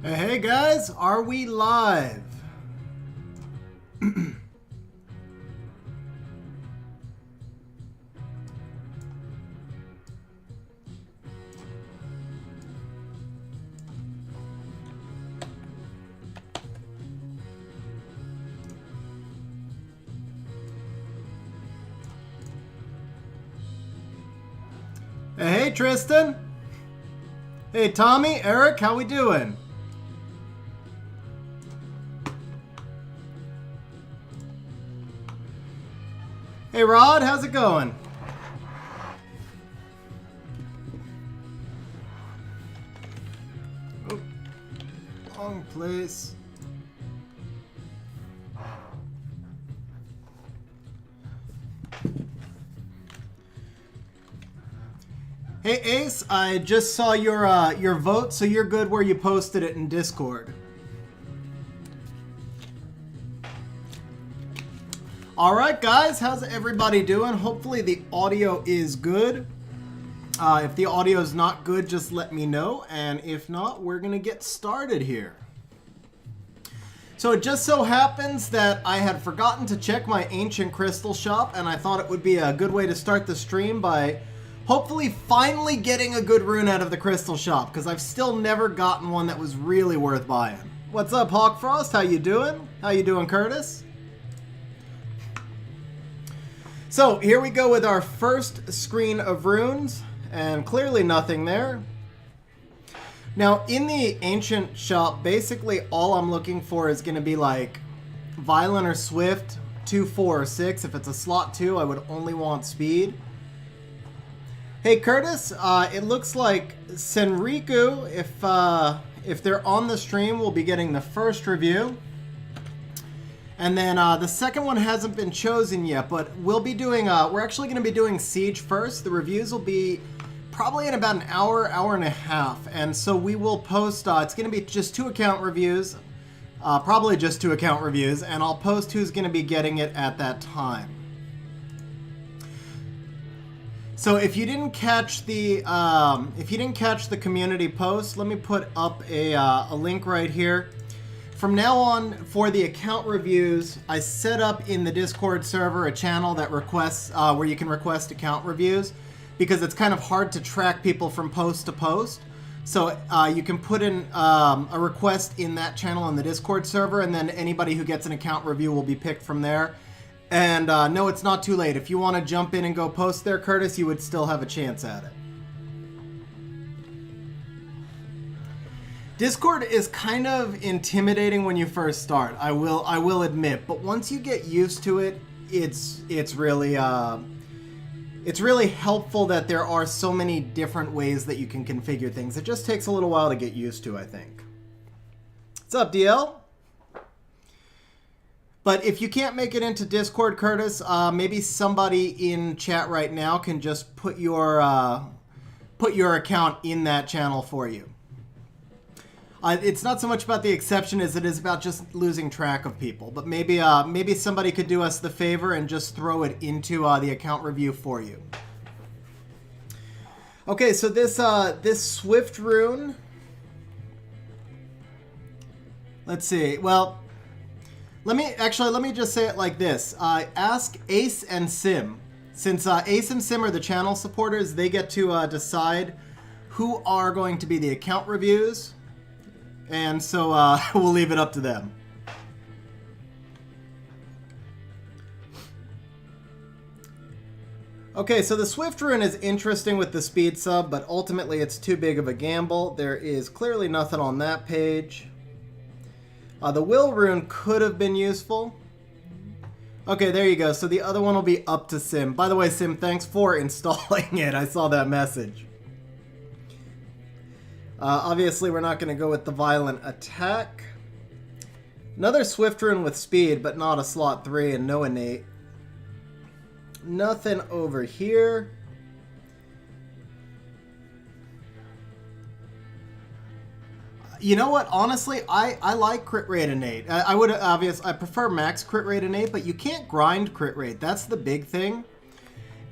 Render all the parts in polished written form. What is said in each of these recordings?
Hey guys, are we live? Hey Tristan. Hey Tommy, Eric, how we doing? Hey Rod, how's it going? Oh, wrong place. Hey Ace, I just saw your vote, so you're good where you posted it in Discord. Alright guys, how's everybody doing? Hopefully the audio is good. If the audio is not good, just let me know, and if not, we're gonna get started here. So it just so happens that I had forgotten to check my ancient crystal shop, and I thought it would be a good way to start the stream by hopefully finally getting a good rune out of the crystal shop, because I've still never gotten one that was really worth buying. What's up, Hawkfrost? How you doing? How you doing, Curtis? So here we go with our first screen of runes, and clearly nothing there. Now in the ancient shop, basically all I'm looking for is going to be like violent or swift, 2, 4, or 6. If it's a slot 2, I would only want speed. Hey Curtis, it looks like Senriku, if they're on the stream, will be getting the first review. And then the second one hasn't been chosen yet, but we'll be doing, we're actually going to be doing Siege first. The reviews will be probably in about an hour, hour and a half. And so we will post, it's going to be just 2 account reviews, probably just 2 account reviews, and I'll post who's going to be getting it at that time. So if you didn't catch the, community post, let me put up a link right here. From now on, for the account reviews, I set up in the Discord server a channel that requests, where you can request account reviews, because it's kind of hard to track people from post to post. So you can put in a request in that channel in the Discord server, and then anybody who gets an account review will be picked from there. And no, it's not too late. If you want to jump in and go post there, Curtis, you would still have a chance at it. Discord is kind of intimidating when you first start, I will admit, but once you get used to it, it's really helpful that there are so many different ways that you can configure things. It just takes a little while to get used to, I think. What's up, DL? But if you can't make it into Discord, Curtis, maybe somebody in chat right now can just put your account in that channel for you. It's not so much about the exception as it is about just losing track of people. But maybe maybe somebody could do us the favor and just throw it into the account review for you. Okay, so this Swift rune. Let's see. Well, let me just say it like this. Ask Ace and Sim. Since Ace and Sim are the channel supporters, they get to decide who are going to be the account reviews. And so we'll leave it up to them. Okay, so the Swift rune is interesting with the speed sub, but ultimately it's too big of a gamble. There is clearly nothing on that page. The Will rune could have been useful. Okay, there you go. So the other one will be up to Sim. By the way, Sim, thanks for installing it. I saw that message. Obviously, we're not going to go with the violent attack. Another Swift rune with speed, but not a slot 3 and no innate. Nothing over here. You know what? Honestly, I like crit rate innate. I prefer max crit rate innate, but you can't grind crit rate. That's the big thing.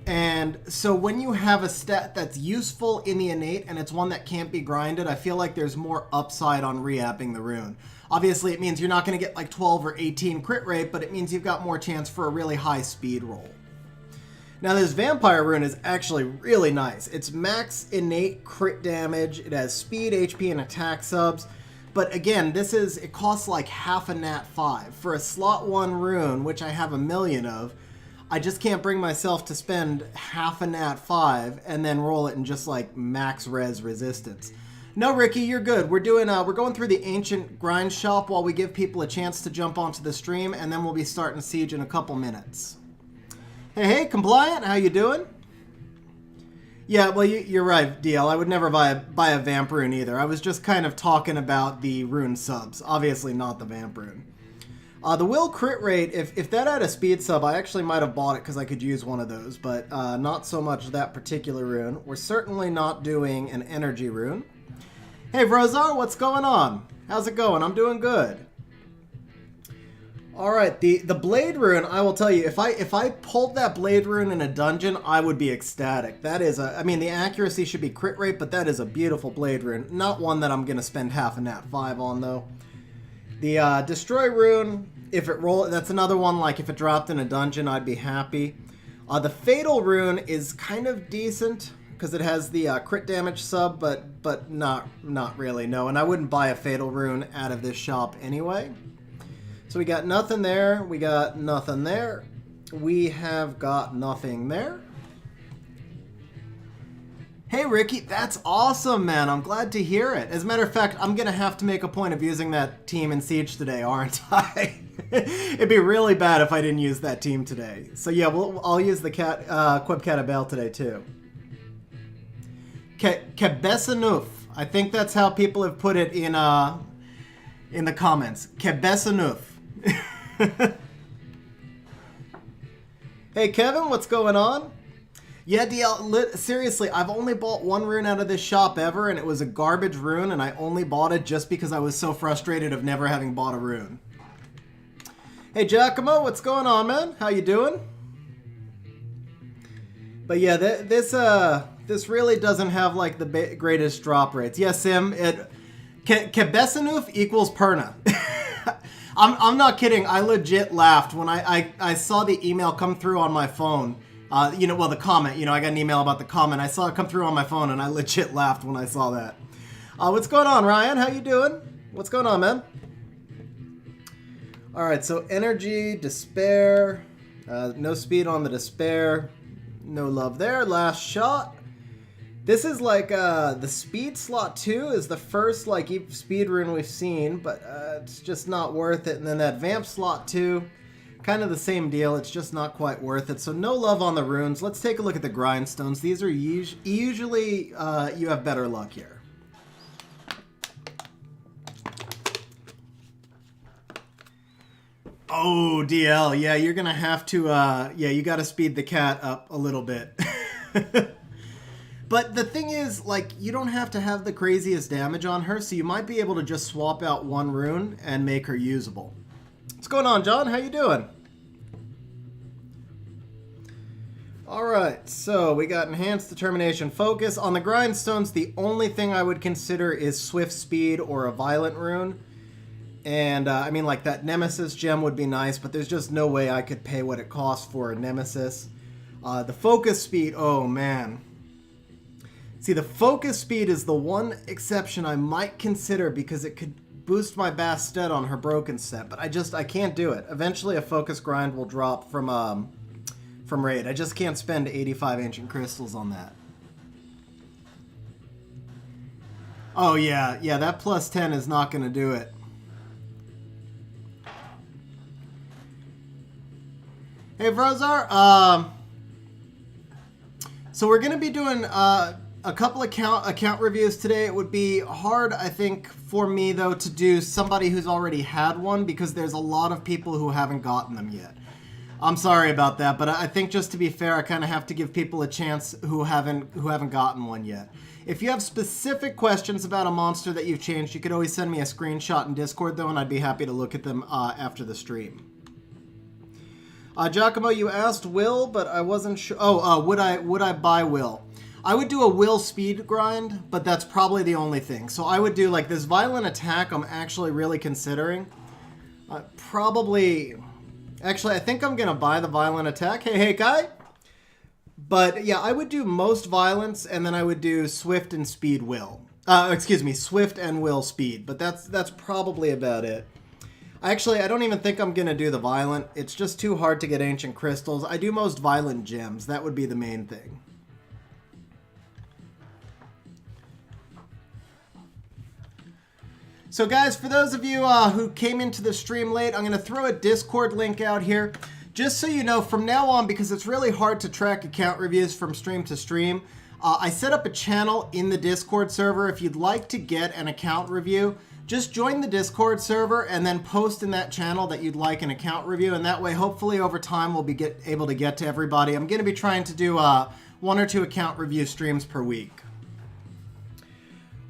And so when you have a stat that's useful in the innate and it's one that can't be grinded, I feel like there's more upside on re-apping the rune. Obviously, it means you're not going to get like 12 or 18 crit rate, but it means you've got more chance for a really high speed roll. Now, this vampire rune is actually really nice. It's max innate crit damage. It has speed, HP, and attack subs. But again, it costs like half a nat 5. For a slot 1 rune, which I have a million of, I just can't bring myself to spend half a nat 5 and then roll it in just like max res resistance. No, Ricky, you're good. We're going through the ancient grind shop while we give people a chance to jump onto the stream, and then we'll be starting Siege in a couple minutes. Hey, Compliant, how you doing? Yeah, well, you're right, DL. I would never buy a Vamp rune either. I was just kind of talking about the rune subs. Obviously not the Vamp rune. The Will crit rate, if that had a speed sub, I actually might have bought it because I could use one of those, but not so much that particular rune. We're certainly not doing an energy rune. Hey, Vrozar, what's going on? How's it going? I'm doing good. All right, the blade rune, I will tell you, if I pulled that blade rune in a dungeon, I would be ecstatic. That is I mean, the accuracy should be crit rate, but that is a beautiful blade rune. Not one that I'm going to spend half a nat 5 on, though. The destroy rune, if it that's another one, like if it dropped in a dungeon, I'd be happy. The fatal rune is kind of decent, because it has the crit damage sub, but not really, no. And I wouldn't buy a fatal rune out of this shop anyway. So we got nothing there, we got nothing there, we have got nothing there. Hey Ricky, that's awesome, man. I'm glad to hear it. As a matter of fact, I'm going to have to make a point of using that team in Siege today, aren't I? It'd be really bad if I didn't use that team today. So yeah, I'll use the Queb Catabel today too. Kebesanuf. I think that's how people have put it in the comments. Kebesanuf. Hey Kevin, what's going on? Yeah, DL, seriously, I've only bought one rune out of this shop ever, and it was a garbage rune, and I only bought it just because I was so frustrated of never having bought a rune. Hey Giacomo, what's going on, man? How you doing? But yeah, this really doesn't have like the greatest drop rates. Yes, Sim, Kebesanuf equals Poorna. I'm not kidding. I legit laughed when I saw the email come through on my phone. The comment. I got an email about the comment. I saw it come through on my phone, and I legit laughed when I saw that. What's going on, Ryan? How you doing? What's going on, man? All right, so energy, despair, no speed on the despair, no love there. Last shot. This is like the speed slot 2 is the first like speed rune we've seen, but it's just not worth it. And then that vamp slot 2, kind of the same deal. It's just not quite worth it. So no love on the runes. Let's take a look at the grindstones. These are usually you have better luck here. Oh, DL. Yeah, you're gonna have to. You got to speed the cat up a little bit. But the thing is, like, you don't have to have the craziest damage on her, so you might be able to just swap out one rune and make her usable. What's going on, John? How you doing? Alright, so we got Enhanced Determination Focus. On the Grindstones, the only thing I would consider is Swift Speed or a Violent rune. And, I mean, like, that Nemesis gem would be nice, but there's just no way I could pay what it costs for a Nemesis. The Focus Speed, oh, man. See, the focus speed is the one exception I might consider because it could boost my Bastet on her broken set, but I can't do it. Eventually a focus grind will drop from raid. I just can't spend 85 ancient crystals on that. Oh yeah, that plus 10 is not going to do it. Hey Vrozar, so we're going to be doing a couple of account reviews today. It would be hard, I think, for me, though, to do somebody who's already had one because there's a lot of people who haven't gotten them yet. I'm sorry about that, but I think just to be fair, I kind of have to give people a chance who haven't gotten one yet. If you have specific questions about a monster that you've changed, you could always send me a screenshot in Discord, though, and I'd be happy to look at them after the stream. Giacomo, you asked Will, but I wasn't sure. Oh, would I buy Will? I would do a Will speed grind, but that's probably the only thing. So I would do like this violent attack. I'm actually really considering. Probably, actually, I think I'm gonna buy the violent attack. Hey, guy. But yeah, I would do most violence, and then I would do swift and speed Will. Excuse me, swift and Will speed. But that's probably about it. Actually, I don't even think I'm going to do the violent. It's just too hard to get ancient crystals. I do most violent gems. That would be the main thing. So guys, for those of you who came into the stream late, I'm going to throw a Discord link out here. Just so you know, from now on, because it's really hard to track account reviews from stream to stream, I set up a channel in the Discord server. If you'd like to get an account review, just join the Discord server and then post in that channel that you'd like an account review. And that way, hopefully over time, we'll be able to get to everybody. I'm going to be trying to do 1 or 2 account review streams per week.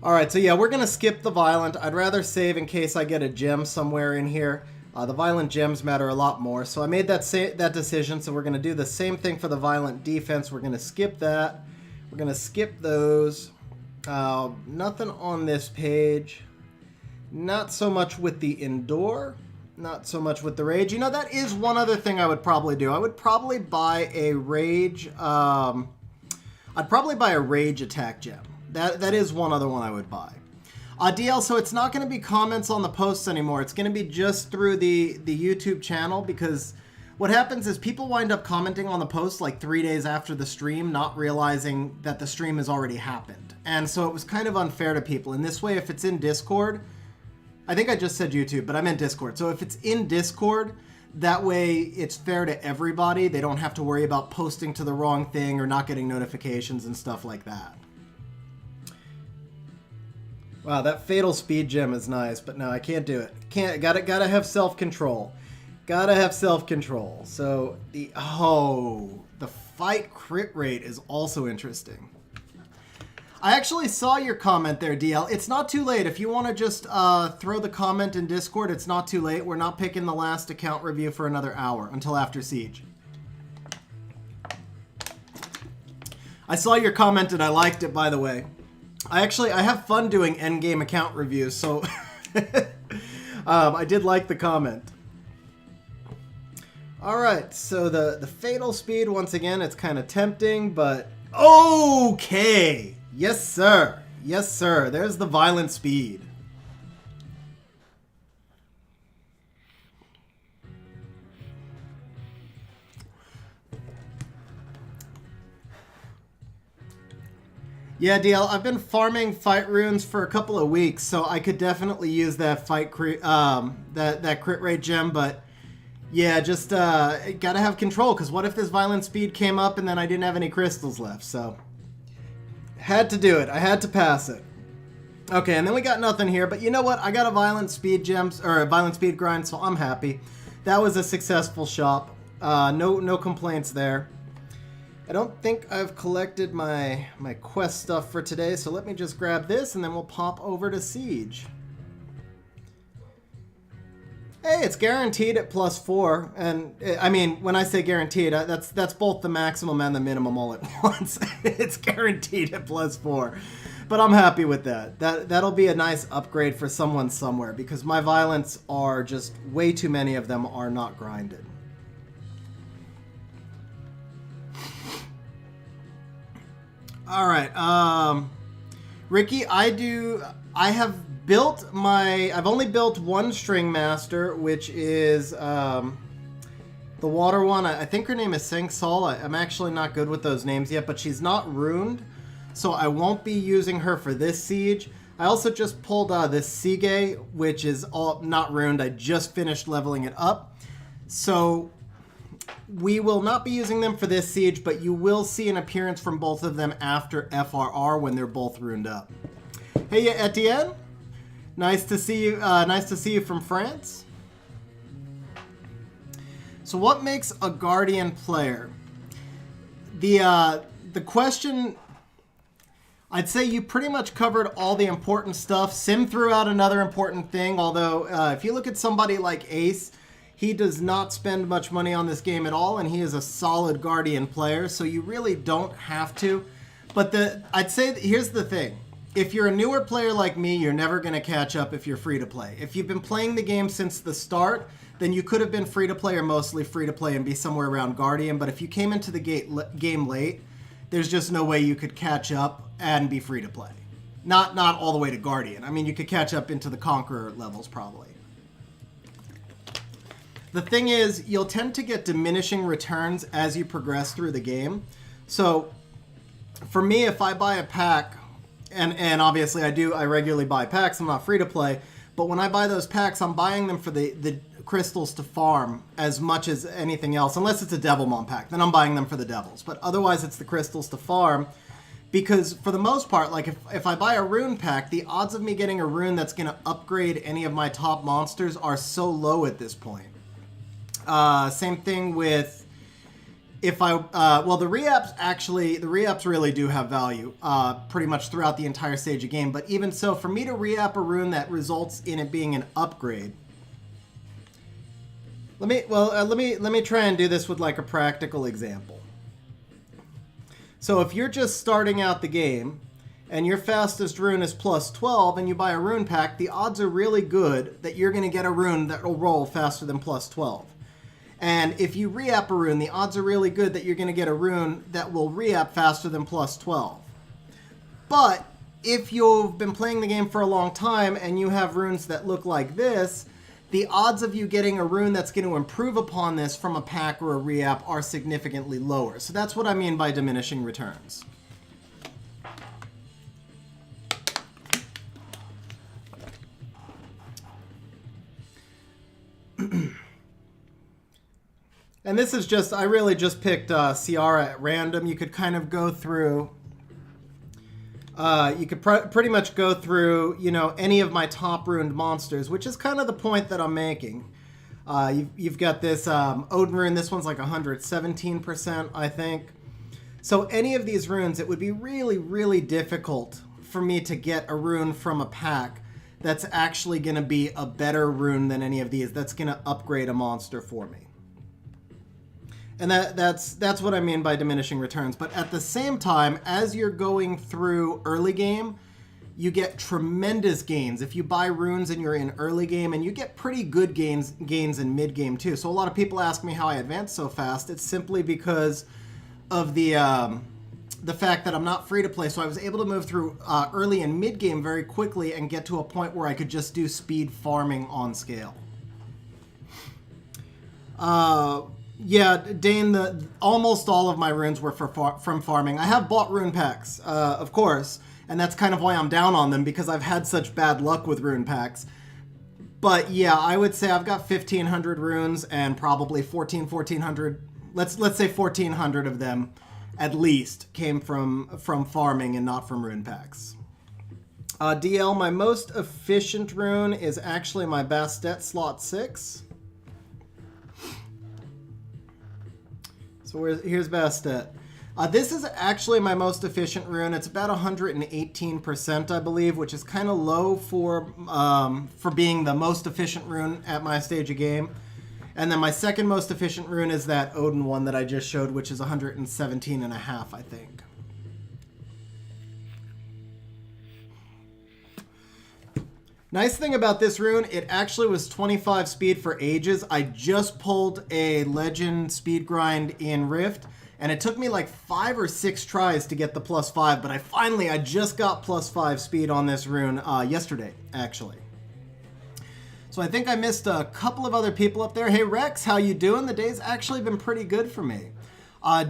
All right, so yeah, we're going to skip the violent. I'd rather save in case I get a gem somewhere in here. The violent gems matter a lot more. So I made that decision. So we're going to do the same thing for the violent defense. We're going to skip that. We're going to skip those. Nothing on this page. Not so much with the Endure, not so much with the Rage. You know, that is one other thing I would probably do. I would probably buy a Rage, I'd probably buy a Rage attack gem. That is one other one I would buy. DL, so it's not going to be comments on the posts anymore. It's going to be just through the YouTube channel, because what happens is people wind up commenting on the post like 3 days after the stream, not realizing that the stream has already happened. And so it was kind of unfair to people. And this way, if it's in Discord, I think I just said YouTube, but I meant Discord. So if it's in Discord, that way it's fair to everybody. They don't have to worry about posting to the wrong thing or not getting notifications and stuff like that. Wow, that fatal speed gem is nice, but no, I can't do it. Gotta have self-control. Gotta have self-control. So the fight crit rate is also interesting. I actually saw your comment there, DL. It's not too late. If you want to just throw the comment in Discord, it's not too late. We're not picking the last account review for another hour until after Siege. I saw your comment and I liked it, by the way. I have fun doing endgame account reviews, so I did like the comment. All right, so the fatal speed, once again, it's kind of tempting, but okay. Yes, sir. Yes, sir. There's the violent speed. Yeah, DL, I've been farming fight runes for a couple of weeks, so I could definitely use that that crit rate gem, but yeah, just gotta have control, because what if this violent speed came up and then I didn't have any crystals left, so had to do it. I had to pass it. Okay, and then we got nothing here, but you know what? I got a violent speed gems, or a violent speed grind, so I'm happy. That was a successful shop. No complaints there. I don't think I've collected my quest stuff for today, so let me just grab this and then we'll pop over to Siege. Hey, it's guaranteed at +4, and I mean, when I say guaranteed, that's both the maximum and the minimum all at once. It's guaranteed at +4, but I'm happy with that. That'll be a nice upgrade for someone somewhere, because my violence are just way too many of them are not grinded. All right, Ricky, I've only built one String Master, which is the water one. I think her name is Sing Sol. I'm actually not good with those names yet, but she's not ruined, so I won't be using her for this siege. I also just pulled this Sige, which is all not ruined. I just finished leveling it up, so we will not be using them for this siege, but you will see an appearance from both of them after FRR when they're both ruined up. Hey, Etienne. Nice to see you. Nice to see you from France. So, what makes a Guardian player? The question. I'd say you pretty much covered all the important stuff. Sim threw out another important thing. Although, if you look at somebody like Ace, He does not spend much money on this game at all, and he is a solid Guardian player, so you really don't have to. But I'd say here's the thing. If you're a newer player like me, you're never going to catch up if you're free to play. If you've been playing the game since the start, then you could have been free to play or mostly free to play and be somewhere around Guardian. But if you came into the game late, there's just no way you could catch up and be free to play. Not all the way to Guardian. I mean, you could catch up into the Conqueror levels probably. The thing is, you'll tend to get diminishing returns as you progress through the game. So for me, if I buy a pack, and obviously I regularly buy packs, I'm not free to play, but when I buy those packs, I'm buying them for the crystals to farm as much as anything else, unless it's a Devilmon pack, then I'm buying them for the devils. But otherwise, it's the crystals to farm, because for the most part, like if I buy a rune pack, the odds of me getting a rune that's going to upgrade any of my top monsters are so low at this point. Same thing with if well, the re-apps really do have value pretty much throughout the entire stage of game. But even so, for me to re-app a rune that results in it being an upgrade, let me try and do this with like a practical example. So if you're just starting out the game and your fastest rune is plus 12 and you buy a rune pack, the odds are really good that you're going to get a rune that will roll faster than plus 12. And if you re-app a rune, the odds are really good that you're going to get a rune that will re-app faster than plus 12. But if you've been playing the game for a long time and you have runes that look like this, the odds of you getting a rune that's going to improve upon this from a pack or a re-app are significantly lower. So that's what I mean by diminishing returns. And this is just, I really just picked Ciara at random. You could kind of go through, you could pretty much go through, you know, any of my top ruined monsters, which is kind of the point that I'm making. You've got this Odin rune. This one's like 117%, I think. So any of these runes, it would be really, really difficult for me to get a rune from a pack that's actually going to be a better rune than any of these. That's going to upgrade a monster for me. And that's what I mean by diminishing returns. But at the same time, as you're going through early game, you get tremendous gains if you buy runes and you're in early game, and you get pretty good gains in mid game too. So a lot of people ask me how I advance so fast. It's simply because of the fact that I'm not free to play. So I was able to move through early and mid game very quickly and get to a point where I could just do speed farming on scale. Yeah, Dane, almost all of my runes were from farming. I have bought rune packs, of course, and that's kind of why I'm down on them, because I've had such bad luck with rune packs. But yeah, I would say I've got 1,500 runes, and probably 1,400, let's say 1,400 of them, at least, came from farming and not from rune packs. DL, my most efficient rune is actually my Bastet slot 6. So here's Bastet. This is actually my most efficient rune. It's about 118%, I believe, which is kind of low for being the most efficient rune at my stage of game. And then my second most efficient rune is that Odin one that I just showed, which is 117.5, I think. Nice thing about this rune, it actually was 25 speed for ages. I just pulled a legend speed grind in Rift, and it took me like 5 or 6 tries to get the +5, but I just got +5 speed on this rune yesterday, actually. So I think I missed a couple of other people up there. Hey Rex, how you doing? The day's actually been pretty good for me.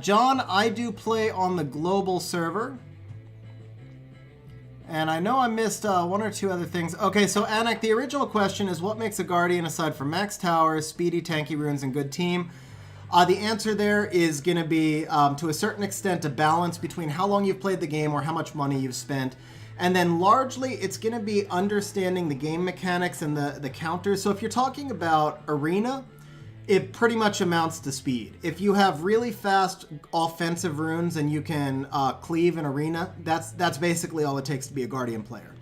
John, I do play on the global server. And I know I missed one or two other things. Okay, so Acct, the original question is, what makes a Guardian aside from max towers, speedy, tanky runes, and good team? The answer there is going to be, to a certain extent, a balance between how long you've played the game or how much money you've spent. And then largely, it's going to be understanding the game mechanics and the counters. So if you're talking about Arena, it pretty much amounts to speed. If you have really fast offensive runes and you can cleave an Arena, that's basically all it takes to be a Guardian player.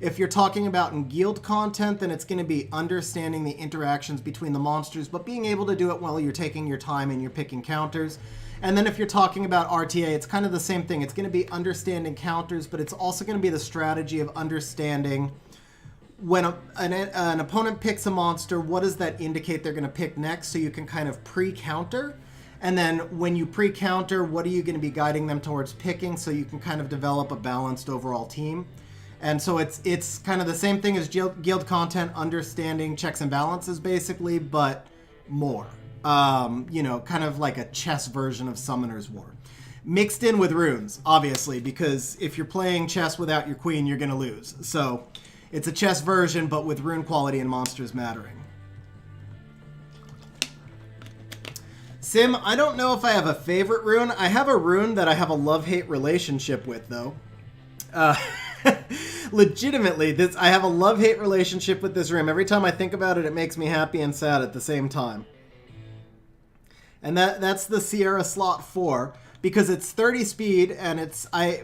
If you're talking about in guild content, then it's going to be understanding the interactions between the monsters, but being able to do it while you're taking your time and you're picking counters. And then if you're talking about RTA, it's kind of the same thing. It's going to be understanding counters, but it's also going to be the strategy of understanding when an opponent picks a monster, what does that indicate they're going to pick next, so you can kind of pre-counter. And then when you pre-counter, what are you going to be guiding them towards picking, so you can kind of develop a balanced overall team. And so it's kind of the same thing as guild content, understanding checks and balances basically, but more. You know, kind of like a chess version of Summoner's War. Mixed in with runes, obviously, because if you're playing chess without your queen, you're going to lose. So it's a chess version, but with rune quality and monsters mattering. Sim, I don't know if I have a favorite rune. I have a rune that I have a love-hate relationship with, though. Legitimately, I have a love-hate relationship with this rune. Every time I think about it, it makes me happy and sad at the same time. And that's the Sierra slot 4, because it's 30 speed, and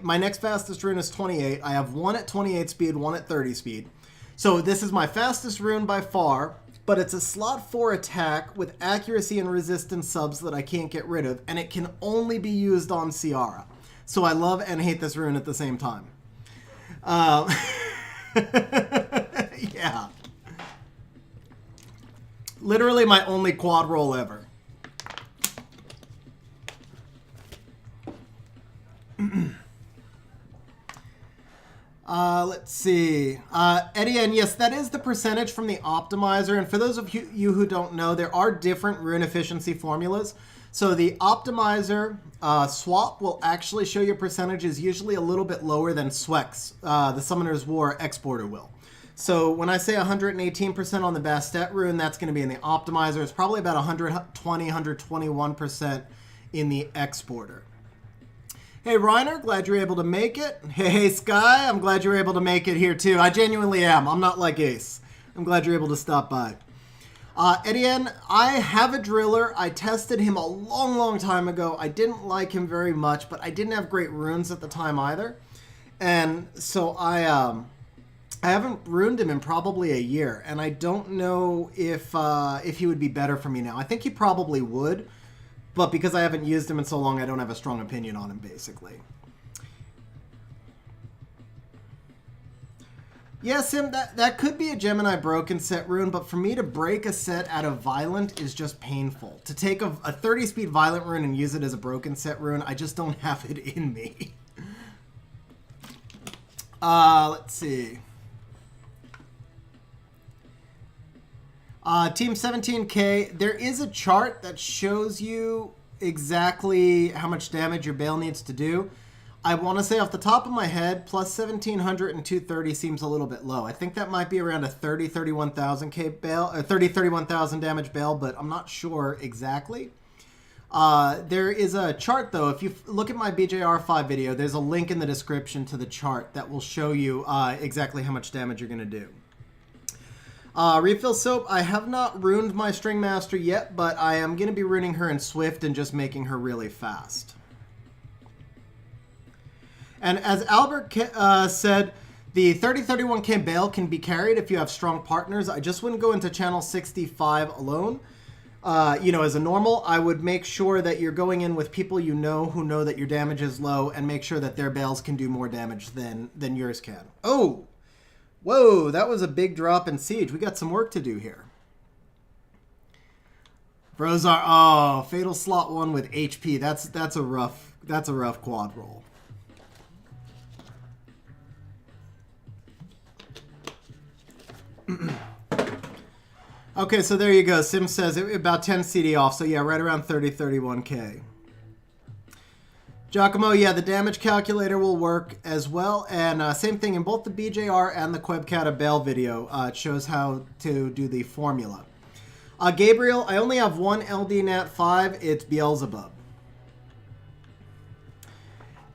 my next fastest rune is 28. I have one at 28 speed, one at 30 speed. So this is my fastest rune by far, but it's a slot 4 attack with accuracy and resistance subs that I can't get rid of, and it can only be used on Sierra. So I love and hate this rune at the same time. Yeah. Literally my only quad roll ever. Let's see. Etienne, yes, that is the percentage from the optimizer. And for those of you who don't know, there are different rune efficiency formulas. So the optimizer swap will actually show your percentages usually a little bit lower than Swex, the Summoner's War exporter will. So when I say 118% on the Bastet rune, that's going to be in the optimizer. It's probably about 120, 121% in the exporter. Hey, Reiner, glad you're able to make it. Hey, Sky, I'm glad you're able to make it here, too. I genuinely am. I'm not like Ace. I'm glad you're able to stop by. Etienne, I have a driller. I tested him a long, long time ago. I didn't like him very much, but I didn't have great runes at the time either. And so I haven't ruined him in probably a year, and I don't know if he would be better for me now. I think he probably would. But because I haven't used him in so long, I don't have a strong opinion on him, basically. Yeah, Sim, that could be a Gemini broken set rune, but for me to break a set out of Violent is just painful. To take a 30-speed Violent rune and use it as a broken set rune, I just don't have it in me. Let's see. Team 17K, there is a chart that shows you exactly how much damage your Bale needs to do. I want to say off the top of my head, plus 1700 and 230 seems a little bit low. I think that might be around a 31,000 K Bale, or 31,000 damage Bale, but I'm not sure exactly. There is a chart though. If you look at my BJR5 video, there's a link in the description to the chart that will show you exactly how much damage you're going to do. Refill Soap, I have not ruined my String Master yet, but I am going to be ruining her in Swift and just making her really fast. And as Albert said, the 30-31K Bale can be carried if you have strong partners. I just wouldn't go into channel 65 alone. You know, as a normal, I would make sure that you're going in with people you know who know that your damage is low, and make sure that their Bales can do more damage than yours can. Oh! Whoa, that was a big drop in Siege. We got some work to do here. Brozar, oh, Fatal Slot 1 with HP. That's a rough quad roll. Okay, so there you go. Sim says about 10 CD off. So yeah, right around 30-31K. Giacomo, yeah, the damage calculator will work as well. And same thing in both the BJR and the Quebcata Bale video. It shows how to do the formula. Gabriel, I only have one LD Nat 5. It's Beelzebub.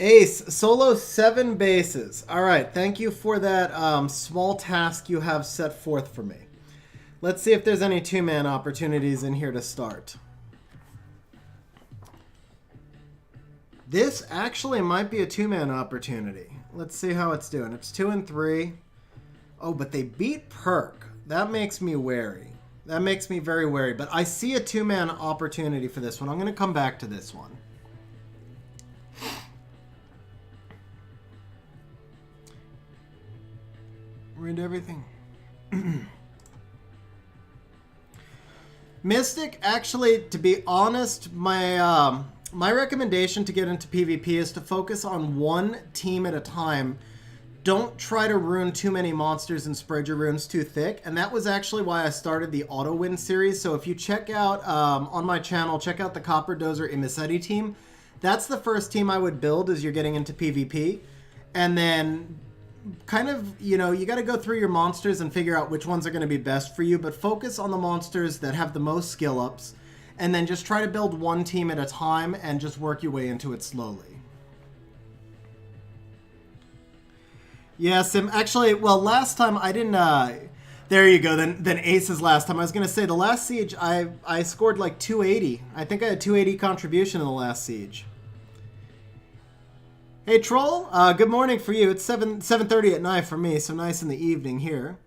Ace, solo 7 bases. All right, thank you for that small task you have set forth for me. Let's see if there's any 2-man opportunities in here to start. This actually might be a 2-man opportunity. Let's see how it's doing. It's 2 and 3. Oh, but they beat Perk. That makes me wary. That makes me very wary. But I see a two-man opportunity for this one. I'm going to come back to this one. Read everything. Mystic, actually, to be honest, my recommendation to get into PvP is to focus on one team at a time. Don't try to rune too many monsters and spread your runes too thick. And that was actually why I started the Auto Win series. So if you check out on my channel, check out the Copper Dozer Emissetti team. That's the first team I would build as you're getting into PvP. And then kind of, you know, you got to go through your monsters and figure out which ones are going to be best for you. But focus on the monsters that have the most skill ups. And then just try to build one team at a time and just work your way into it slowly. Yes, actually, well, last time I didn't, there you go, then Aces last time. I was going to say, the last Siege, I scored like 280. I think I had 280 contribution in the last Siege. Hey, Troll, good morning for you. It's 7:30 at night for me, so nice in the evening here.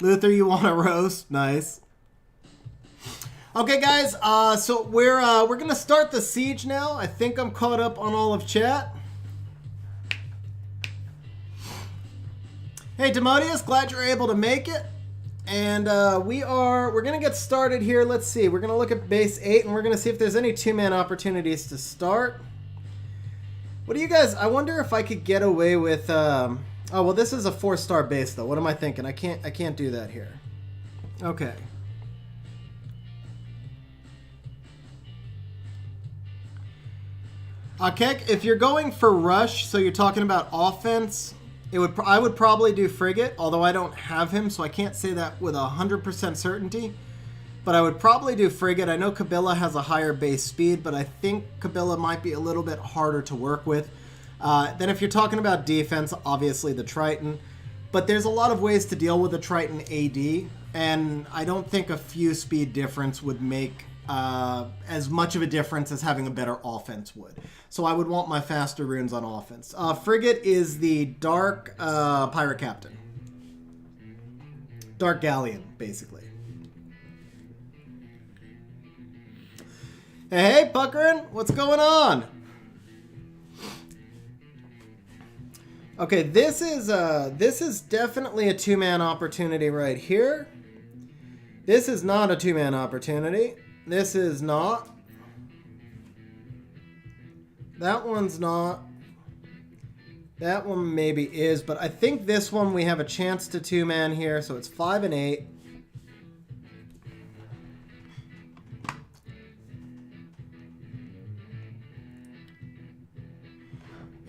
Luther, you want a roast? Nice. Okay, guys, so we're going to start the Siege now. I think I'm caught up on all of chat. Hey, Demodius, glad you're able to make it. And we're going to get started here. Let's see. We're going to look at base 8, and we're going to see if there's any two-man opportunities to start. What do you guys... I wonder if I could get away with... oh, well, this is a 4-star base, though. What am I thinking? I can't do that here. Okay. Kek, if you're going for rush, so you're talking about offense... I would probably do Frigate, although I don't have him, so I can't say that with 100% certainty. But I would probably do Frigate. I know Kabila has a higher base speed, but I think Kabila might be a little bit harder to work with. Then if you're talking about defense, obviously the Triton. But there's a lot of ways to deal with the Triton AD, and I don't think a few speed difference would make as much of a difference as having a better offense would. So I would want my faster runes on offense. Frigate is the Dark Pirate Captain. Dark Galleon, basically. Hey, Puckerin, what's going on? Okay, this is definitely a two-man opportunity right here. This is not a two-man opportunity. This is not. That one's not. That one maybe is, but I think this one we have a chance to two-man here, so it's 5 and 8.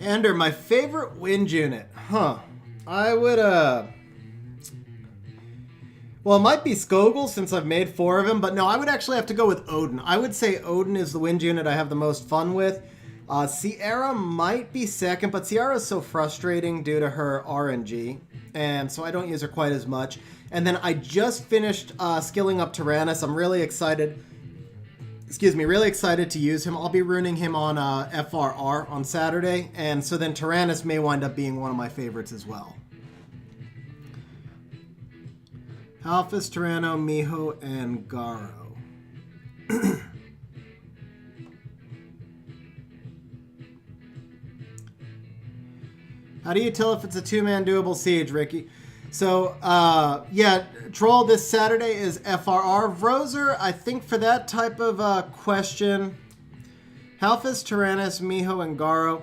Ender, my favorite wind unit. Huh. I would, well, it might be Skogul since I've made 4 of him, but no, I would actually have to go with Odin. I would say Odin is the wind unit I have the most fun with. Sierra might be second, but Sierra is so frustrating due to her RNG, and so I don't use her quite as much. And then I just finished skilling up Tyrannus. I'm really excited. Excuse me, really excited to use him. I'll be ruining him on FRR on Saturday, and so then Tyrannus may wind up being one of my favorites as well. Alphys, Tyranno, Miho, and Garo. How do you tell if it's a two-man doable siege, Ricky? So, yeah, Troll, this Saturday is FRR. Vrozer, I think for that type of question, Alphys, Tyrannus, Miho, and Garo.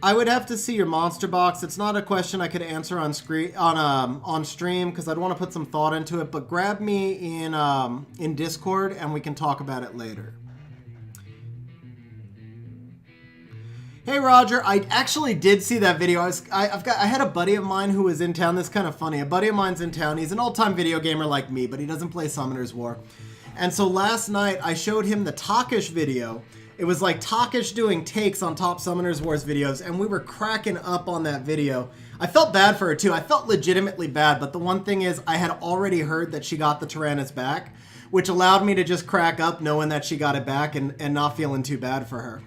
I would have to see your monster box. It's not a question I could answer on stream because I'd want to put some thought into it. But grab me in Discord and we can talk about it later. Hey Roger, I actually did see that video. I had a buddy of mine who was in town. This is kind of funny. A buddy of mine's in town. He's an old-time video gamer like me, but he doesn't play Summoner's War. And so last night I showed him the Takish video. It was like Takish doing takes on Top Summoners Wars videos, and we were cracking up on that video. I felt bad for her too. I felt legitimately bad, but the one thing is I had already heard that she got the Tyrannus back, which allowed me to just crack up knowing that she got it back and not feeling too bad for her.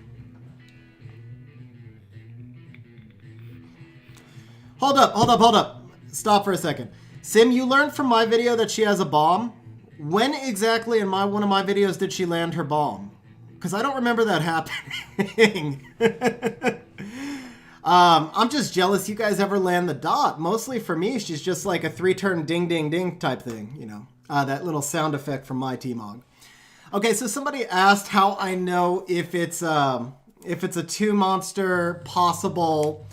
Hold up. Stop for a second. Sim, you learned from my video that she has a bomb. When exactly in one of my videos did she land her bomb? Because I don't remember that happening. I'm just jealous you guys ever land the dot. Mostly for me, she's just like a 3-turn ding, ding, ding type thing, you know. That little sound effect from my T-Mog. Okay, so somebody asked how I know if it's a 2-monster possible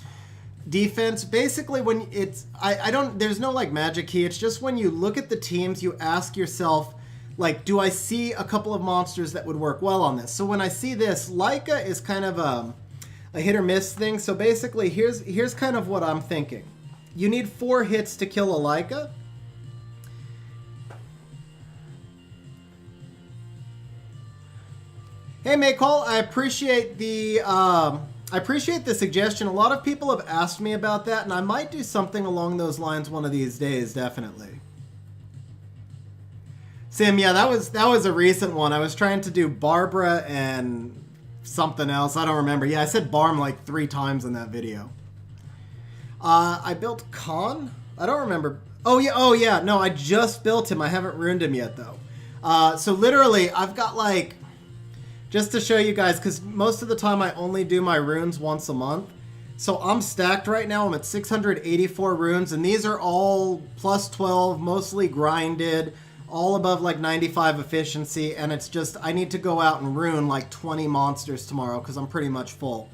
defense. Basically, when it's there's no like magic key. It's just when you look at the teams, you ask yourself, like, do I see a couple of monsters that would work well on this? So when I see this, Leica is kind of a hit or miss thing. So basically, here's kind of what I'm thinking. You need 4 hits to kill a Leica. Hey, Maycall, I appreciate the suggestion. A lot of people have asked me about that, and I might do something along those lines one of these days, definitely. Sim, yeah, that was a recent one. I was trying to do Barbara and something else. I don't remember. Yeah, I said Barm like 3 times in that video. I built Khan? I don't remember. Oh, yeah. No, I just built him. I haven't ruined him yet, though. So literally, I've got like... Just to show you guys, because most of the time I only do my runes once a month. So I'm stacked right now. I'm at 684 runes, and these are all plus 12, mostly grinded, all above like 95 efficiency, and it's just, I need to go out and rune like 20 monsters tomorrow because I'm pretty much full.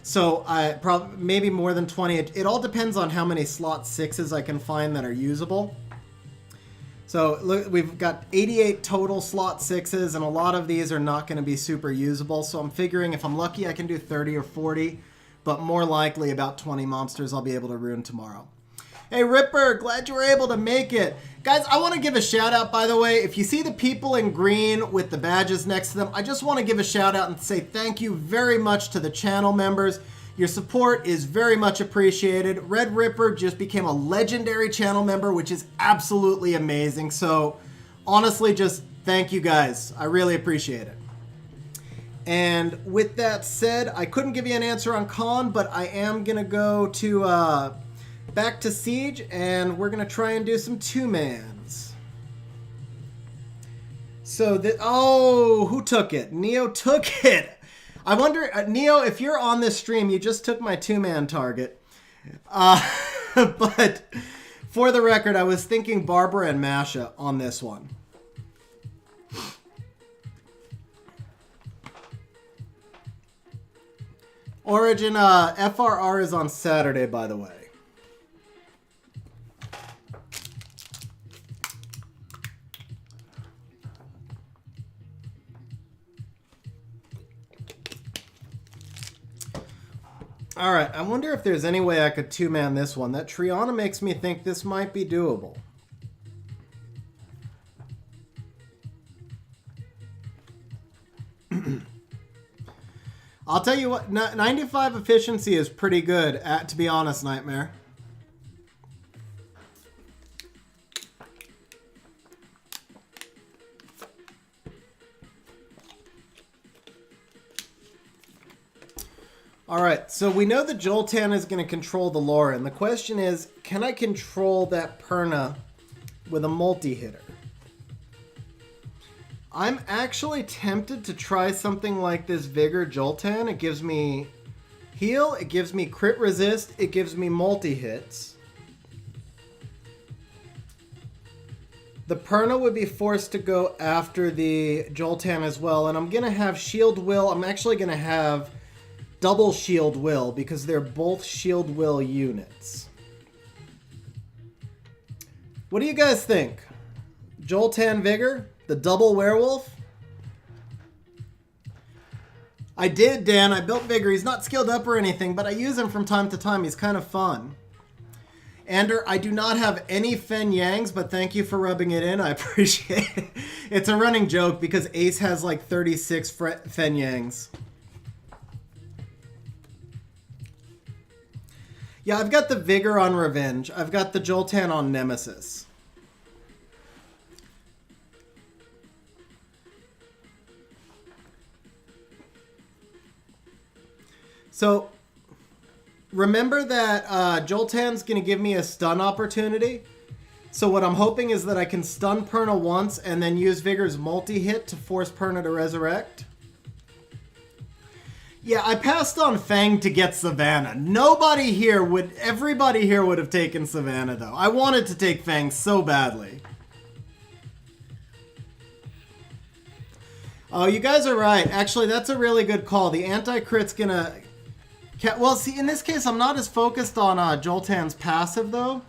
So I probably maybe more than 20. It all depends on how many slot 6s I can find that are usable. So look, we've got 88 total slot 6s, and a lot of these are not going to be super usable. So I'm figuring if I'm lucky, I can do 30 or 40, but more likely about 20 monsters I'll be able to ruin tomorrow. Hey, Ripper, glad you were able to make it. Guys, I want to give a shout out, by the way. If you see the people in green with the badges next to them, I just want to give a shout out and say thank you very much to the channel members. Your support is very much appreciated. Red Ripper just became a legendary channel member, which is absolutely amazing. So honestly, just thank you guys. I really appreciate it. And with that said, I couldn't give you an answer on Khan, but I am going to go to back to Siege, and we're going to try and do some 2-mans. So, who took it? Neo took it. I wonder, Neo, if you're on this stream, you just took my 2-man target. But for the record, I was thinking Barbara and Masha on this one. Origin, FRR is on Saturday, by the way. Alright, I wonder if there's any way I could 2-man this one. That Triana makes me think this might be doable. I'll tell you what, 95 efficiency is pretty good, to be honest, Nightmare. Alright, so we know that Joltan is going to control the Lauren. The question is, can I control that Poorna with a multi-hitter? I'm actually tempted to try something like this Vigor Joltan. It gives me heal, it gives me crit resist, it gives me multi-hits. The Poorna would be forced to go after the Joltan as well, and I'm going to have Shield Will. I'm actually going to have double Shield Will because they're both Shield Will units. What do you guys think? Joltan Vigor? The double werewolf? I did, Dan. I built Vigor. He's not skilled up or anything, but I use him from time to time. He's kind of fun. Ander, I do not have any Fen Yangs, but thank you for rubbing it in. I appreciate it. It's a running joke because Ace has like 36 Fen Yangs. Yeah, I've got the Vigor on Revenge. I've got the Joltan on Nemesis. So, remember that Joltan's going to give me a stun opportunity. So what I'm hoping is that I can stun Poorna once and then use Vigor's multi-hit to force Poorna to resurrect. Yeah, I passed on Fang to get Savannah. Everybody here would have taken Savannah though. I wanted to take Fang so badly. Oh, you guys are right. Actually, that's a really good call. The anti-crit's gonna... Well, see, in this case, I'm not as focused on Joltan's passive, though.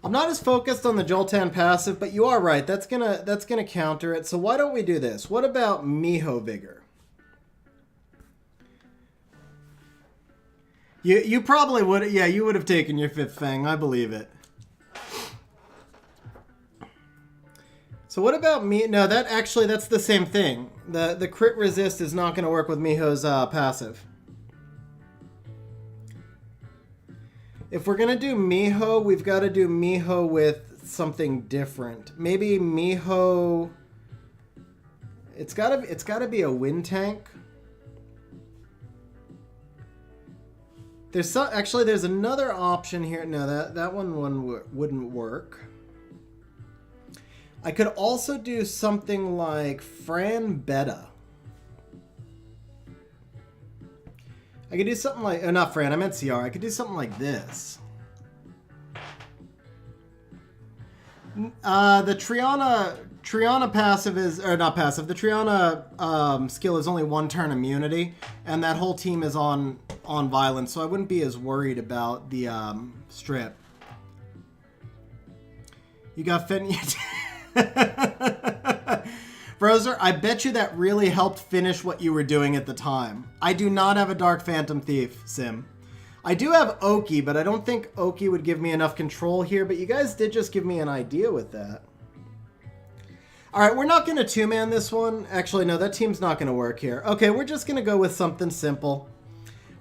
I'm not as focused on the Joltan passive, but you are right. That's gonna counter it. So why don't we do this? What about Miho Vigor? You probably would... Yeah, you would have taken your 5th Fang. I believe it. So what about me? No, that's the same thing. The crit resist is not going to work with Miho's passive. If we're going to do Miho, we've got to do Miho with something different. Maybe Miho... It's got to be a wind tank. There's another option here. No, that one wouldn't work. I could also do something like Fran Beta. I could do something like... Oh, not Fran, I meant CR. I could do something like this. The Triana passive is... Or not passive. The Triana skill is only 1 turn immunity. And that whole team is on violence. So I wouldn't be as worried about the strip. You got Fenn... Brozer, I bet you that really helped finish what you were doing at the time. I do not have a Dark Phantom Thief sim. I do have Oki, but I don't think Oki would give me enough control here, but you guys did just give me an idea with that. Alright, we're not going to 2-man this one. Actually, no, that team's not going to work here. Okay, we're just going to go with something simple.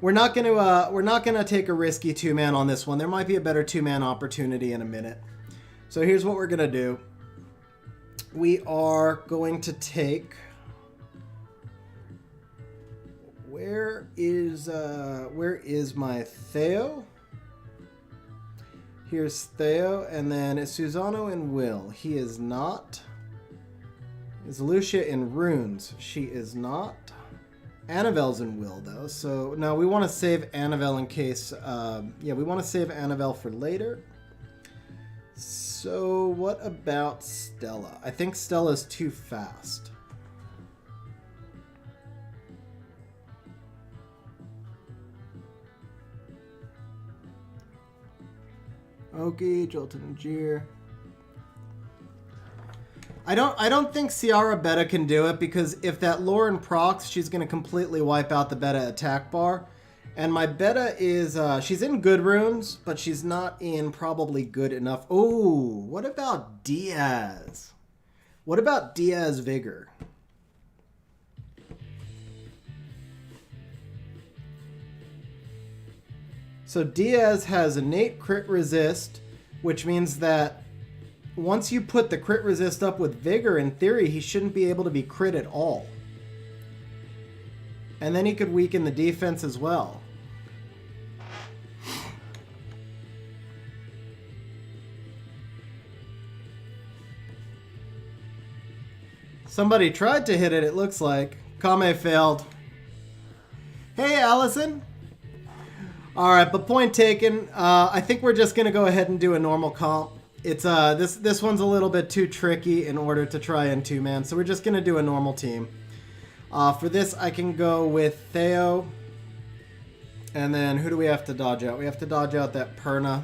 We're not going to take a risky 2-man on this one. There might be a better 2-man opportunity in a minute. So here's what we're going to do. We are going to take... Where is my Theo? Here's Theo, and then is Susano in Will? He is not. Is Lucia in Runes? She is not. Annabelle's in Will, though, so... No, we want to save Annabelle in case... yeah, we want to save Annabelle for later. So, what about Stella? I think Stella's too fast. Oki, Jolton and Jeer. I don't think Ciara Beta can do it because if that Lauren procs, she's going to completely wipe out the Beta attack bar. And my Beta is, she's in good runes, but she's not in probably good enough. Oh, what about Diaz? What about Diaz Vigor? So Diaz has innate crit resist, which means that once you put the crit resist up with Vigor, in theory, he shouldn't be able to be crit at all. And then he could weaken the defense as well. Somebody tried to hit it, it looks like. Kame failed. Hey, Allison. Alright, but point taken. I think we're just going to go ahead and do a normal comp. It's this one's a little bit too tricky in order to try and 2-man, so we're just going to do a normal team. For this, I can go with Theo. And then who do we have to dodge out? We have to dodge out that Poorna.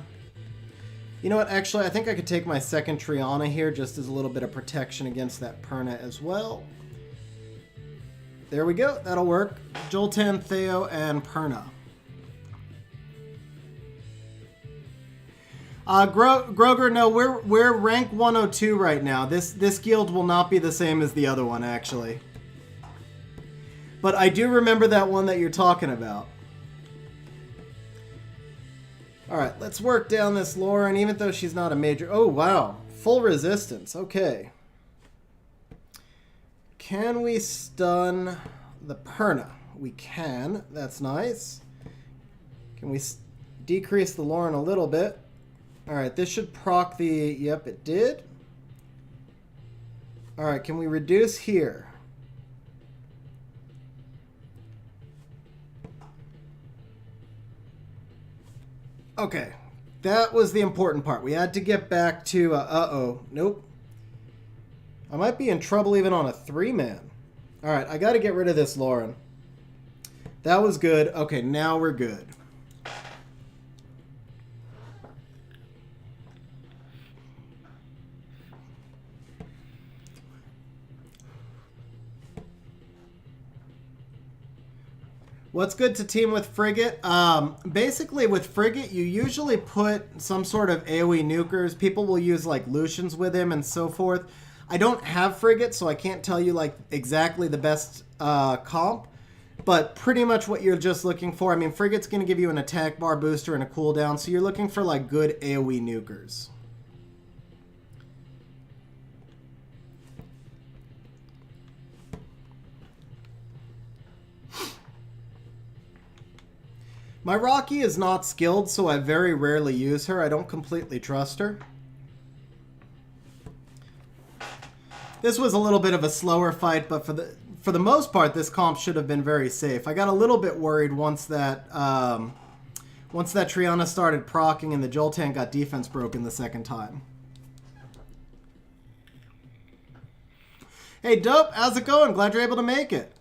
You know what? Actually, I think I could take my second Triana here just as a little bit of protection against that Poorna as well. There we go. That'll work. Joltan, Theo, and Poorna. Groger, no, we're rank 102 right now. This guild will not be the same as the other one, actually. But I do remember that one that you're talking about. Alright, let's work down this Lauren, even though she's not a major... Oh, wow. Full resistance. Okay. Can we stun the Poorna? We can. That's nice. Can we decrease the Lauren a little bit? All right, this should proc the... Yep, it did. All right, can we reduce here? Okay, that was the important part. We had to get back to... uh-oh, nope. I might be in trouble even on a 3-man. All right, I got to get rid of this Lauren. That was good. Okay, now we're good. What's good to team with Frigate? Basically, with Frigate, you usually put some sort of AoE nukers. People will use, like, Lucians with him and so forth. I don't have Frigate, so I can't tell you, like, exactly the best comp. But pretty much what you're just looking for. I mean, Frigate's going to give you an attack bar booster and a cooldown, so you're looking for, like, good AoE nukers. My Rocky is not skilled, so I very rarely use her. I don't completely trust her. This was a little bit of a slower fight, but for the most part, this comp should have been very safe. I got a little bit worried once that Triana started proccing and the Joltan got defense broken the second time. Hey, Dope, how's it going? Glad you're able to make it.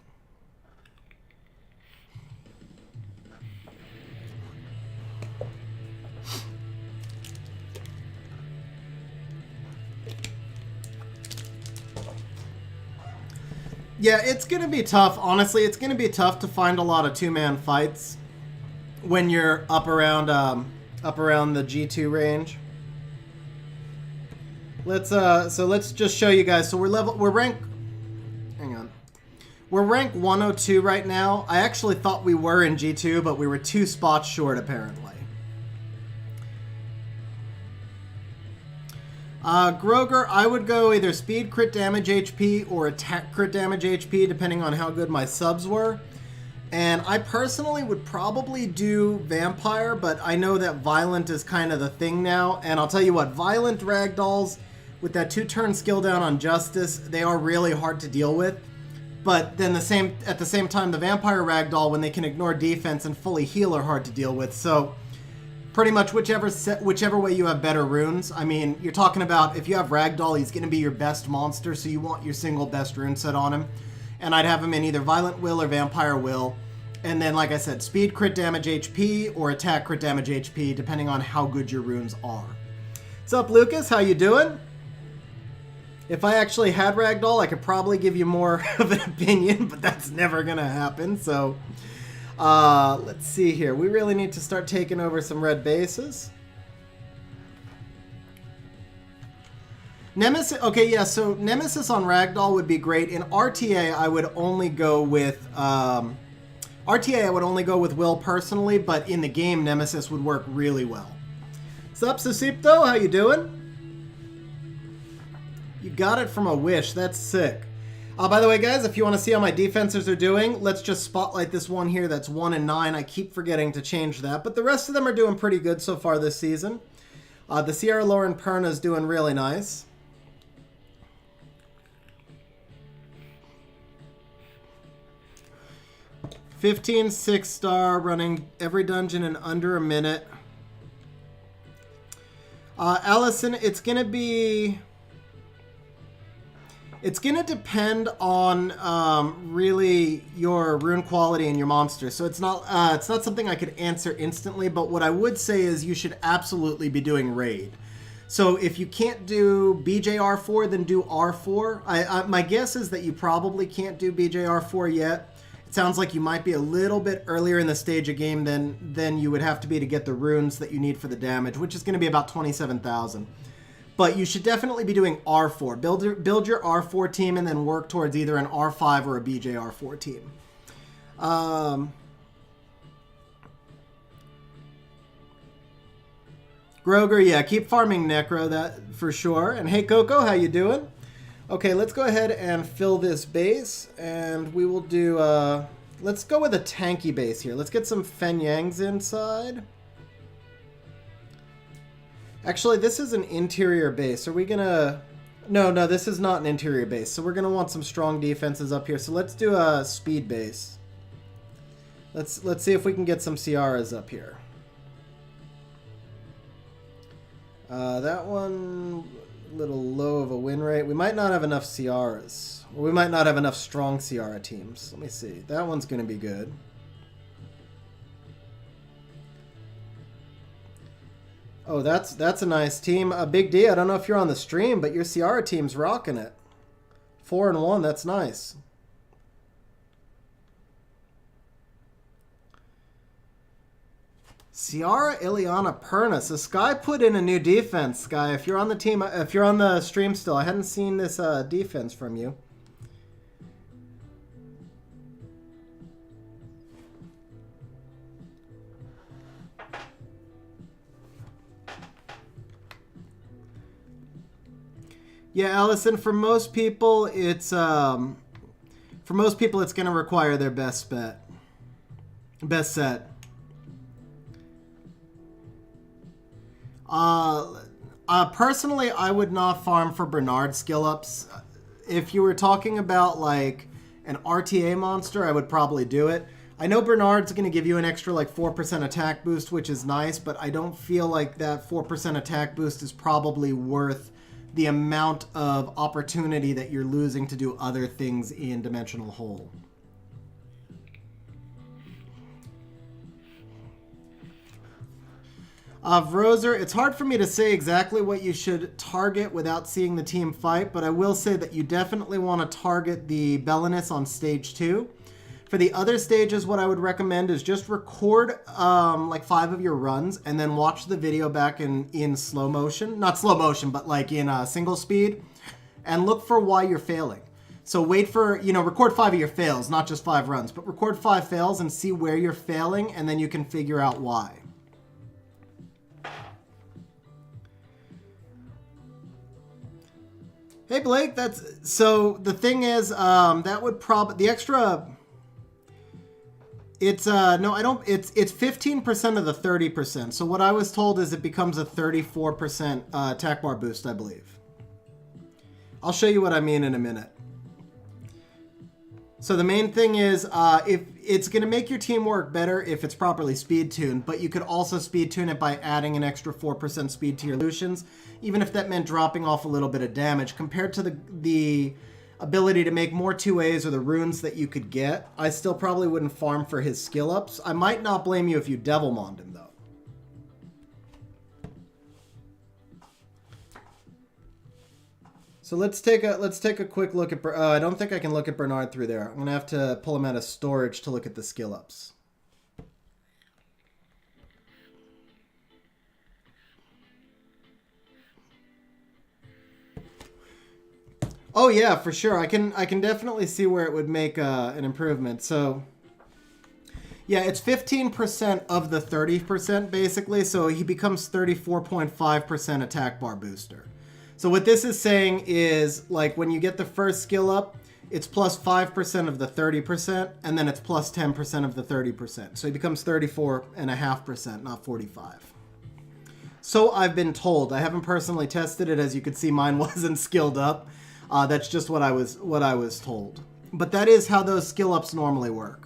Yeah, it's going to be tough. Honestly, it's going to be tough to find a lot of two-man fights when you're up around the G2 range. Let's just show you guys. So we're rank 102 right now. I actually thought we were in G2, but we were 2 spots short apparently. Groger, I would go either speed crit damage HP or attack crit damage HP, depending on how good my subs were. And I personally would probably do Vampire, but I know that Violent is kind of the thing now. And I'll tell you what, Violent Ragdolls, with that 2-turn skill down on Justice, they are really hard to deal with. But then at the same time, the Vampire Ragdoll, when they can ignore defense and fully heal, are hard to deal with. So pretty much whichever way you have better runes. I mean, you're talking about if you have Ragdoll, he's going to be your best monster, so you want your single best rune set on him. And I'd have him in either Violent Will or Vampire Will. And then, like I said, speed crit damage HP or attack crit damage HP, depending on how good your runes are. What's up, Lucas? How you doing? If I actually had Ragdoll, I could probably give you more of an opinion, but that's never going to happen, so... let's see here. We really need to start taking over some red bases. Nemesis, okay, yeah, so Nemesis on Ragdoll would be great. In RTA, I would only go with, Will personally, but in the game, Nemesis would work really well. What's up, Susipto? How you doing? You got it from a wish. That's sick. By the way, guys, if you want to see how my defenses are doing, let's just spotlight this one here that's 1-9. I keep forgetting to change that, but the rest of them are doing pretty good so far this season. The Sierra Lauren Poorna is doing really nice. $15 6-star, running every dungeon in under a minute. Allison, it's going to depend on really your rune quality and your monster. So it's not something I could answer instantly, but what I would say is you should absolutely be doing raid. So if you can't do BJR4, then do R4. My guess is that you probably can't do BJR4 yet. It sounds like you might be a little bit earlier in the stage of game than you would have to be to get the runes that you need for the damage, which is going to be about 27,000. But you should definitely be doing R4. Build your R4 team and then work towards either an R5 or a BJR4 team. Groger, yeah, keep farming Necro, that for sure. And hey, Coco, how you doing? Okay, let's go ahead and fill this base, and we will do Let's go with a tanky base here. Let's get some Fenyangs inside. Actually, this is an interior base. Are we gonna... No, this is not an interior base. So we're gonna want some strong defenses up here. So let's do a speed base. Let's see if we can get some Ciaras up here. That one, a little low of a win rate. We might not have enough Ciaras. Or we might not have enough strong Ciara teams. Let me see. That one's going to be good. Oh, that's a nice team. Big D, I don't know if you're on the stream, but your Ciara team's rocking it. 4-1, that's nice. Ciara, Ileana, Poorna. So Sky put in a new defense. Sky, if you're on the team, if you're on the stream still, I hadn't seen this defense from you. Yeah, Allison. For most people, it's going to require their best set. Personally, I would not farm for Bernard skill ups. If you were talking about like an RTA monster, I would probably do it. I know Bernard's going to give you an extra like 4% attack boost, which is nice, but I don't feel like that 4% attack boost is probably worth the amount of opportunity that you're losing to do other things in Dimensional Hole. Vroser, it's hard for me to say exactly what you should target without seeing the team fight, but I will say that you definitely want to target the Belinus on stage 2. For the other stages, what I would recommend is just record like 5 of your runs and then watch the video back in slow motion. Not slow motion, but like in single speed. And look for why you're failing. So wait for, record 5 of your fails, not just 5 runs, but record 5 fails and see where you're failing, and then you can figure out why. Hey Blake, so the thing is, that would the extra, it's 15% of the 30%. So what I was told is it becomes a 34% attack bar boost, I believe. I'll show you what I mean in a minute. So the main thing is, if it's going to make your team work better if it's properly speed tuned, but you could also speed tune it by adding an extra 4% speed to your solutions, even if that meant dropping off a little bit of damage. Compared to the ability to make more 2As or the runes that you could get, I still probably wouldn't farm for his skill ups. I might not blame you if you Devilmond him though. So let's take a quick look at. I don't think I can look at Bernard through there. I'm gonna have to pull him out of storage to look at the skill ups. Oh yeah, for sure. I can definitely see where it would make an improvement. So yeah, it's 15% of the 30% basically. So he becomes 34.5% attack bar booster. So what this is saying is, like, when you get the first skill up, it's plus 5% of the 30%, and then it's plus 10% of the 30%. So it becomes 34.5%, not 45. So I've been told. I haven't personally tested it. As you can see, mine wasn't skilled up. That's just what I was told. But that is how those skill ups normally work.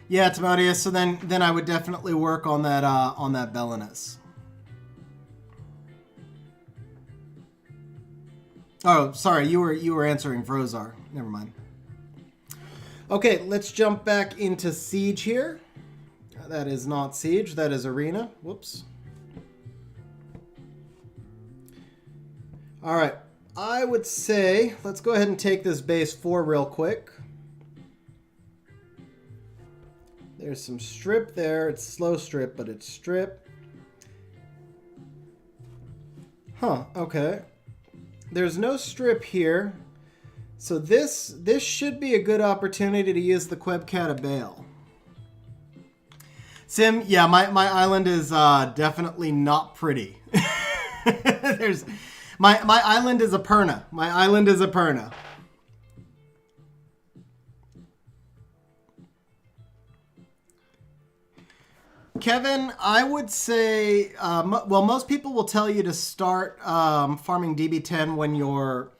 Yeah, Timadius. So then I would definitely work on that Belinus. Oh, sorry, you were answering Vrozar. Never mind. Okay, let's jump back into Siege here. That is not Siege, that is Arena. Whoops. All right, I would say let's go ahead and take this base 4 real quick. There's some strip there. It's slow strip, but it's strip. Huh, okay. There's no strip here. So this should be a good opportunity to use the Quebcat of Bale. Sim, yeah, my island is definitely not pretty. There's my island is a Poorna. My island is a Poorna. Kevin, I would say, well, most people will tell you to start farming DB10 when your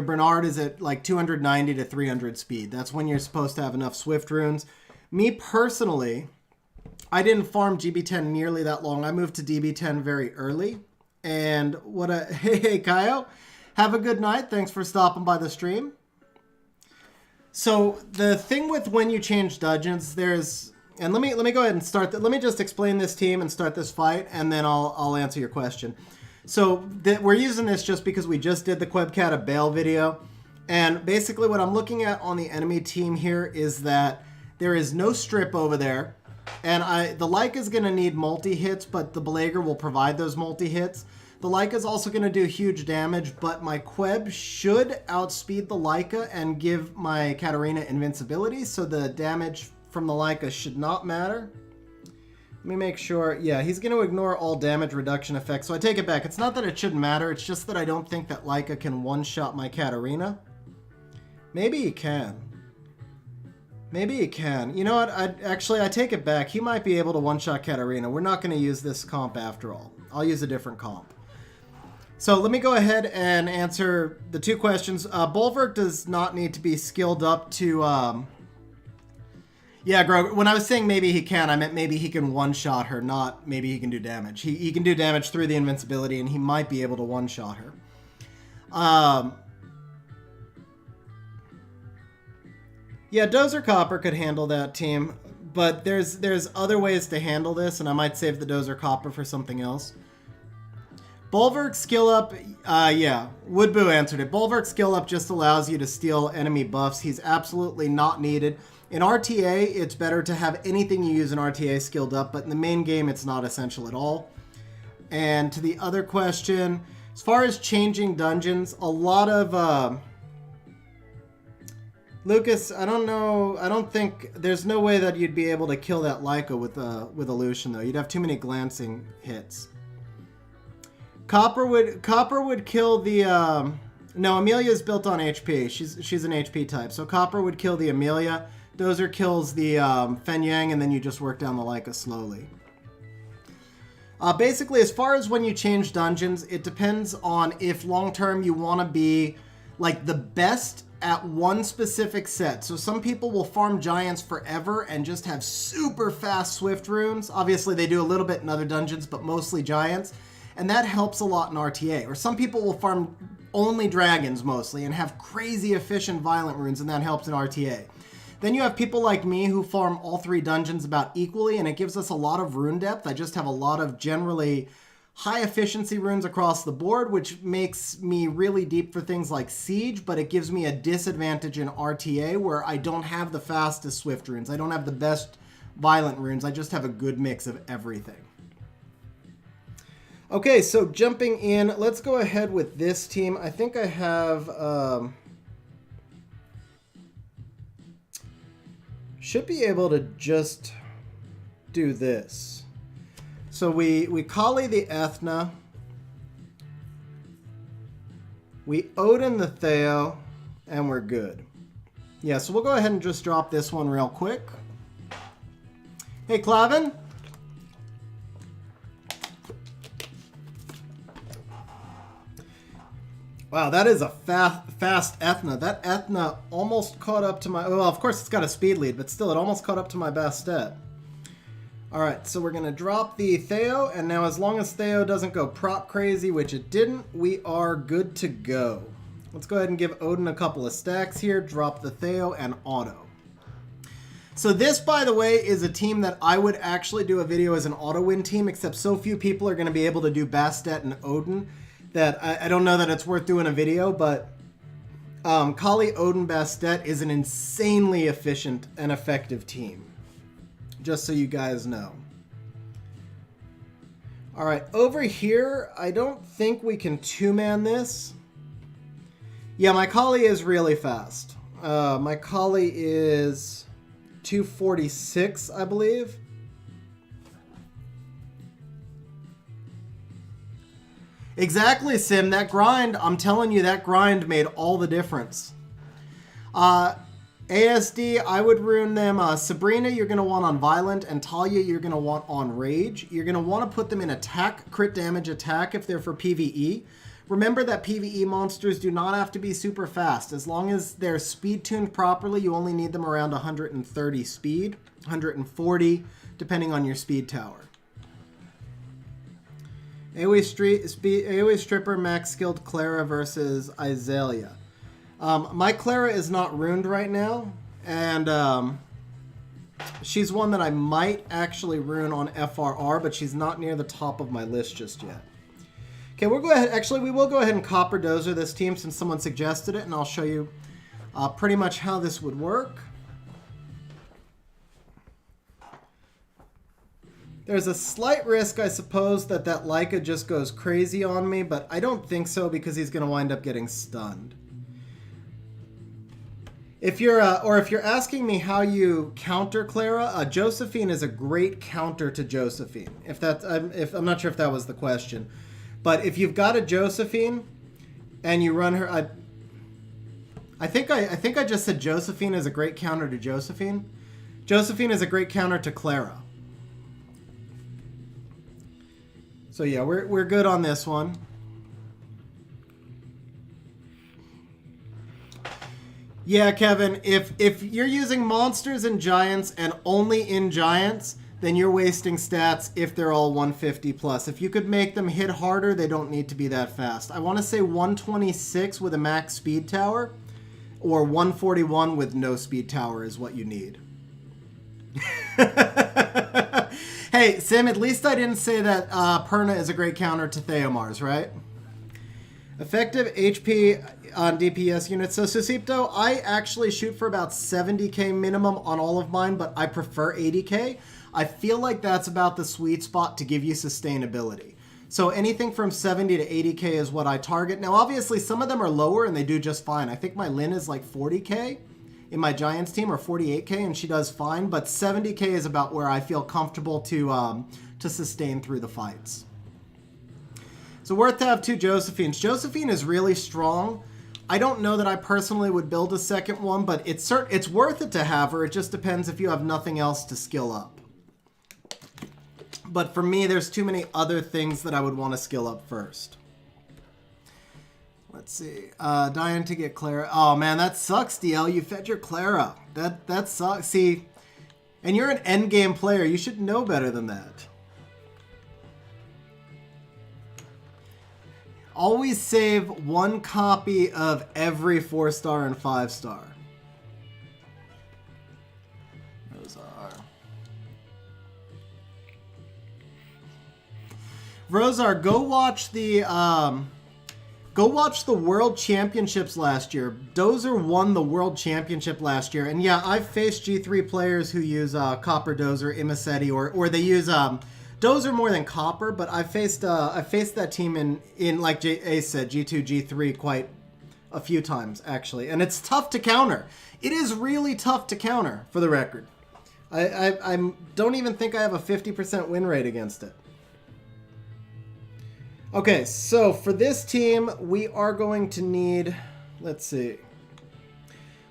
Bernard is at like 290 to 300 speed. That's when you're supposed to have enough Swift runes. Me personally, I didn't farm GB10 nearly that long. I moved to DB10 very early. And hey, Kaio, have a good night. Thanks for stopping by the stream. So the thing with when you change dungeons, and let me go ahead and start. Let me just explain this team and start this fight, and then I'll answer your question. So we're using this just because we just did the Quebcat of Bale video, and basically what I'm looking at on the enemy team here is that there is no strip over there, and the Leica is going to need multi-hits, but the Belager will provide those multi-hits. The Leica is also going to do huge damage, but my Queb should outspeed the Leica and give my Katarina invincibility, so the damage from the Leica should not matter. Let me make sure. Yeah, he's going to ignore all damage reduction effects, so I take it back. It's not that it shouldn't matter, it's just that I don't think that Leica can one-shot my Katarina. Maybe he can. Maybe he can. You know what? I take it back. He might be able to one-shot Katarina. We're not going to use this comp after all. I'll use a different comp. So let me go ahead and answer the two questions. Bulwark does not need to be skilled up to... Yeah, Grog, when I was saying maybe he can, I meant maybe he can one-shot her, not maybe he can do damage. He can do damage through the invincibility, and he might be able to one-shot her. Yeah, Dozer Copper could handle that team, but there's other ways to handle this, and I might save the Dozer Copper for something else. Bulwark skill up, yeah, Woodboo answered it. Bulwark skill up just allows you to steal enemy buffs. He's absolutely not needed. In RTA, it's better to have anything you use in RTA skilled up, but in the main game, it's not essential at all. And to the other question, as far as changing dungeons, a lot of... Lucas, I don't know, I don't think... There's no way that you'd be able to kill that Leica with Illusion, though. You'd have too many glancing hits. Copper would kill the... No, Amelia's built on HP. She's an HP type. So Copper would kill the Amelia. Dozer kills the Fen Yang, and then you just work down the Leica slowly. Basically, as far as when you change dungeons, it depends on if long-term you want to be like the best at one specific set. So some people will farm Giants forever and just have super fast Swift runes. Obviously, they do a little bit in other dungeons, but mostly Giants. And that helps a lot in RTA. Or some people will farm only Dragons mostly and have crazy efficient Violent runes, and that helps in RTA. Then you have people like me who farm all three dungeons about equally, and it gives us a lot of rune depth. I just have a lot of generally high efficiency runes across the board, which makes me really deep for things like Siege, but it gives me a disadvantage in RTA where I don't have the fastest Swift runes. I don't have the best Violent runes. I just have a good mix of everything. Okay, so jumping in, let's go ahead with this team. I think I have... should be able to just do this. So we Kali the Ethna. We Odin the Theo, and we're good. Yeah, so we'll go ahead and just drop this one real quick. Hey, Clavin. Wow, that is a fast Ethna. That Ethna almost caught up to my... Well, of course, it's got a speed lead, but still, it almost caught up to my Bastet. All right, so we're going to drop the Theo, and now as long as Theo doesn't go prop crazy, which it didn't, we are good to go. Let's go ahead and give Odin a couple of stacks here, drop the Theo, and auto. So this, by the way, is a team that I would actually do a video as an auto-win team, except so few people are going to be able to do Bastet and Odin that I don't know that it's worth doing a video, but Kali Odin Bastet is an insanely efficient and effective team. Just so you guys know. Alright, over here, I don't think we can two-man this. Yeah, my Kali is really fast. My Kali is 246, I believe. Exactly, Sim. That grind, I'm telling you, that grind made all the difference. ASD, I would rune them. Sabrina, you're going to want on Violent, and Talia, you're going to want on Rage. You're going to want to put them in attack, crit damage attack if they're for PvE. Remember that PvE monsters do not have to be super fast. As long as they're speed tuned properly, you only need them around 130 speed, 140, depending on your speed tower. AoE Stripper, Max Skilled Clara versus Izalia. My Clara is not ruined right now, and she's one that I might actually rune on FRR, but she's not near the top of my list just yet. Okay, we'll go ahead. Actually, we will go ahead and Copper Dozer this team since someone suggested it, and I'll show you pretty much how this would work. There's a slight risk, I suppose, that Leica just goes crazy on me, but I don't think so because he's going to wind up getting stunned. If you're asking me how you counter Clara, Josephine is a great counter to Josephine. I'm not sure if that was the question, but if you've got a Josephine and you run her, I think I just said Josephine is a great counter to Josephine. Josephine is a great counter to Clara. So yeah, we're good on this one. Yeah, Kevin, if you're using monsters and giants and only in giants, then you're wasting stats if they're all 150 plus. If you could make them hit harder, they don't need to be that fast. I want to say 126 with a max speed tower, or 141 with no speed tower is what you need. Hey, Sim, at least I didn't say that Poorna is a great counter to Theomars, right? Effective HP on DPS units. So, Susipto, I actually shoot for about 70k minimum on all of mine, but I prefer 80k. I feel like that's about the sweet spot to give you sustainability. So anything from 70 to 80k is what I target. Now, obviously, some of them are lower and they do just fine. I think my Lynn is like 40k in my Giants team, or 48k, and she does fine. But 70k is about where I feel comfortable to sustain through the fights. So worth to have two Josephines. Josephine is really strong. I don't know that I personally would build a second one, but it's worth it to have her. It just depends if you have nothing else to skill up. But for me, there's too many other things that I would want to skill up first. Let's see. Dying to get Clara. Oh, man, that sucks, DL. You fed your Clara. That sucks. See, and you're an endgame player. You should know better than that. Always save one copy of every 4-star and 5-star. Those are... Rosar, go watch the World Championships last year. Dozer won the World Championship last year, and yeah, I've faced G3 players who use Copper Dozer, Imisetti, or they use Dozer more than Copper. But I faced that team in like Ace said, G2, G3 quite a few times actually, and it's tough to counter. It is really tough to counter. For the record, I don't even think I have a 50% win rate against it. Okay, so for this team, we are going to need, let's see.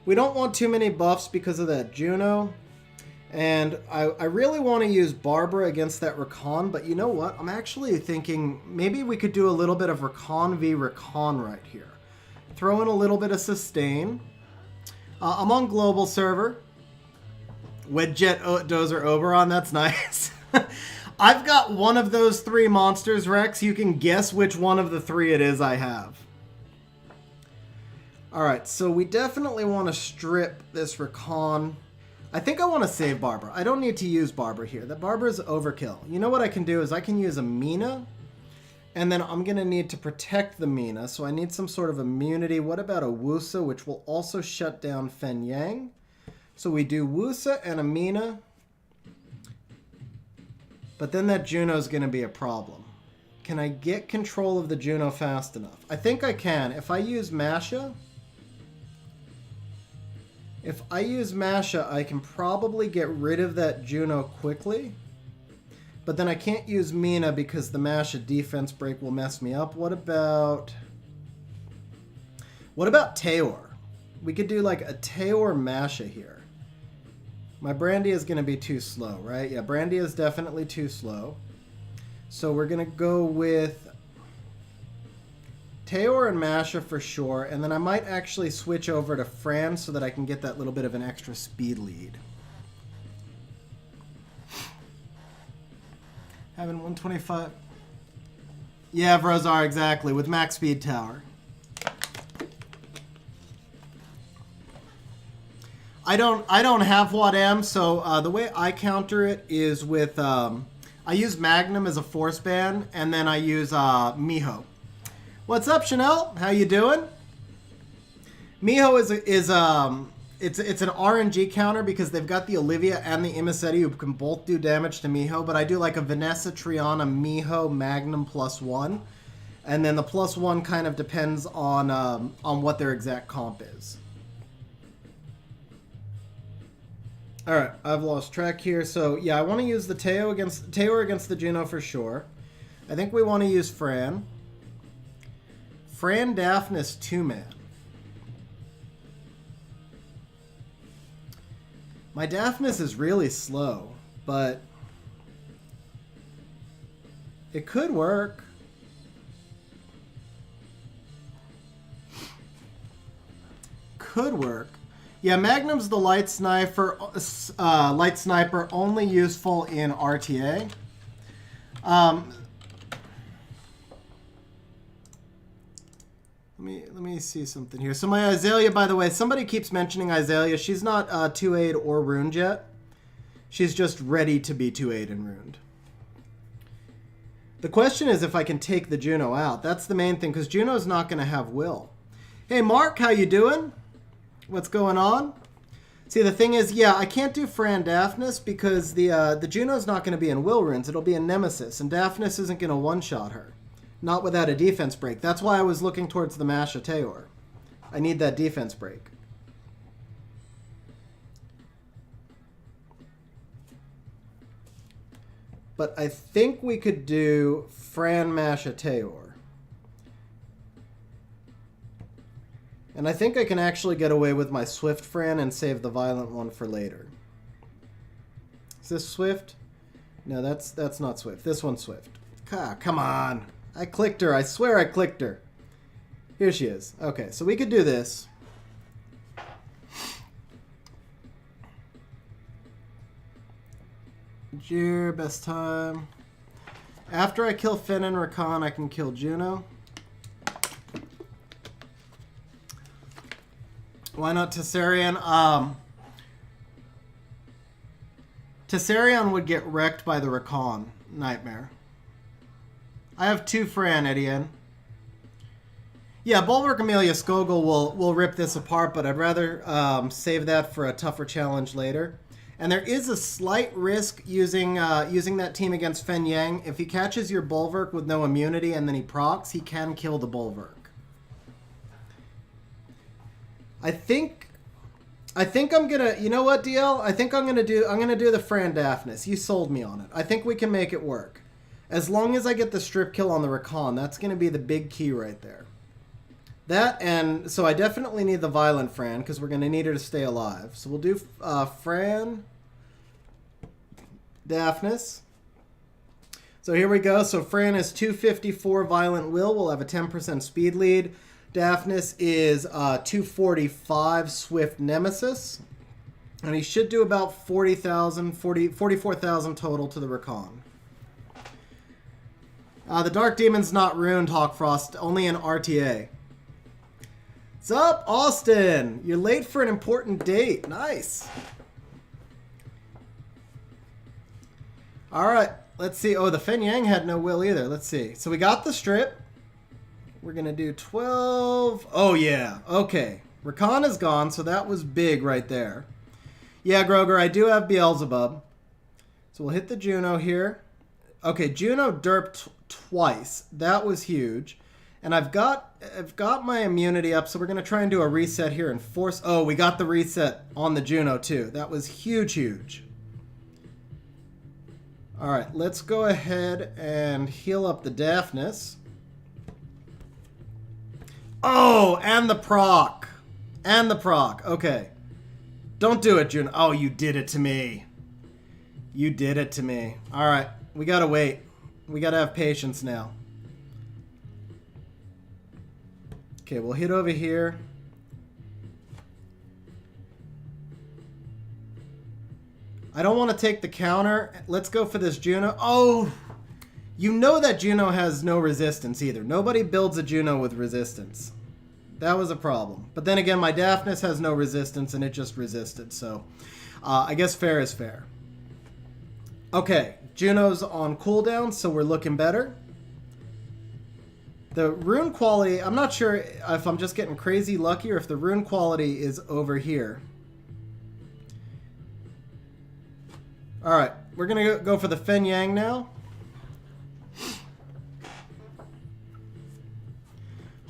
We don't want too many buffs because of that Juno. And I really want to use Barbara against that Rakan, but you know what? I'm actually thinking maybe we could do a little bit of Rakan v Rakan right here. Throw in a little bit of sustain. I'm on global server. Wedjet Dozer Oberon, that's nice. I've got one of those three monsters, Rex. You can guess which one of the three it is I have. Alright, so we definitely want to strip this Rakan. I think I want to save Barbara. I don't need to use Barbara here. That Barbara is overkill. You know what I can do is I can use a Mina, and then I'm going to need to protect the Mina, so I need some sort of immunity. What about a Wusa, which will also shut down Fen Yang? So we do Wusa and a Mina. But then that Juno's going to be a problem. Can I get control of the Juno fast enough? I think I can. If I use Masha, If I use Masha, I can probably get rid of that Juno quickly. But then I can't use Mina because the Masha defense break will mess me up. What about Taor? We could do like a Taor Masha here. My Brandy is going to be too slow, right? Yeah, Brandy is definitely too slow. So we're going to go with Taor and Masha for sure. And then I might actually switch over to Fran so that I can get that little bit of an extra speed lead. Having 125. Yeah, Vrozar, exactly, with max speed tower. I don't have What M, so the way I counter it is with I use Magnum as a force ban, and then I use Miho. What's up, Chanel? How you doing? Miho it's an RNG counter because they've got the Olivia and the Imisetti who can both do damage to Miho, but I do like a Vanessa, Triana, Miho, Magnum +1, and then the +1 kind of depends on what their exact comp is. All right, I've lost track here. So yeah, I want to use the Taor against the Juno for sure. I think we want to use Fran. Fran Daphnis 2-man. My Daphnis is really slow, but it could work. Could work. Yeah, Magnum's the light sniper only useful in RTA. Let me see something here. So my Azalea, by the way, somebody keeps mentioning Azalea. She's not 2-aid or runed yet. She's just ready to be 2-aid and runed. The question is if I can take the Juno out. That's the main thing, because Juno's not going to have will. Hey, Mark, how you doing? What's going on? See, the thing is, yeah, I can't do Fran Daphnis because the Juno's not going to be in will runes. It'll be in Nemesis, and Daphnis isn't going to one-shot her. Not without a defense break. That's why I was looking towards the Masha Taor. I need that defense break. But I think we could do Fran Masha Taor. And I think I can actually get away with my Swift Fran and save the violent one for later. Is this Swift? No, that's not Swift. This one's Swift. Come on. I clicked her. I swear I clicked her. Here she is. Okay, so we could do this. Jir, best time. After I kill Finn and Rakan, I can kill Juno. Why not Tessarion? Tessarion would get wrecked by the Rakan Nightmare. I have 2 Fran, Etienne. Yeah, Bulwark Amelia Skogel will rip this apart, but I'd rather save that for a tougher challenge later. And there is a slight risk using that team against Fen Yang. If he catches your Bulwark with no immunity and then he procs, he can kill the Bulwark. I think I'm gonna, you know what, DL? I think I'm gonna do the Fran Daphnis. You sold me on it. I think we can make it work. As long as I get the strip kill on the Rakan, that's gonna be the big key right there. That, and so I definitely need the Violent Fran because we're gonna need her to stay alive. So we'll do Fran Daphnis. So here we go. So Fran is 254 Violent Will. We'll have a 10% speed lead. Daphnis is 245 Swift Nemesis. And he should do about 44,000 total to the Rakan. The Dark Demon's not ruined, Hawkfrost, only in RTA. What's up, Austin? You're late for an important date. Nice. All right, let's see. Oh, the Fen Yang had no will either. Let's see. So we got the strip. We're going to do 12. Oh, yeah. Okay. Rakan is gone, so that was big right there. Yeah, Groger, I do have Beelzebub. So we'll hit the Juno here. Okay, Juno derped twice. That was huge. And I've got my immunity up, so we're going to try and do a reset here and force... Oh, we got the reset on the Juno, too. That was huge, huge. All right, let's go ahead and heal up the Daphnis. Oh, and the proc. And the proc. Okay. Don't do it, Juno. Oh, you did it to me. You did it to me. All right, we got to wait. We got to have patience now. Okay, we'll hit over here. I don't want to take the counter. Let's go for this Juno. Oh, you know that Juno has no resistance either. Nobody builds a Juno with resistance. That was a problem. But then again, my Daphnis has no resistance and it just resisted. So I guess fair is fair. Okay, Juno's on cooldown, so we're looking better. The rune quality, I'm not sure if I'm just getting crazy lucky or if the rune quality is over here. Alright, we're going to go for the Fen Yang now.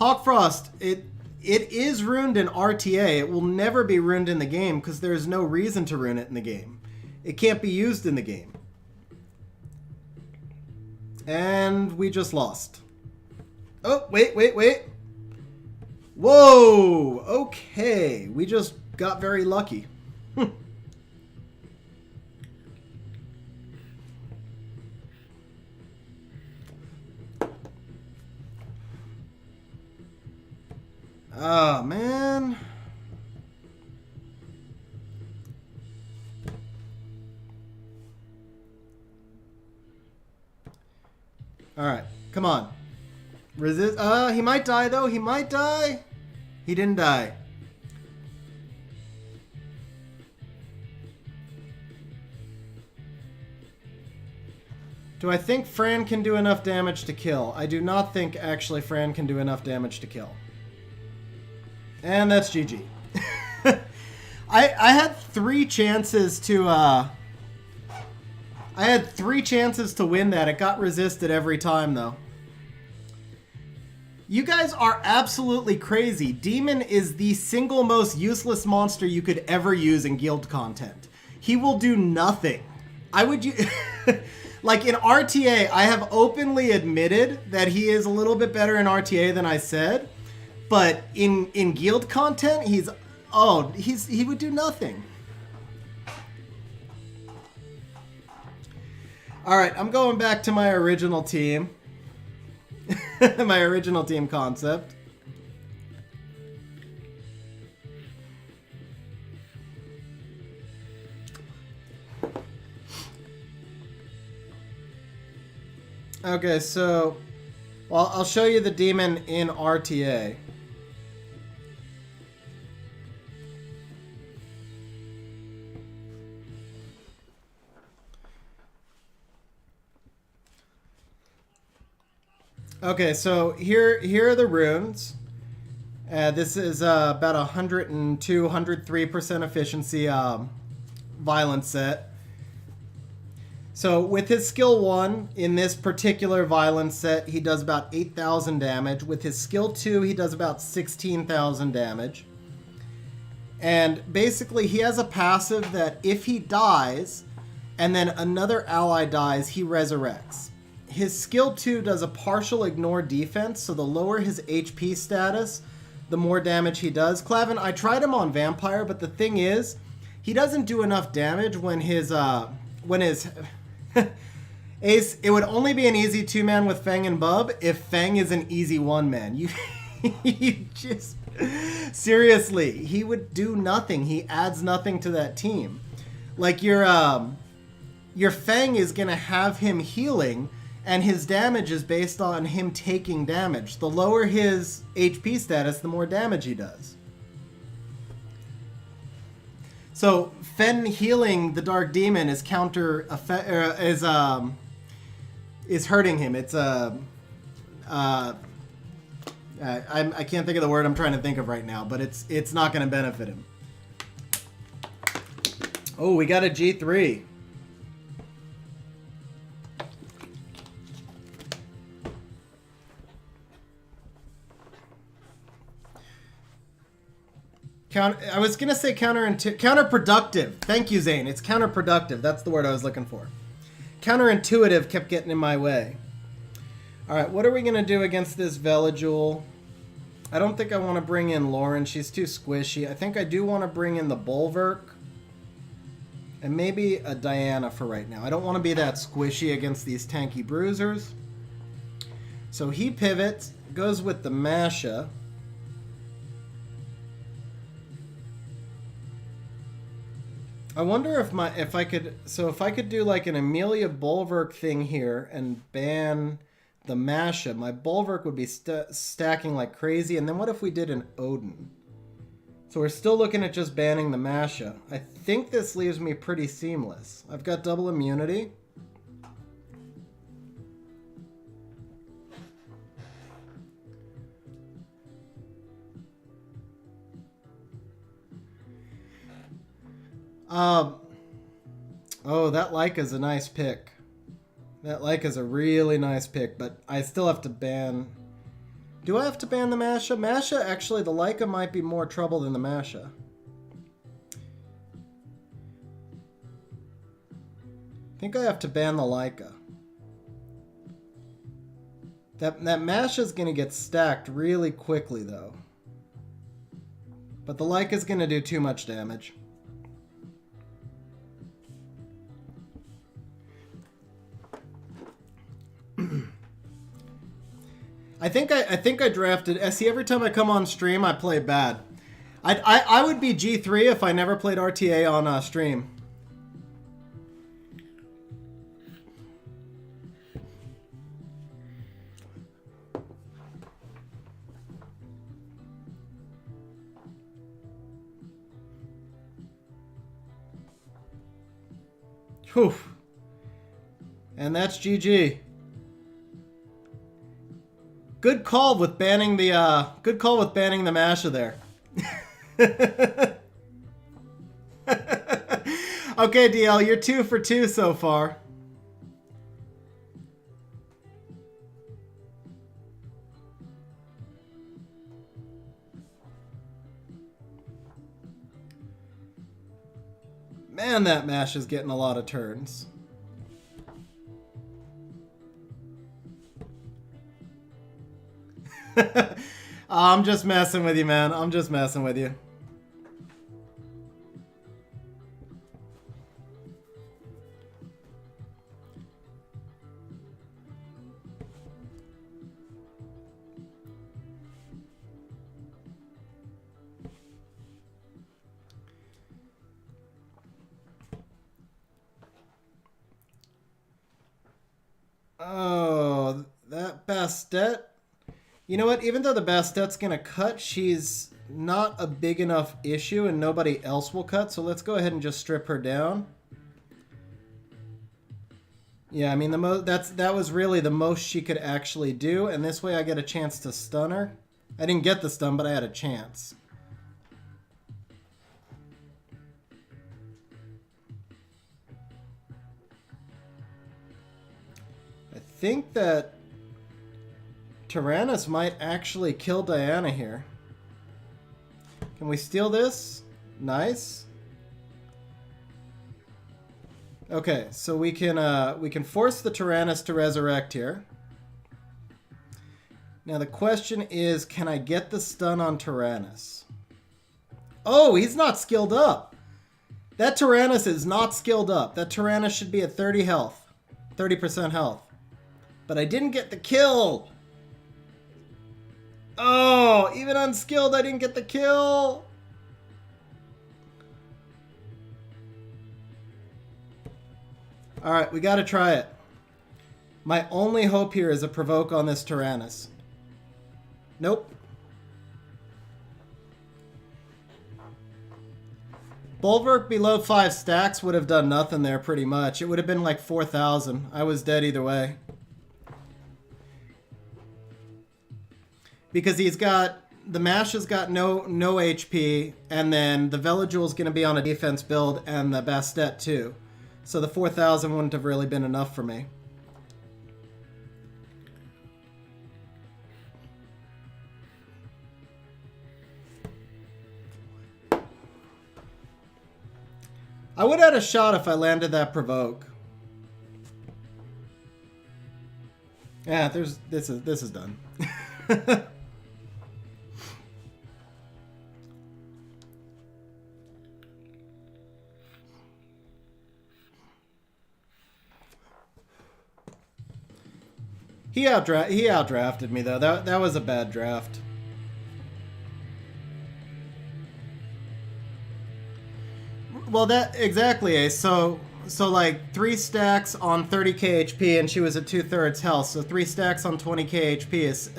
Hawkfrost, it is ruined in RTA. It will never be ruined in the game because there is no reason to ruin it in the game. It can't be used in the game. And we just lost. Oh, wait. Whoa! Okay, we just got very lucky. Oh, man. Alright, come on. Resist. He might die, though. He might die. He didn't die. Do I think Fran can do enough damage to kill? I do not think, actually, Fran can do enough damage to kill. And that's GG. I had 3 chances to, I had 3 chances to win that. It got resisted every time, though. You guys are absolutely crazy. Demon is the single most useless monster you could ever use in guild content. He will do nothing. I would use... Like in RTA, I have openly admitted that he is a little bit better in RTA than I said. But in guild content, he would do nothing. All right, I'm going back to my original team. My original team concept. Okay, so, well, I'll show you the demon in RTA. Okay, so here are the runes. This is about 102, 103% efficiency violence set. So with his skill 1, in this particular violence set, he does about 8,000 damage. With his skill 2, he does about 16,000 damage. And basically, he has a passive that if he dies, and then another ally dies, he resurrects. His skill 2 does a partial ignore defense, so the lower his HP status, the more damage he does. Clavin, I tried him on Vampire, but the thing is, he doesn't do enough damage when his Ace, it would only be an easy 2-man with Feng and Bub if Feng is an easy 1-man. You just... Seriously, he would do nothing. He adds nothing to that team. Like, your Feng is going to have him healing, and his damage is based on him taking damage. The lower his HP status, the more damage he does. So Fen healing the Dark Demon is is hurting him. It's I can't think of the word I'm trying to think of right now, but it's not going to benefit him. Oh, we got a G3. I was gonna say counterproductive. Thank you, Zane. It's counterproductive. That's the word I was looking for. Counterintuitive kept getting in my way. All right, what are we gonna do against this Veligul? I don't think I want to bring in Lauren. She's too squishy. I think I do want to bring in the Bulwark. And maybe a Diana for right now. I don't want to be that squishy against these tanky bruisers. So he pivots, goes with the Masha. I wonder if I could do like an Amelia Bulwark thing here and ban the Masha, my Bulwark would be stacking like crazy. And then what if we did an Odin? So we're still looking at just banning the Masha. I think this leaves me pretty seamless. I've got double immunity. Oh, that Leica's a nice pick. That Leica's a really nice pick, but I still have to ban... Do I have to ban the Masha? Masha, actually, the Leica might be more trouble than the Masha. I think I have to ban the Leica. That Masha's going to get stacked really quickly, though. But the Leica's going to do too much damage. I think I drafted... See, every time I come on stream, I play bad. I would be G3 if I never played RTA on stream. Whew. And that's GG. Good call with banning the Masha there. Okay, DL, you're 2 for 2 so far. Man, that Mash is getting a lot of turns. I'm just messing with you, man. I'm just messing with you. Oh, that Bastet. You know what? Even though the Bastet's going to cut, she's not a big enough issue and nobody else will cut. So let's go ahead and just strip her down. Yeah, I mean, that was really the most she could actually do. And this way I get a chance to stun her. I didn't get the stun, but I had a chance. I think that Tyrannus might actually kill Diana here. Can we steal this? Nice. Okay, so we can force the Tyrannus to resurrect here. Now the question is, can I get the stun on Tyrannus? Oh, he's not skilled up. That Tyrannus is not skilled up. That Tyrannus should be at 30 health. 30% health. But I didn't get the kill. Oh, even unskilled, I didn't get the kill. All right, we got to try it. My only hope here is a provoke on this Tyrannus. Nope. Bulwark below 5 stacks would have done nothing there pretty much. It would have been like 4,000. I was dead either way. Because he's got... The Mash has got no HP, and then the Veligul's going to be on a defense build, and the Bastet too. So the 4,000 wouldn't have really been enough for me. I would have had a shot if I landed that provoke. Yeah, this is done. He outdrafted me though. That was a bad draft. Well, that exactly, Ace. So like 3 stacks on 30k HP, and she was at 2/3 health. So 3 stacks on 20k HP is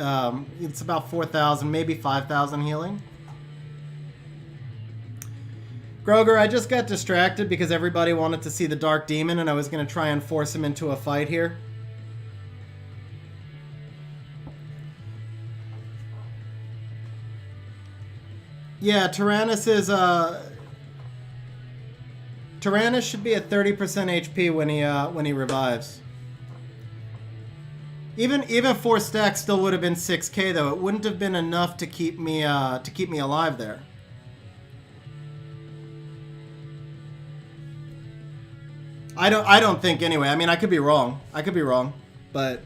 it's about 4,000, maybe 5,000 healing. Groger, I just got distracted because everybody wanted to see the Dark Demon, and I was going to try and force him into a fight here. Yeah, Tyrannus is Tyrannus should be at 30% HP when he revives. Even 4 stacks still would have been 6k though. It wouldn't have been enough to keep me alive there. I don't think anyway. I mean, I could be wrong. But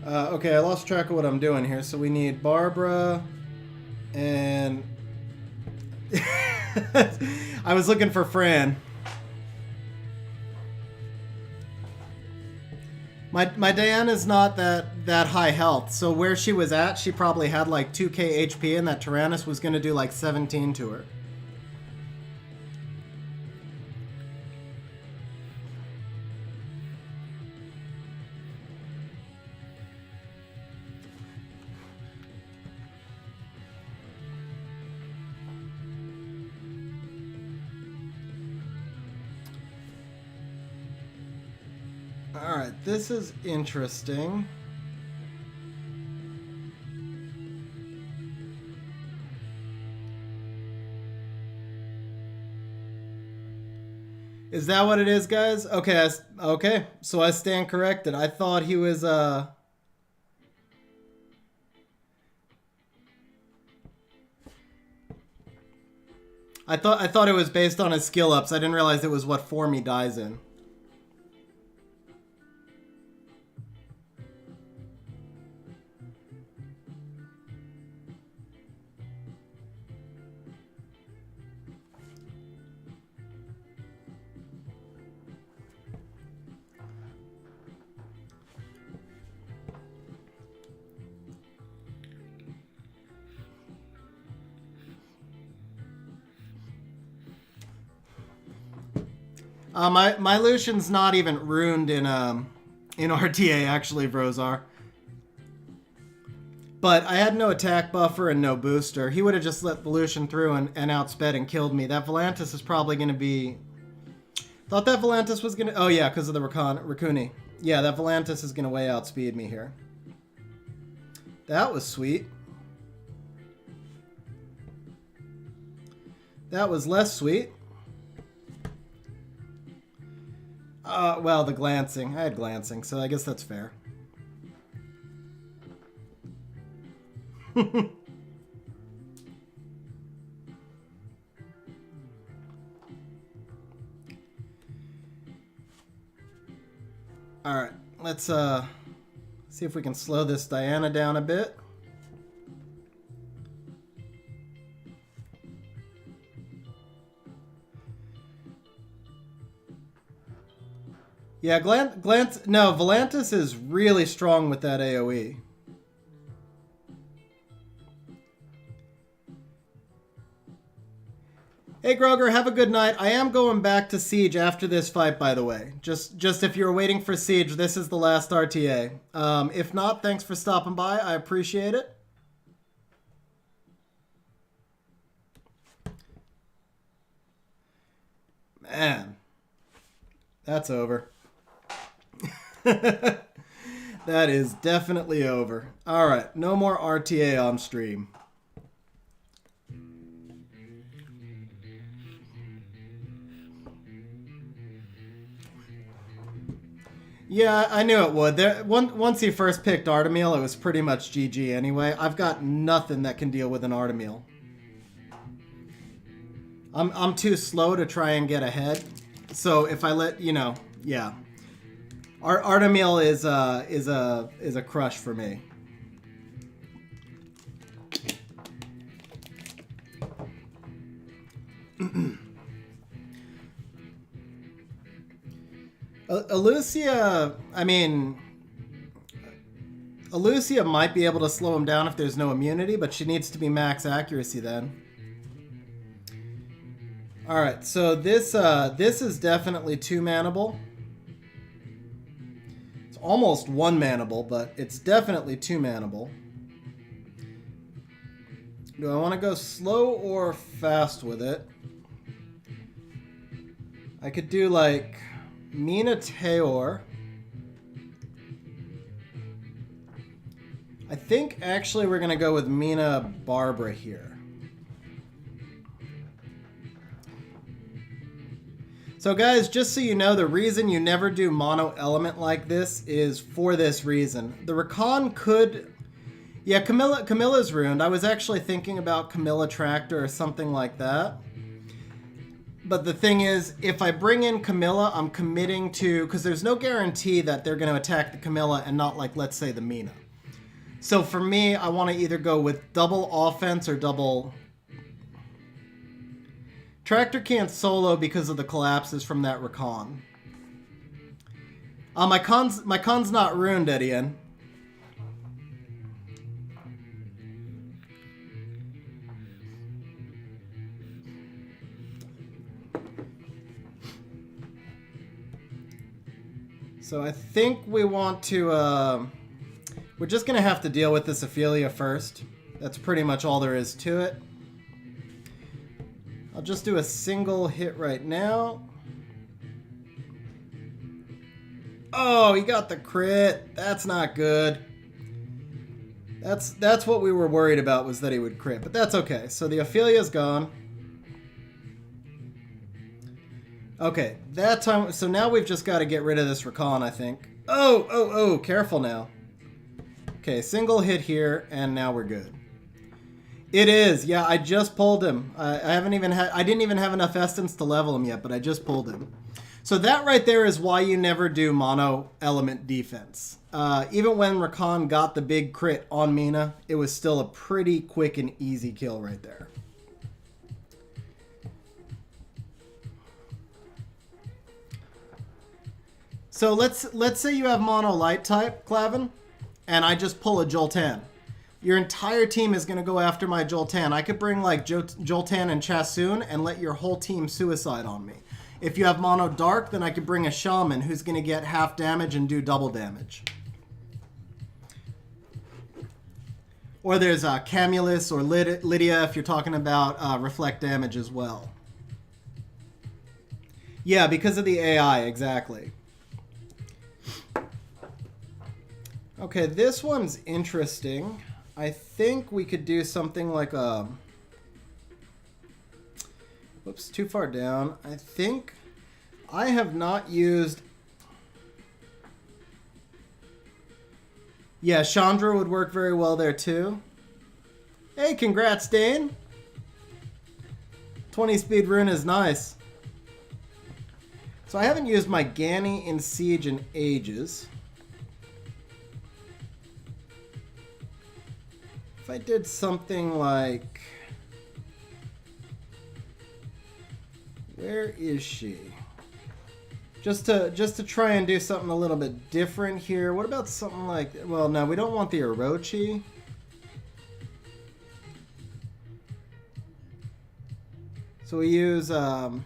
okay, I lost track of what I'm doing here. So we need Barbara and I was looking for Fran. My Diana's not that high health, so where she was at, she probably had like 2k HP, and that Tyrannus was going to do like 17 to her. Alright, this is interesting. Is that what it is, guys? Okay, okay. So I stand corrected. I thought he was I thought it was based on his skill ups. I didn't realize it was what form he dies in. My Lucian's not even ruined in RTA actually, Vrozar. But I had no attack buffer and no booster. He would have just let the Lucian through and outsped and killed me. That Volantis is probably going to be... Thought that Volantis was going to... Oh yeah, because of the Raccoon. Yeah, that Volantis is going to way outspeed me here. That was sweet. That was less sweet. Well, the glancing. I had glancing, so I guess that's fair. Alright, let's see if we can slow this Diana down a bit. Yeah, no, Volantis is really strong with that AoE. Hey Groger, have a good night. I am going back to Siege after this fight, by the way. Just if you're waiting for Siege, this is the last RTA. If not, thanks for stopping by. I appreciate it. Man, that's over. That is definitely over. Alright, no more RTA on stream. Yeah, I knew it would. Once he first picked Artemeal, it was pretty much GG anyway. I've got nothing that can deal with an Artemeal. I'm too slow to try and get ahead. So if I let, you know, yeah. Artemil is a crush for me. Alucia, I mean, Alucia might be able to slow him down if there's no immunity, but she needs to be max accuracy then. Alright, so this is definitely 2-manable. It's almost 1-manable, but it's definitely 2-manable. Do I want to go slow or fast with it? I could do like Mina Teor. I think actually we're going to go with Mina Barbara here. So guys, just so you know, the reason you never do mono element like this is for this reason. The Rakan could... Yeah, Camilla's ruined. I was actually thinking about Camilla Tractor or something like that. But the thing is, if I bring in Camilla, I'm committing to... Because there's no guarantee that they're going to attack the Camilla and not, like, let's say, the Mina. So for me, I want to either go with double offense or double... Tractor can't solo because of the collapses from that Rakan. My con's not ruined, Etienne. So I think we want to, we're just going to have to deal with this Ophelia first. That's pretty much all there is to it. I'll just do a single hit right now. Oh, he got the crit. That's not good. That's what we were worried about, was that he would crit, but that's okay. So the Ophelia's gone. Okay, that time, so now we've just got to get rid of this Rakan, I think. Oh, careful now. Okay, single hit here, and now we're good. It is, yeah, I just pulled him. I didn't even have enough essence to level him yet, but I just pulled him. So that right there is why you never do mono element defense. Even when Rakan got the big crit on Mina, it was still a pretty quick and easy kill right there. So let's say you have mono light type, Clavin, and I just pull a Joltan. Your entire team is going to go after my Joltan. I could bring like Joltan and Chasun and let your whole team suicide on me. If you have mono dark, then I could bring a Shaman who's going to get half damage and do double damage. Or there's Camulus or Lydia if you're talking about reflect damage as well. Yeah, because of the AI, exactly. Okay, this one's interesting. I think we could do something like a... Whoops, too far down. I think I have not used... Yeah, Chandra would work very well there too. Hey, congrats, Dane. 20 speed rune is nice. So I haven't used my Ganny in Siege in ages. If I did something like... Where is she? Just to try and do something a little bit different here. What about something like... Well, no, we don't want the Orochi. So we use... We're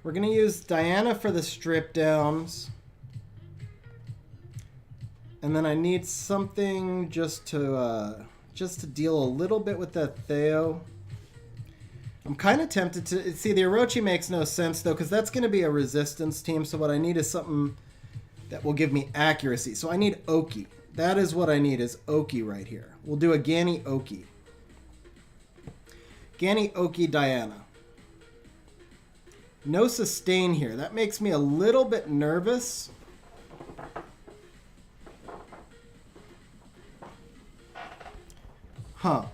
going to use Diana for the strip downs. And then I need something just to deal a little bit with that Theo. I'm kind of tempted to... See, the Orochi makes no sense, though, because that's going to be a resistance team, so what I need is something that will give me accuracy. So I need Oki. That is what I need, is Oki right here. We'll do a Ganny Oki. Ganny Oki Diana. No sustain here. That makes me a little bit nervous. Huh.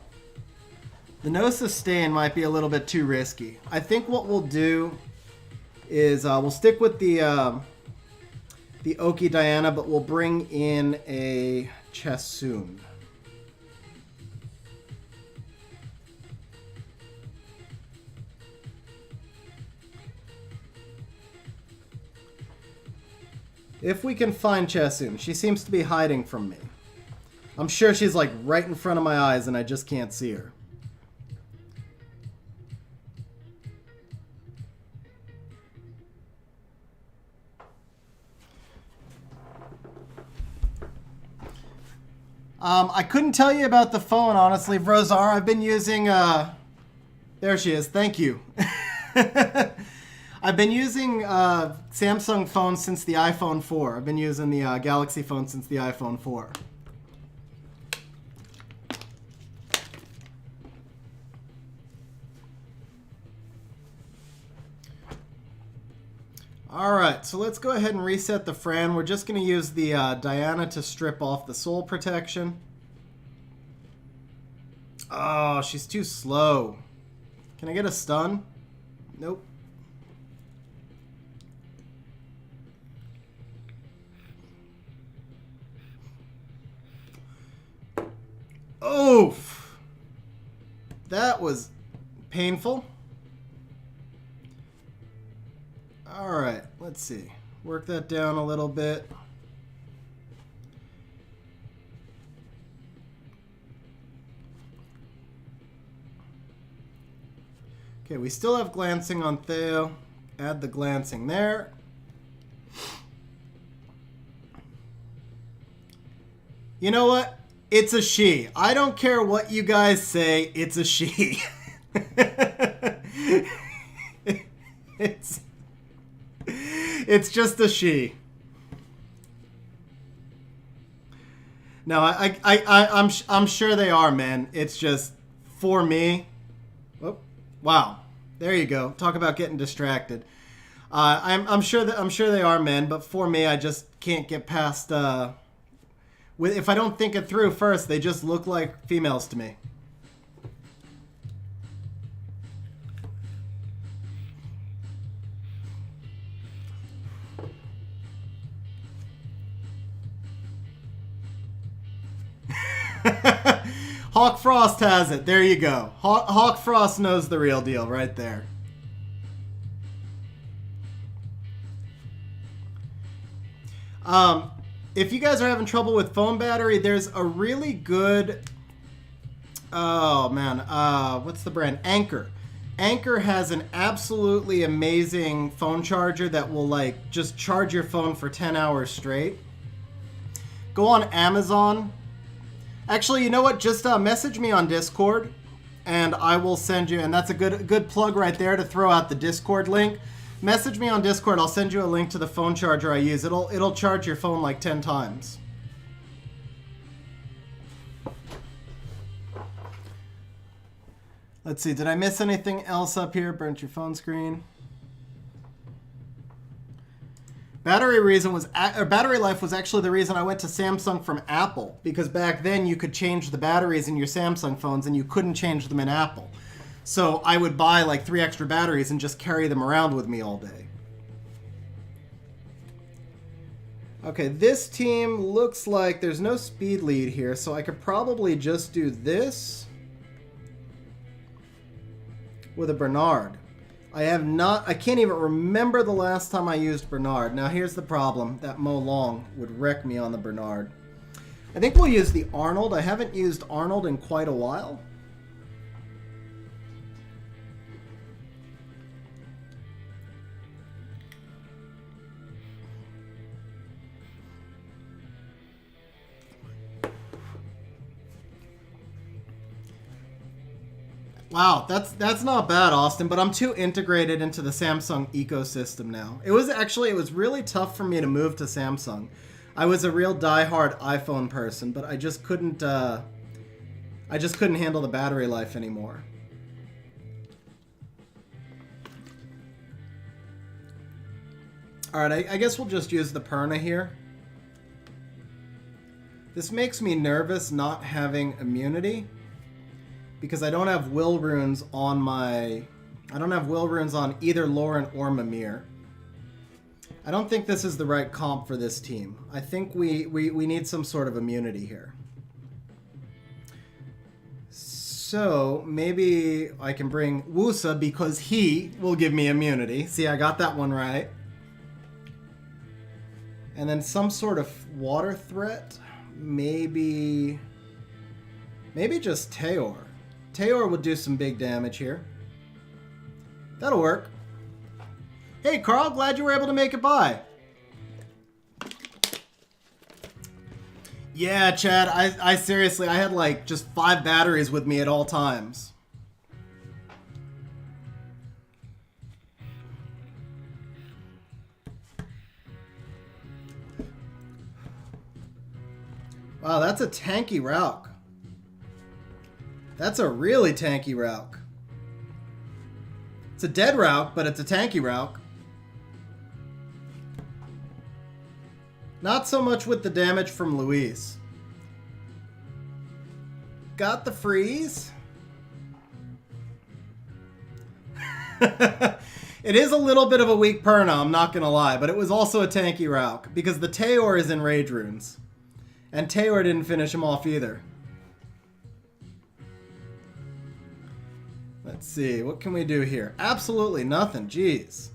The no sustain might be a little bit too risky. I think what we'll do is we'll stick with the Oki Diana, but we'll bring in a Chessoon. If we can find Chessoon. She seems to be hiding from me. I'm sure she's like right in front of my eyes and I just can't see her. I couldn't tell you about the phone, honestly, Vrozar. I've been using, there she is. Thank you. I've been using Samsung phones since the iPhone 4. I've been using the Galaxy phone since the iPhone 4. Alright, so let's go ahead and reset the Fran. We're just going to use the Diana to strip off the soul protection. Oh, she's too slow. Can I get a stun? Nope. Oof. That was painful. Alright, let's see. Work that down a little bit. Okay, we still have glancing on Theo. Add the glancing there. You know what? It's a she. I don't care what you guys say, it's a she. It's just a she. No, I'm sure they are, man. It's just for me. Oh, wow, there you go. Talk about getting distracted. I'm sure they are men, but for me, I just can't get past. If I don't think it through first, they just look like females to me. Hawk Frost has it. There you go. Hawk Frost knows the real deal right there. If you guys are having trouble with phone battery, there's a really good... Oh, man. What's the brand? Anker. Anker has an absolutely amazing phone charger that will, like, just charge your phone for 10 hours straight. Go on Amazon. Actually, you know what? Just message me on Discord, and I will send you... And that's a good plug right there to throw out the Discord link. Message me on Discord. I'll send you a link to the phone charger I use. It'll charge your phone like 10 times. Let's see. Did I miss anything else up here? Burnt your phone screen. Battery life was actually the reason I went to Samsung from Apple, because back then you could change the batteries in your Samsung phones and you couldn't change them in Apple. So I would buy like 3 extra batteries and just carry them around with me all day. Okay, this team looks like there's no speed lead here, so I could probably just do this with a Bernard. I can't even remember the last time I used Bernard. Now here's the problem. That Mo Long would wreck me on the Bernard. I think we'll use the Arnold. I haven't used Arnold in quite a while. Wow, that's not bad, Austin, but I'm too integrated into the Samsung ecosystem now. It was really tough for me to move to Samsung. I was a real diehard iPhone person, but I just couldn't handle the battery life anymore. All right, I guess we'll just use the Poorna here. This makes me nervous not having immunity. because I don't have will runes on my... I don't have will runes on either Lauren or Mimir. I don't think this is the right comp for this team. I think we need some sort of immunity here. So maybe I can bring Wusa because he will give me immunity. See, I got that one right. And then some sort of water threat. Maybe just Teor. Teor would do some big damage here. That'll work. Hey, Carl, glad you were able to make it by. Yeah, Chad, I seriously, I had like just 5 batteries with me at all times. Wow, that's a tanky Rauk. That's a really tanky Rauk. It's a dead Rauk, but it's a tanky Rauk. Not so much with the damage from Luis. Got the freeze. It is a little bit of a weak Poorna, I'm not going to lie, but it was also a tanky Rauk because the Teor is in Rage Runes. And Teor didn't finish him off either. Let's see, what can we do here? Absolutely nothing, jeez.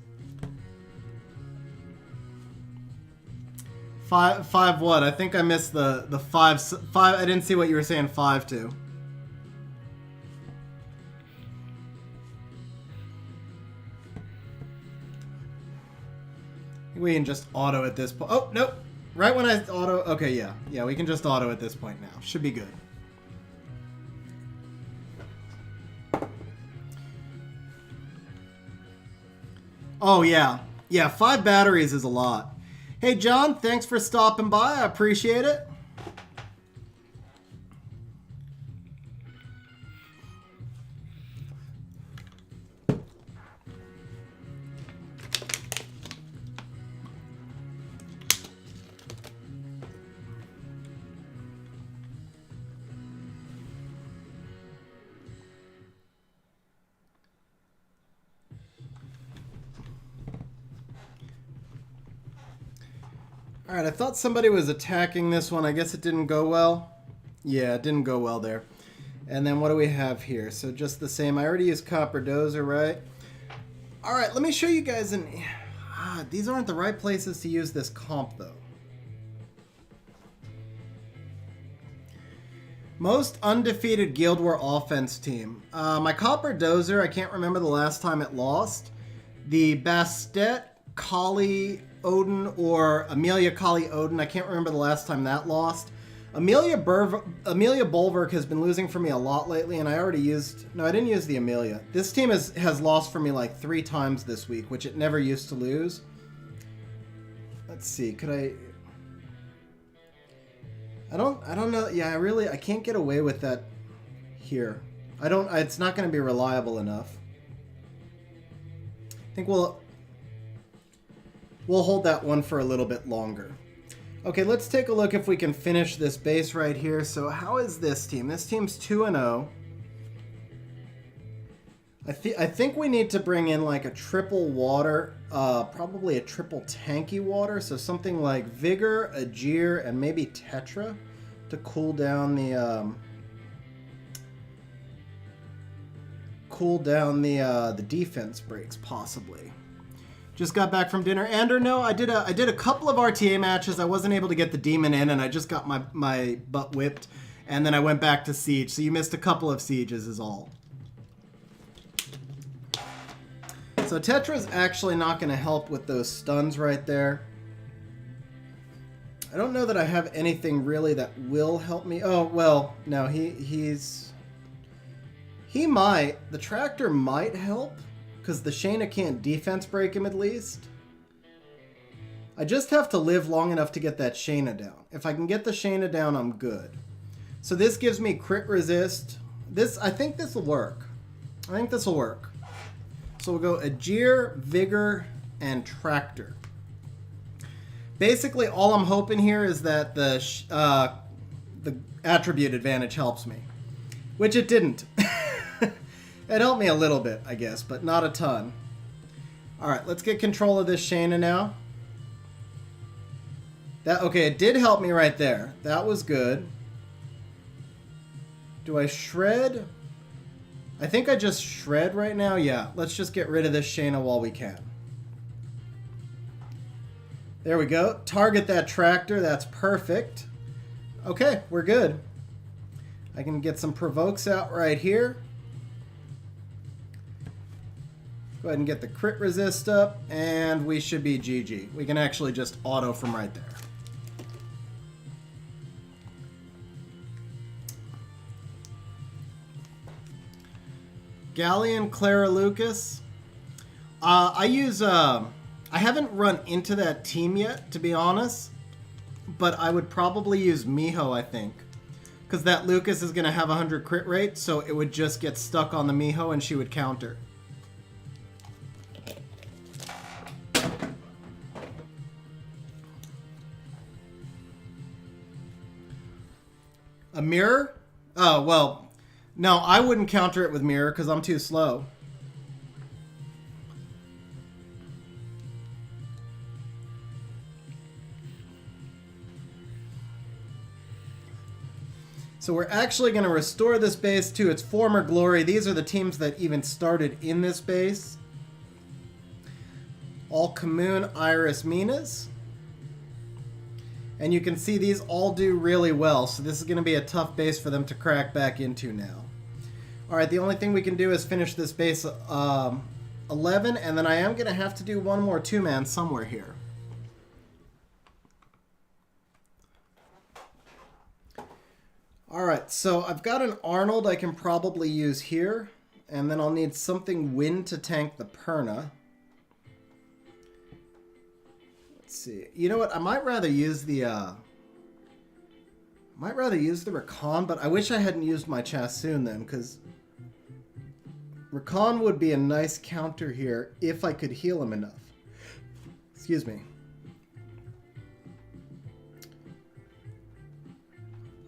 Five what? I think I missed the five. I didn't see what you were saying 5 to. We can just auto at this point. Oh, nope. Right when I auto. Okay, yeah. Yeah, we can just auto at this point now. Should be good. Oh, yeah. Yeah, 5 batteries is a lot. Hey, John, thanks for stopping by. I appreciate it. Alright, I thought somebody was attacking this one. I guess it didn't go well. Yeah, it didn't go well there. And then what do we have here? So just the same. I already used Copper Dozer, right? Alright, let me show you guys an... these aren't the right places to use this comp, though. Most undefeated Guild War offense team. My Copper Dozer, I can't remember the last time it lost. The Bastet, Kali, Odin, or Amelia Kali Odin. I can't remember the last time that lost. Amelia Bulwark has been losing for me a lot lately, and I already used... No, I didn't use the Amelia. This team has lost for me like 3 times this week, which it never used to lose. Let's see, could I don't know. Yeah, I can't get away with that here. It's not going to be reliable enough. I think we'll hold that one for a little bit longer. Okay, let's take a look if we can finish this base right here. So how is this team? This team's 2-0. I think we need to bring in like a triple water, probably a triple tanky water. So something like Vigor, Ajir, and maybe Tetra to cool down the defense breaks possibly. Just got back from dinner. Ander, no, I did a couple of RTA matches. I wasn't able to get the demon in, and I just got my butt whipped, and then I went back to Siege. So you missed a couple of Sieges is all. So Tetra's actually not going to help with those stuns right there. I don't know that I have anything really that will help me. Oh, well, no, he might. The Tractor might help. Because the Shayna can't defense break him at least. I just have to live long enough to get that Shayna down. If I can get the Shayna down, I'm good. So this gives me crit resist. I think this will work. So we'll go Ajir, Vigor, and Tractor. Basically, all I'm hoping here is that the attribute advantage helps me. Which it didn't. It helped me a little bit, I guess, but not a ton. Alright, let's get control of this Shayna now. Okay, it did help me right there. That was good. Do I shred? I think I just shred right now. Yeah, let's just get rid of this Shayna while we can. There we go. Target that tractor. That's perfect. Okay, we're good. I can get some provokes out right here. Go ahead and get the crit resist up, and we should be GG. We can actually just auto from right there. Galleon, Clara Lucas. I haven't run into that team yet, to be honest, but I would probably use Miho, I think. Because that Lucas is going to have 100 crit rate, so it would just get stuck on the Miho and she would counter. A mirror? Oh, well, no, I wouldn't counter it with mirror because I'm too slow. So we're actually going to restore this base to its former glory. These are the teams that even started in this base. All Kamoon, Iris, Minas. And you can see these all do really well, so this is going to be a tough base for them to crack back into now. Alright, the only thing we can do is finish this base 11, and then I am going to have to do one more two-man somewhere here. Alright, so I've got an Arnold I can probably use here, and then I'll need something wind to tank the Poorna. Let's see. You know what? I might rather use the Rakan, but I wish I hadn't used my Chassoon then, because Rakan would be a nice counter here if I could heal him enough. Excuse me.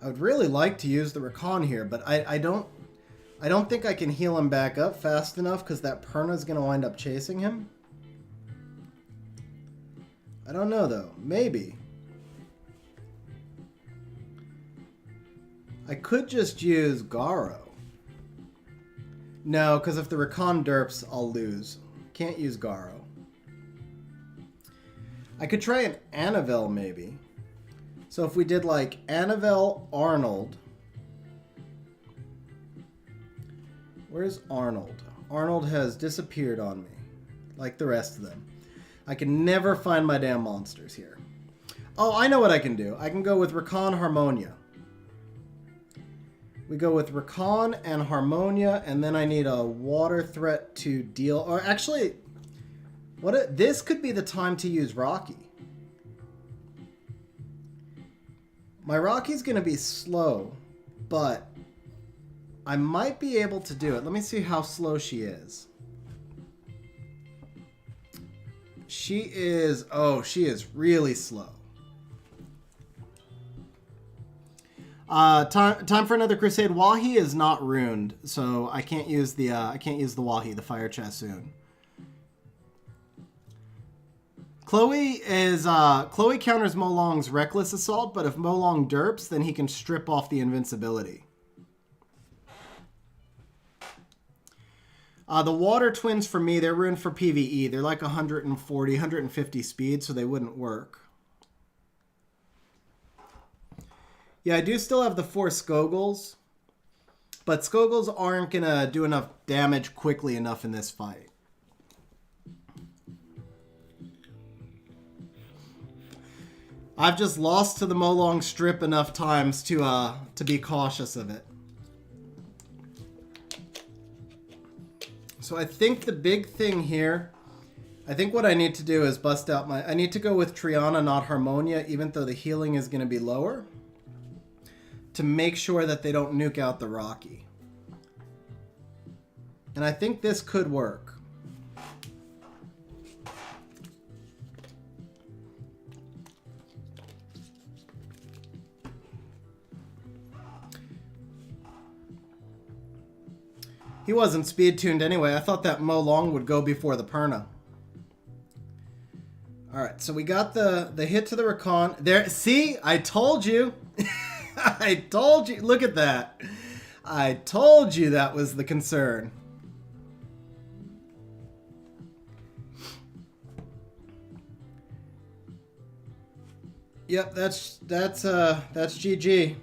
I would really like to use the Rakan here, but I don't think I can heal him back up fast enough because that Poorna is going to wind up chasing him. I don't know, though. Maybe. I could just use Garo. No, because if the Rakan derps, I'll lose. Can't use Garo. I could try an Annabelle, maybe. So if we did, like, Annabelle, Arnold. Where's Arnold? Arnold has disappeared on me, like the rest of them. I can never find my damn monsters here. Oh, I know what I can do. I can go with Rakan Harmonia. We go with Rakan and Harmonia, and then I need a water threat to deal... Or actually, this could be the time to use Rocky. My Rocky's going to be slow, but I might be able to do it. Let me see how slow she is. She is really slow. Time for another Crusade. Wahi is not ruined, so I can't use the Wahi, the Fire Chassoon. Chloe counters Molong's Reckless Assault, but if Molong derps, then he can strip off the invincibility. The Water Twins, for me, they're ruined for PvE. They're like 140, 150 speed, so they wouldn't work. Yeah, I do still have the 4 Skogels, but Skogels aren't going to do enough damage quickly enough in this fight. I've just lost to the Molong strip enough times to be cautious of it. So I think the big thing here, I think what I need to do is bust out I need to go with Triana, not Harmonia, even though the healing is going to be lower, to make sure that they don't nuke out the Rocky. And I think this could work. He wasn't speed tuned anyway. I thought that Mo Long would go before the Poorna. Alright, so we got the hit to the Recon. There, see? I told you. I told you. Look at that. I told you that was the concern. Yep, that's GG.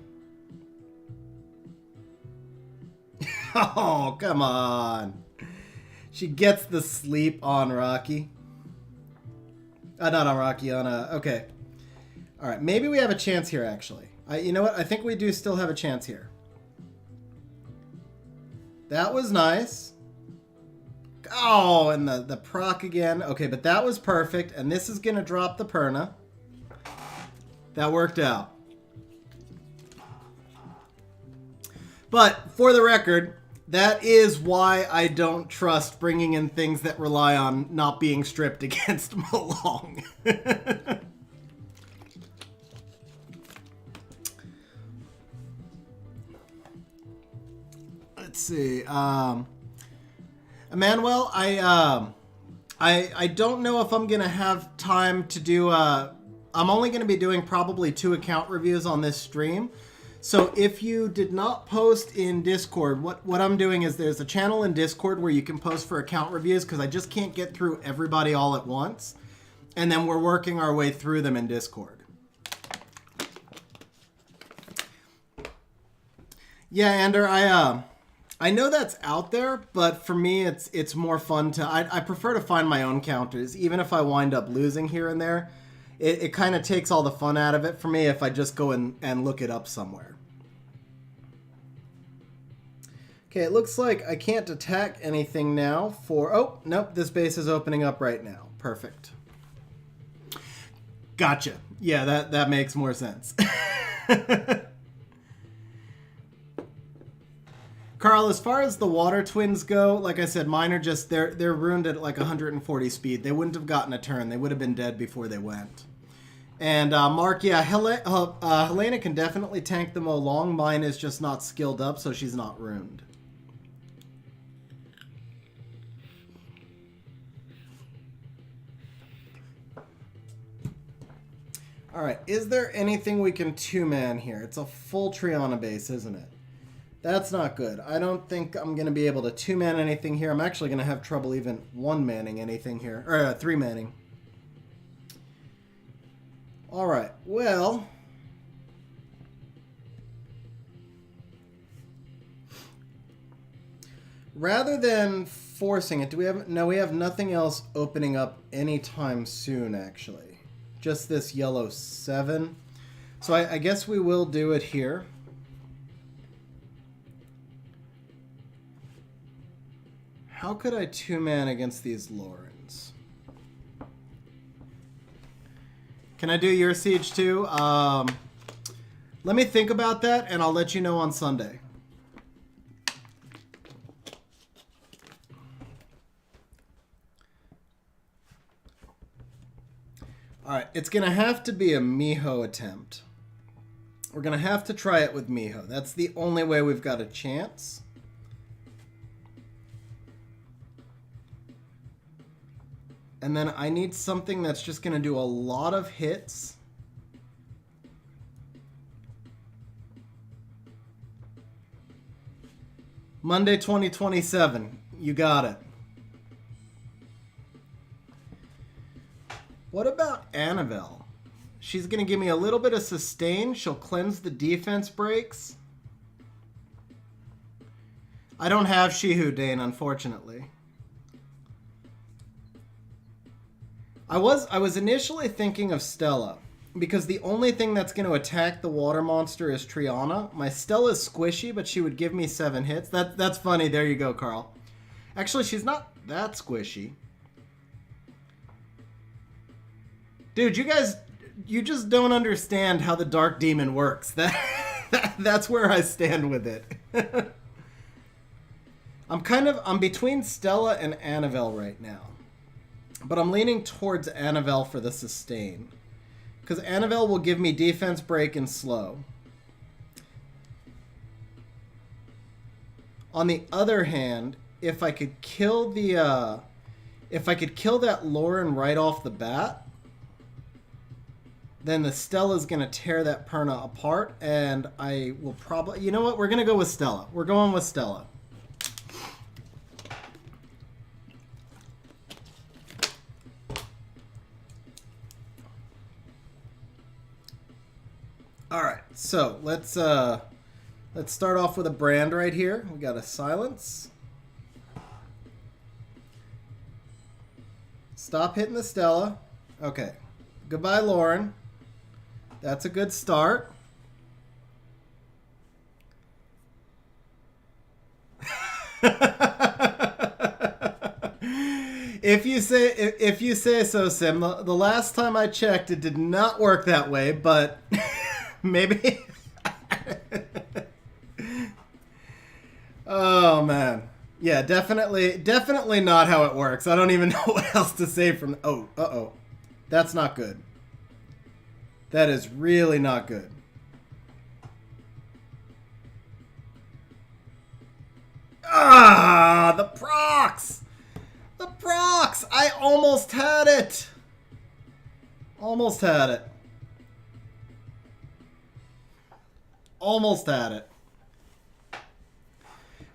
Oh, come on. She gets the sleep on Rocky. Not on Rocky, on okay. All right, maybe we have a chance here, actually. You know what? I think we do still have a chance here. That was nice. Oh, and the proc again. Okay, but that was perfect, and this is going to drop the Poorna. That worked out. But, for the record, that is why I don't trust bringing in things that rely on not being stripped against Mo Long. Let's see. Emmanuel, I don't know if I'm going to have time to do... I'm only going to be doing probably 2 account reviews on this stream. So if you did not post in Discord, what I'm doing is there's a channel in Discord where you can post for account reviews because I just can't get through everybody all at once. And then we're working our way through them in Discord. Yeah, Ander, I know that's out there, but for me it's more fun to... I prefer to find my own counters, even if I wind up losing here and there. It kind of takes all the fun out of it for me if I just go and look it up somewhere. Okay, it looks like I can't attack anything now for... Oh, nope, this base is opening up right now. Perfect. Gotcha. Yeah, that makes more sense. Carl, as far as the water twins go, like I said, mine are just, they're ruined at like 140 speed. They wouldn't have gotten a turn. They would have been dead before they went. And Mark, yeah, Helena can definitely tank them along. Mine is just not skilled up, so she's not ruined. Alright, is there anything we can two-man here? It's a full Triana base, isn't it? That's not good. I don't think I'm going to be able to two-man anything here. I'm actually going to have trouble even one-manning anything here. Or three-manning. Alright, well... rather than forcing it, do we have... No, we have nothing else opening up anytime soon, actually. Just this yellow 7. So I guess we will do it here. How could I two-man against these Lorens? Can I do your siege too? Let me think about that, and I'll let you know on Sunday. Alright, it's going to have to be a Miho attempt. We're going to have to try it with Miho. That's the only way we've got a chance. And then I need something that's just going to do a lot of hits. Monday 2027. You got it. What about Annabelle? She's going to give me a little bit of sustain. She'll cleanse the defense breaks. I don't have Shihu Dane, unfortunately. I was initially thinking of Stella, because the only thing that's going to attack the water monster is Triana. My Stella's squishy, but she would give me 7 hits. That's funny. There you go, Carl. Actually, she's not that squishy. Dude, you just don't understand how the Dark Demon works. That's where I stand with it. I'm between Stella and Annabelle right now. But I'm leaning towards Annabelle for the sustain. Because Annabelle will give me defense break and slow. On the other hand, if I could kill the if I could kill that Lauren right off the bat, then the Stella's going to tear that Poorna apart, and I will probably... You know what? We're going to go with Stella. We're going with Stella. All right, so let's start off with a brand right here. We got a silence. Stop hitting the Stella. Okay. Goodbye, Lauren. That's a good start. If you say so, Sim. The last time I checked, it did not work that way, but maybe. Oh man, yeah, definitely not how it works. I don't even know what else to say from. Oh, that's not good. That is really not good. Ah, the procs! The procs! I almost had it! Almost had it. Almost had it.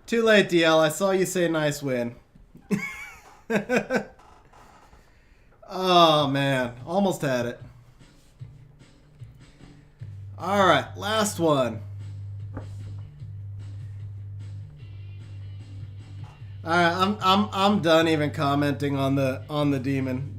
Too late, DL. I saw you say nice win. Oh, man. Almost had it. All right, last one. All right, I'm done even commenting on the demon.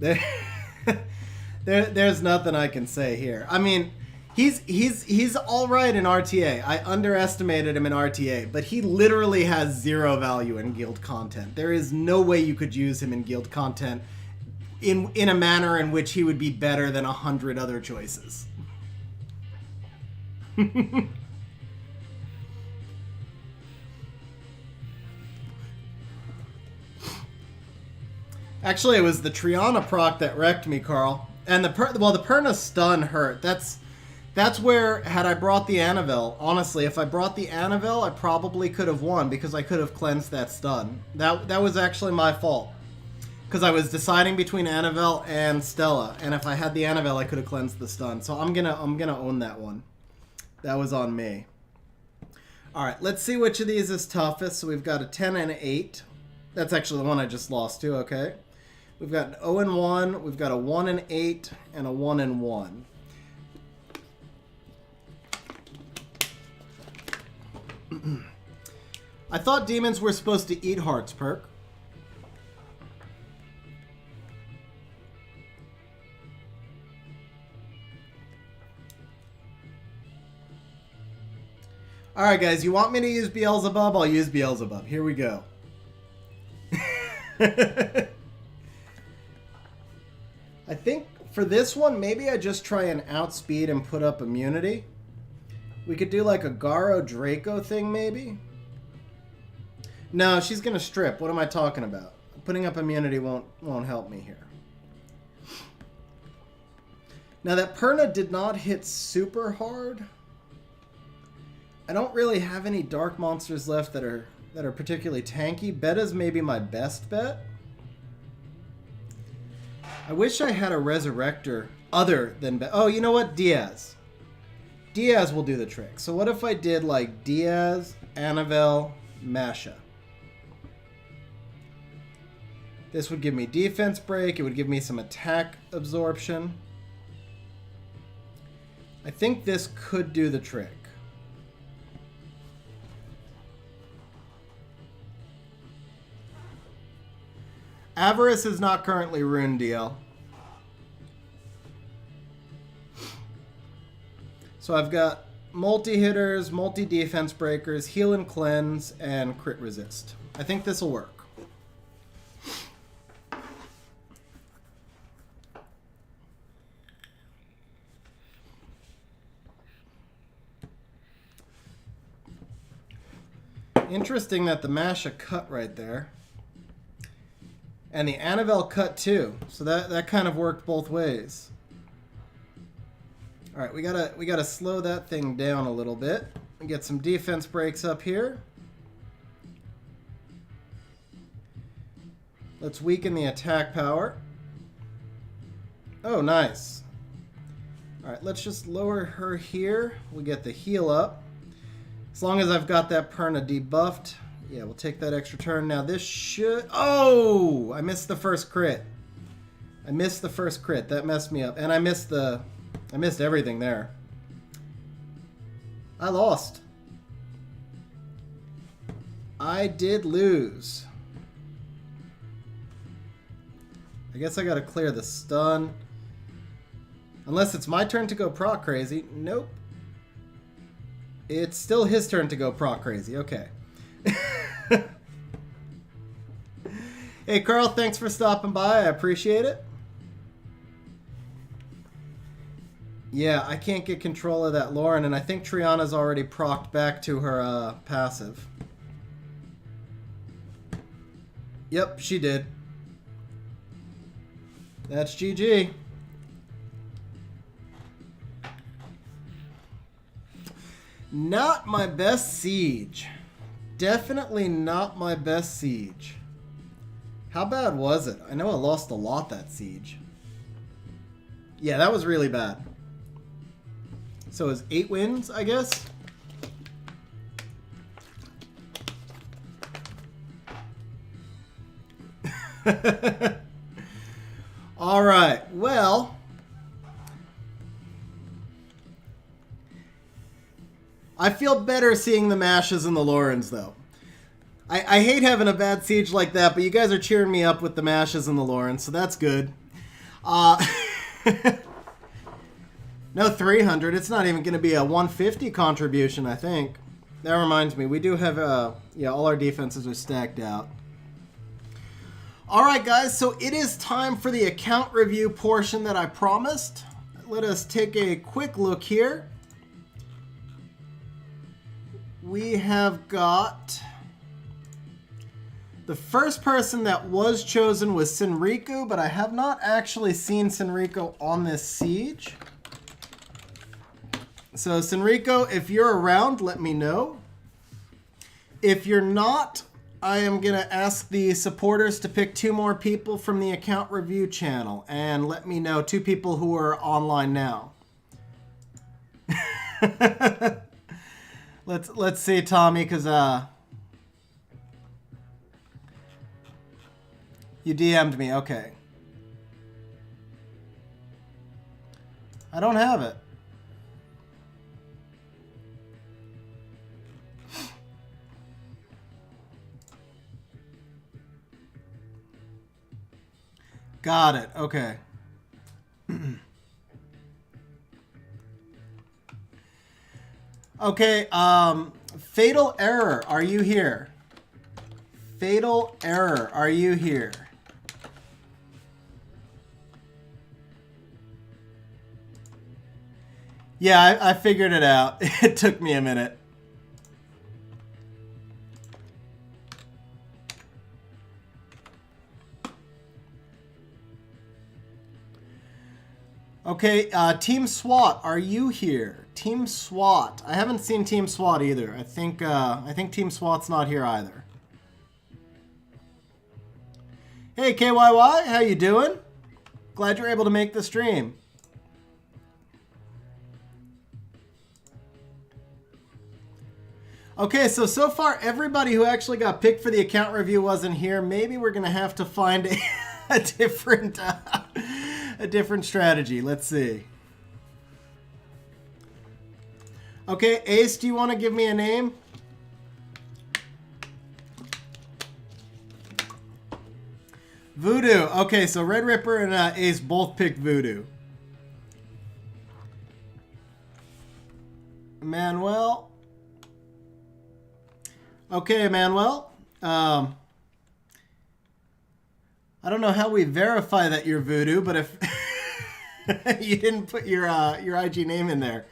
There's nothing I can say here. I mean, he's all right in RTA. I underestimated him in RTA, but he literally has zero value in guild content. There is no way you could use him in guild content in a manner in which he would be better than 100 other choices. Actually, it was the Triana proc that wrecked me, Carl. And the Poorna stun hurt. That's where, had I brought the Annabelle, honestly, if I brought the Annabelle, I probably could have won because I could have cleansed that stun. That was actually my fault. Because I was deciding between Annabelle and Stella, and if I had the Annabelle, I could have cleansed the stun. So I'm gonna own that one. That was on me. All right, let's see which of these is toughest. So we've got a 10 and an 8. That's actually the one I just lost to. Okay. We've got an 0 and 1. We've got a 1 and 8 and a 1 and 1. I thought demons were supposed to eat hearts, Perk. Alright guys, you want me to use Beelzebub? I'll use Beelzebub. Here we go. I think for this one, maybe I just try and outspeed and put up immunity. We could do like a Garo Draco thing, maybe? No, she's gonna strip. What am I talking about? Putting up immunity won't help me here. Now that Poorna did not hit super hard. I don't really have any dark monsters left that are particularly tanky. Beta's maybe my best bet. I wish I had a Resurrector other than Beta. Oh, you know what? Diaz. Diaz will do the trick. So what if I did like Diaz, Annabelle, Masha? This would give me defense break. It would give me some attack absorption. I think this could do the trick. Avarice is not currently ruined, DL. So I've got multi-hitters, multi-defense breakers, heal and cleanse, and crit resist. I think this will work. Interesting that the Masha cut right there. And the Annabelle cut too. So that kind of worked both ways. Alright, we gotta slow that thing down a little bit. And get some defense breaks up here. Let's weaken the attack power. Oh, nice. Alright, let's just lower her here. We'll get the heal up. As long as I've got that Poorna debuffed. Yeah, we'll take that extra turn. Now this should... Oh! I missed the first crit. I missed the first crit. That messed me up. And I missed everything there. I lost. I did lose. I guess I gotta clear the stun. Unless it's my turn to go proc crazy. Nope. It's still his turn to go proc crazy. Okay. Hey, Carl, thanks for stopping by. I appreciate it. Yeah, I can't get control of that Lauren, and I think Triana's already procced back to her passive. Yep, she did. That's GG. Not my best siege. Definitely not my best siege. How bad was it? I know I lost a lot that siege. Yeah, that was really bad. So it was 8 wins, I guess? All right, well, I feel better seeing the Mashes and the Laurens, though. I hate having a bad siege like that, but you guys are cheering me up with the Mashes and the Laurens, so that's good. No 300. It's not even going to be a 150 contribution, I think. That reminds me, we do have, yeah, all our defenses are stacked out. All right, guys, so it is time for the account review portion that I promised. Let us take a quick look here. We have got... The first person that was chosen was Sinriku, but I have not actually seen Sinriku on this siege. So Sinriku, if you're around, let me know. If you're not, I am going to ask the supporters to pick 2 more people from the account review channel and let me know 2 people who are online now. Let's see, Tommy, because you DM'd me. Okay. I don't have it. Got it. Okay. Okay, Fatal Error, are you here? Fatal Error, are you here? Yeah, I figured it out. It took me a minute. Okay, Team SWAT, are you here? Team SWAT. I haven't seen Team SWAT either. I think Team SWAT's not here either. Hey, KYY, how you doing? Glad you're able to make the stream. Okay, so far everybody who actually got picked for the account review wasn't here. Maybe we're gonna have to find a different strategy. Let's see. Okay, Ace, do you want to give me a name? Voodoo. Okay, so Red Ripper and Ace both picked Voodoo. Manuel. Okay, Manuel. I don't know how we verify that you're Voodoo, but if you didn't put your IG name in there.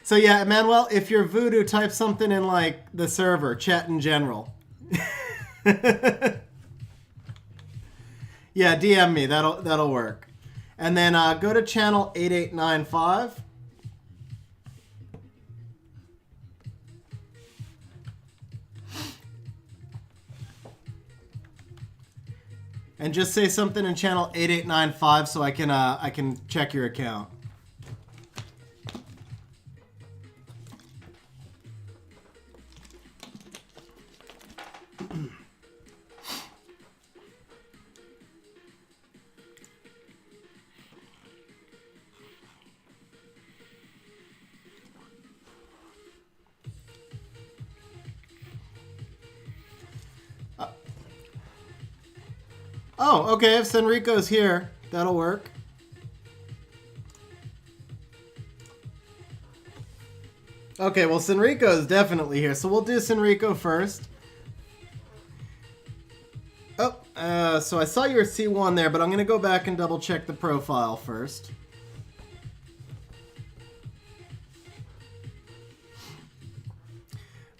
So yeah, Emmanuel, if you're Voodoo, type something in like the server, chat in general. Yeah, DM me. That'll work. And then go to channel 8895. And just say something in channel 8895 so I can check your account. Oh, okay, if Senrico's here, that'll work. Okay, well, Senrico is definitely here, so we'll do Senrico first. Oh, so I saw your C1 there, but I'm going to go back and double check the profile first.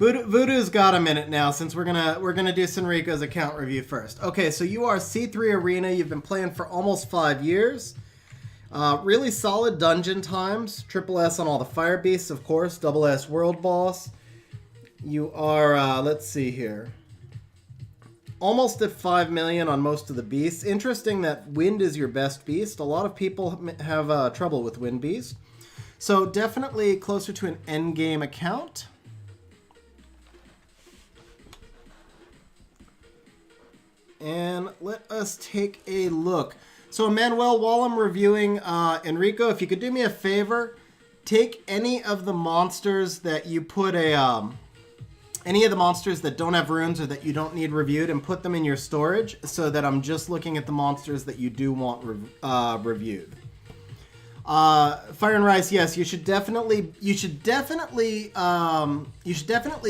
Voodoo's got a minute now, since we're gonna do Senrico's account review first. Okay, so you are C3 Arena. You've been playing for almost 5 years. Really solid dungeon times. Triple S on all the fire beasts, of course. Double S world boss. You are let's see here. Almost at 5 million on most of the beasts. Interesting that wind is your best beast. A lot of people have trouble with wind beast. So definitely closer to an endgame account. And let us take a look. So, Emmanuel, while I'm reviewing Enrico, if you could do me a favor, take any of the monsters that you put any of the monsters that don't have runes or that you don't need reviewed and put them in your storage so that I'm just looking at the monsters that you do want reviewed. Fire and Rice, yes, you should definitely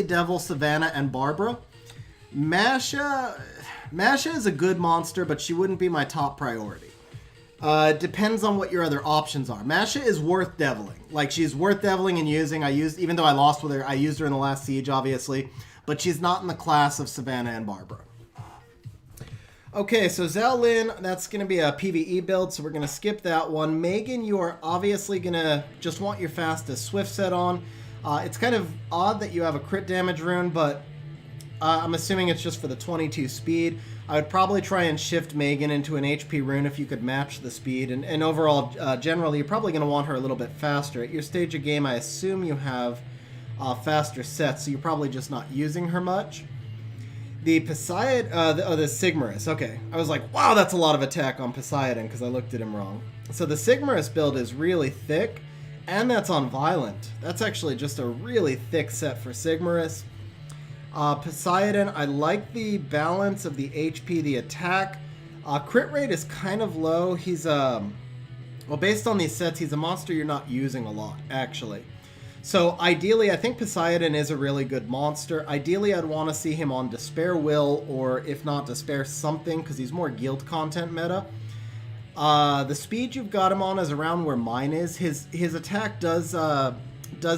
devil Savannah and Barbara. Masha is a good monster, but she wouldn't be my top priority. Depends on what your other options are. Masha is worth deviling. Like, she's worth deviling and using. Even though I lost with her, I used her in the last siege, obviously. But she's not in the class of Savannah and Barbara. Okay, so Zhao Lin, that's going to be a PvE build, so we're going to skip that one. Megan, you are obviously going to just want your fastest Swift set on. It's kind of odd that you have a crit damage rune, but I'm assuming it's just for the 22 speed. I would probably try and shift Megan into an HP rune if you could match the speed. And overall, generally, you're probably going to want her a little bit faster. At your stage of game, I assume you have faster sets, so you're probably just not using her much. The Poseidon, the Sigmarus. Okay, I was like, wow, that's a lot of attack on Poseidon because I looked at him wrong. So the Sigmarus build is really thick, and that's on Violent. That's actually just a really thick set for Sigmarus. Poseidon, I like the balance of the HP, the attack. Crit rate is kind of low. He's, well, based on these sets, he's a monster you're not using a lot, actually. So ideally, I think Poseidon is a really good monster. Ideally, I'd want to see him on Despair Will, or if not Despair something, because he's more guild content meta. The speed you've got him on is around where mine is. His attack does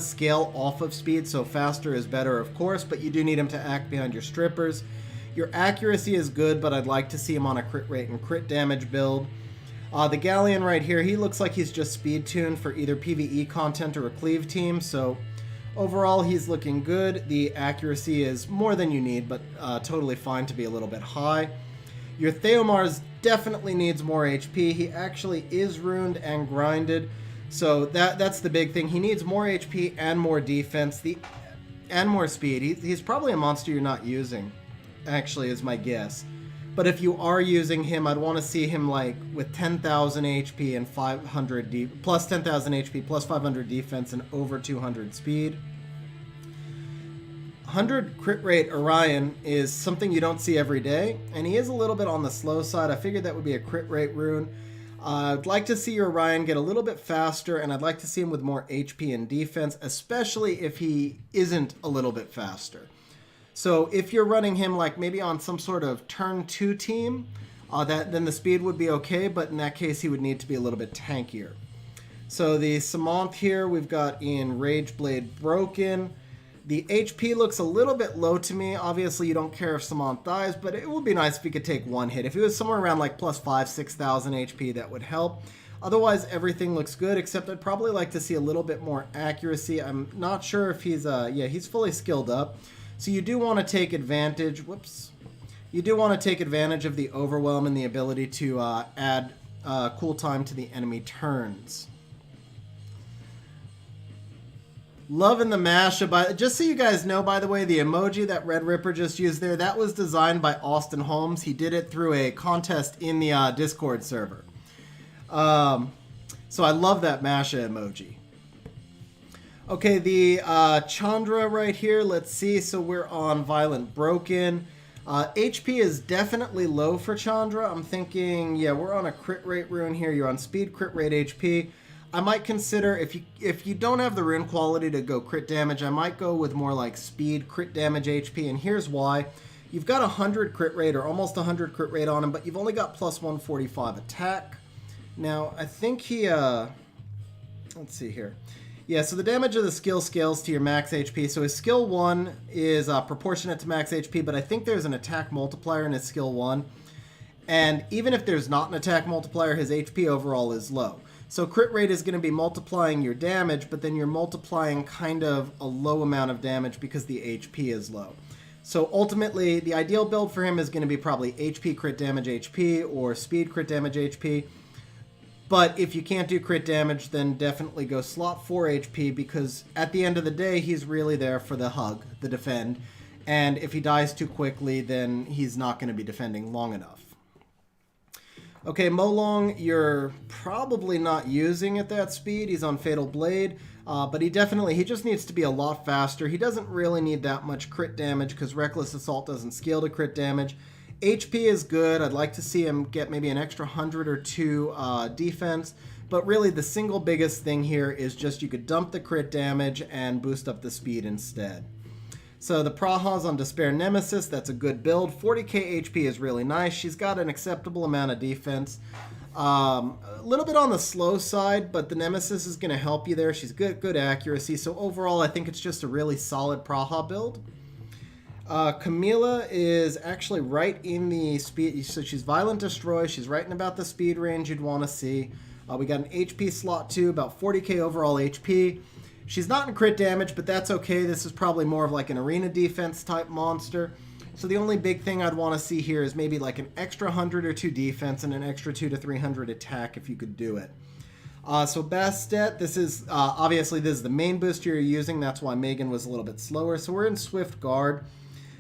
scale off of speed, so faster is better, of course, but you do need him to act behind your strippers. Your accuracy is good, but I'd like to see him on a crit rate and crit damage build. The Galleon right here, he looks like he's just speed tuned for either PvE content or a cleave team, so overall he's looking good. The accuracy is more than you need, but totally fine to be a little bit high. Your Theomars definitely needs more HP. He actually is runed and grinded. So that's the big thing. He needs more HP and more defense, and more speed. He's probably a monster you're not using, actually, is my guess. But if you are using him, I'd want to see him like with 10,000 HP and 500 plus 10,000 HP plus 500 defense and over 200 speed. 100 crit rate Orion is something you don't see every day, and he is a little bit on the slow side. I figured that would be a crit rate rune. I'd like to see your Orion get a little bit faster, and I'd like to see him with more HP and defense, especially if he isn't a little bit faster. So if you're running him like maybe on some sort of turn 2 team, then the speed would be okay, but in that case he would need to be a little bit tankier. So the Samanth here we've got in Rageblade Broken. The HP looks a little bit low to me. Obviously, you don't care if Samanth dies, but it would be nice if he could take one hit. If he was somewhere around like plus 6,000 HP, that would help. Otherwise, everything looks good, except I'd probably like to see a little bit more accuracy. I'm not sure if he's, yeah, he's fully skilled up. So you do want to take advantage, whoops. you do want to take advantage of the overwhelm and the ability to add cool time to the enemy turns. Loving the mashup. Just so you guys know, by the way, the emoji that Red Ripper just used there, that was designed by Austin Holmes. He did it through a contest in the Discord server. So I love that Masha emoji. Okay, the Chandra right here, let's see. So we're on Violent Broken. HP is definitely low for Chandra. I'm thinking, yeah, we're on a crit rate rune here. You're on speed, crit rate, HP. I might consider, if you don't have the rune quality to go crit damage, I might go with more like speed, crit damage, HP, and here's why. You've got 100 crit rate, or almost 100 crit rate on him, but you've only got plus 145 attack. Now, I think he, let's see here. Yeah, so the damage of the skill scales to your max HP. So his skill 1 is proportionate to max HP, but I think there's an attack multiplier in his skill 1. And even if there's not an attack multiplier, his HP overall is low. So crit rate is going to be multiplying your damage, but then you're multiplying kind of a low amount of damage because the HP is low. So ultimately, the ideal build for him is going to be probably HP crit damage HP or speed crit damage HP. But if you can't do crit damage, then definitely go slot 4 HP, because at the end of the day, he's really there for the hug, the defend. And if he dies too quickly, then he's not going to be defending long enough. Okay, Molong, you're probably not using at that speed. He's on Fatal Blade, but he just needs to be a lot faster. He doesn't really need that much crit damage because Reckless Assault doesn't scale to crit damage. HP is good. I'd like to see him get maybe an extra 100 or 2 defense, but really the single biggest thing here is just you could dump the crit damage and boost up the speed instead. So the Praha's on Despair Nemesis, that's a good build. 40k HP is really nice. She's got an acceptable amount of defense. A little bit on the slow side, but the Nemesis is going to help you there. She's good accuracy. So overall, I think it's just a really solid Praha build. Camila is actually right in the speed, so she's Violent Destroy. She's right in about the speed range you'd want to see. We got an HP slot too, about 40k overall HP. She's not in crit damage, but that's okay. This is probably more of like an arena defense type monster. So the only big thing I'd want to see here is maybe like an extra 100 or 2 defense and an extra 2 to 300 attack if you could do it. So Bastet, this is obviously this is the main booster you're using. That's why Megan was a little bit slower. So we're in Swift Guard.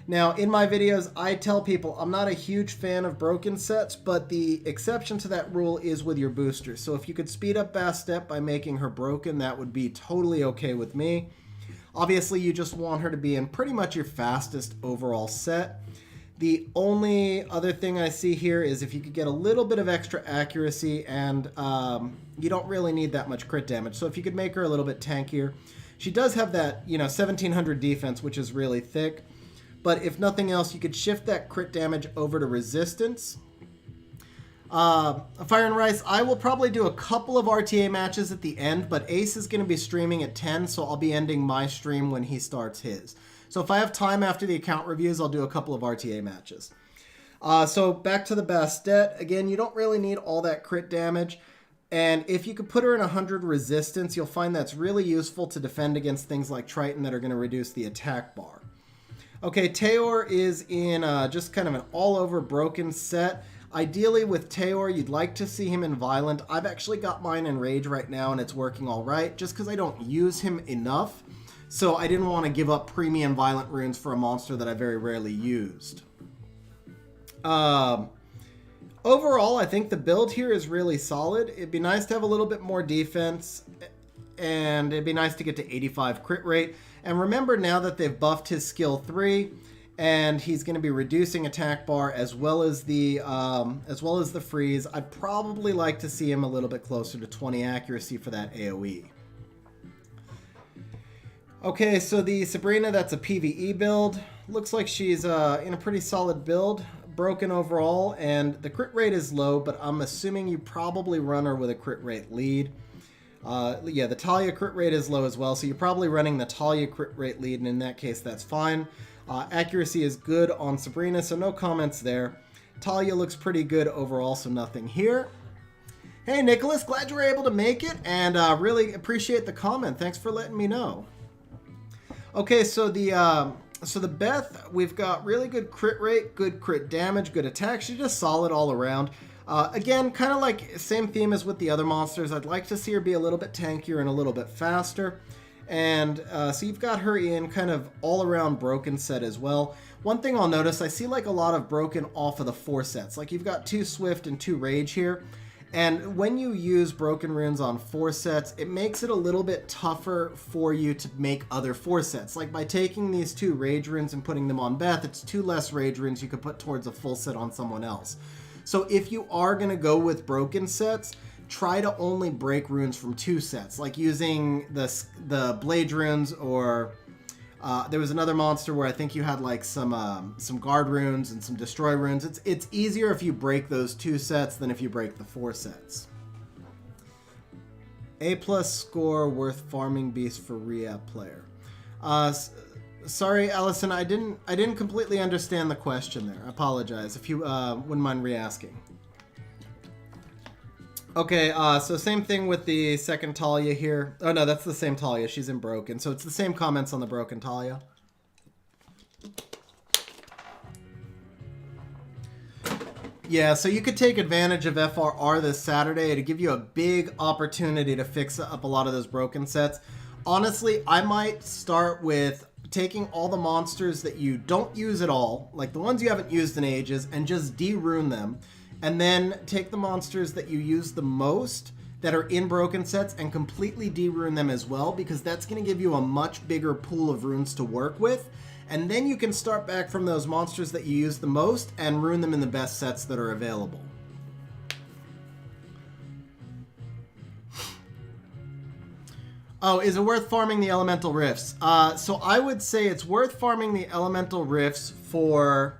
Now, in my videos, I tell people I'm not a huge fan of broken sets, but the exception to that rule is with your boosters. So if you could speed up Bastet by making her broken, that would be totally okay with me. Obviously, you just want her to be in pretty much your fastest overall set. The only other thing I see here is if you could get a little bit of extra accuracy, and you don't really need that much crit damage. So if you could make her a little bit tankier. She does have that, 1700 defense, which is really thick. But if nothing else, you could shift that crit damage over to resistance. Fire and Rice, I will probably do a couple of RTA matches at the end, but Ace is going to be streaming at 10, so I'll be ending my stream when he starts his. So if I have time after the account reviews, I'll do a couple of RTA matches. So back to the Bastet. Again, you don't really need all that crit damage. And if you could put her in 100 resistance, you'll find that's really useful to defend against things like Triton that are going to reduce the attack bar. Okay, Teor is in just kind of an all-over broken set. Ideally, with Teor, you'd like to see him in Violent. I've actually got mine in Rage right now, and it's working all right, just because I don't use him enough. So I didn't want to give up premium Violent runes for a monster that I very rarely used. Overall, I think the build here is really solid. It'd be nice to have a little bit more defense, and it'd be nice to get to 85 crit rate. And remember, now that they've buffed his skill 3, and he's going to be reducing attack bar as well as the freeze, I'd probably like to see him a little bit closer to 20 accuracy for that AoE. Okay, so the Sabrina, that's a PvE build. Looks like she's in a pretty solid build, broken overall, and the crit rate is low, but I'm assuming you probably run her with a crit rate lead. Yeah, the Talia crit rate is low as well, so you're probably running the Talia crit rate lead, and in that case, that's fine. Accuracy is good on Sabrina, so no comments there. Talia looks pretty good overall, so nothing here. Hey, Nicholas, glad you were able to make it, and really appreciate the comment. Thanks for letting me know. Okay, so the So the Beth, we've got really good crit rate, good crit damage, good attack. She's just solid all around. Again, kind of like same theme as with the other monsters. I'd like to see her be a little bit tankier and a little bit faster. And so you've got her in kind of all around broken set as well. One thing I'll notice, I see like a lot of broken off of the 4 sets. Like you've got 2 Swift and 2 Rage here. And when you use broken runes on 4 sets, it makes it a little bit tougher for you to make other 4 sets. Like by taking these 2 Rage runes and putting them on Beth, it's 2 less Rage runes you could put towards a full set on someone else. So if you are going to go with broken sets, try to only break runes from 2 sets. Like using the Blade runes, or there was another monster where I think you had like some guard runes and some destroy runes. It's easier if you break those 2 sets than if you break the 4 sets. A+ score worth farming beast for re-app player. Sorry, Allison, I didn't completely understand the question there. I apologize. If you wouldn't mind re-asking. Okay, so same thing with the second Talia here. Oh no, that's the same Talia. She's in broken. So it's the same comments on the broken Talia. Yeah, so you could take advantage of FRR this Saturday to give you a big opportunity to fix up a lot of those broken sets. Honestly, I might start with taking all the monsters that you don't use at all, like the ones you haven't used in ages, and just de-rune them. And then take the monsters that you use the most that are in broken sets and completely de-rune them as well, because that's going to give you a much bigger pool of runes to work with. And then you can start back from those monsters that you use the most and rune them in the best sets that are available. Oh, is it worth farming the elemental rifts? So I would say it's worth farming the elemental rifts for...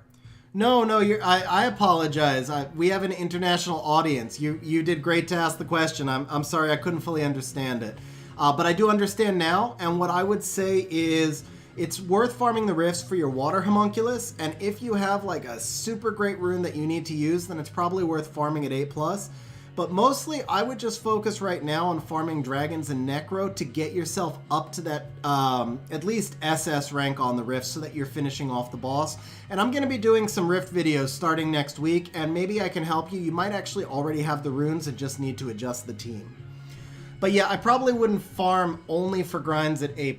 No, I apologize. We have an international audience. You did great to ask the question. I'm sorry, I couldn't fully understand it. But I do understand now, and what I would say is it's worth farming the rifts for your water homunculus, and if you have like a super great rune that you need to use, then it's probably worth farming at 8+. But mostly, I would just focus right now on farming dragons and necro to get yourself up to that at least SS rank on the rift so that you're finishing off the boss. And I'm going to be doing some rift videos starting next week, and maybe I can help you. You might actually already have the runes and just need to adjust the team. But yeah, I probably wouldn't farm only for grinds at A+.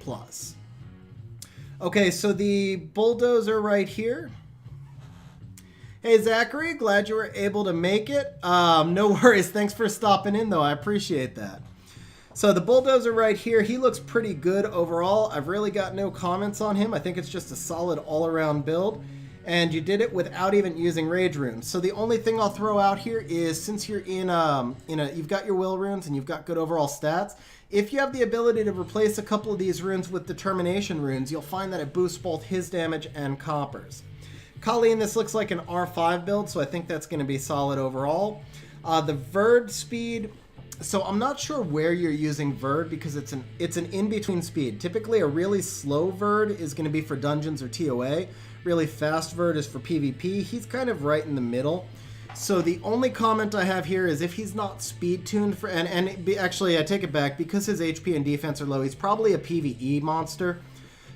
Okay, so the bulldozer right here. Hey, Zachary, glad you were able to make it. No worries. Thanks for stopping in, though. I appreciate that. So the bulldozer right here, he looks pretty good overall. I've really got no comments on him. I think it's just a solid all-around build. And you did it without even using rage runes. So the only thing I'll throw out here is, since you're you've got your will runes and you've got good overall stats, if you have the ability to replace a couple of these runes with determination runes, you'll find that it boosts both his damage and Copper's. Colleen, this looks like an R5 build, so I think that's going to be solid overall. The Verd speed, so I'm not sure where you're using Verd because it's an in-between speed. Typically, a really slow Verd is going to be for dungeons or TOA. Really fast Verd is for PvP. He's kind of right in the middle. So the only comment I have here is if he's not speed tuned for, actually I take it back, because his HP and defense are low, he's probably a PvE monster.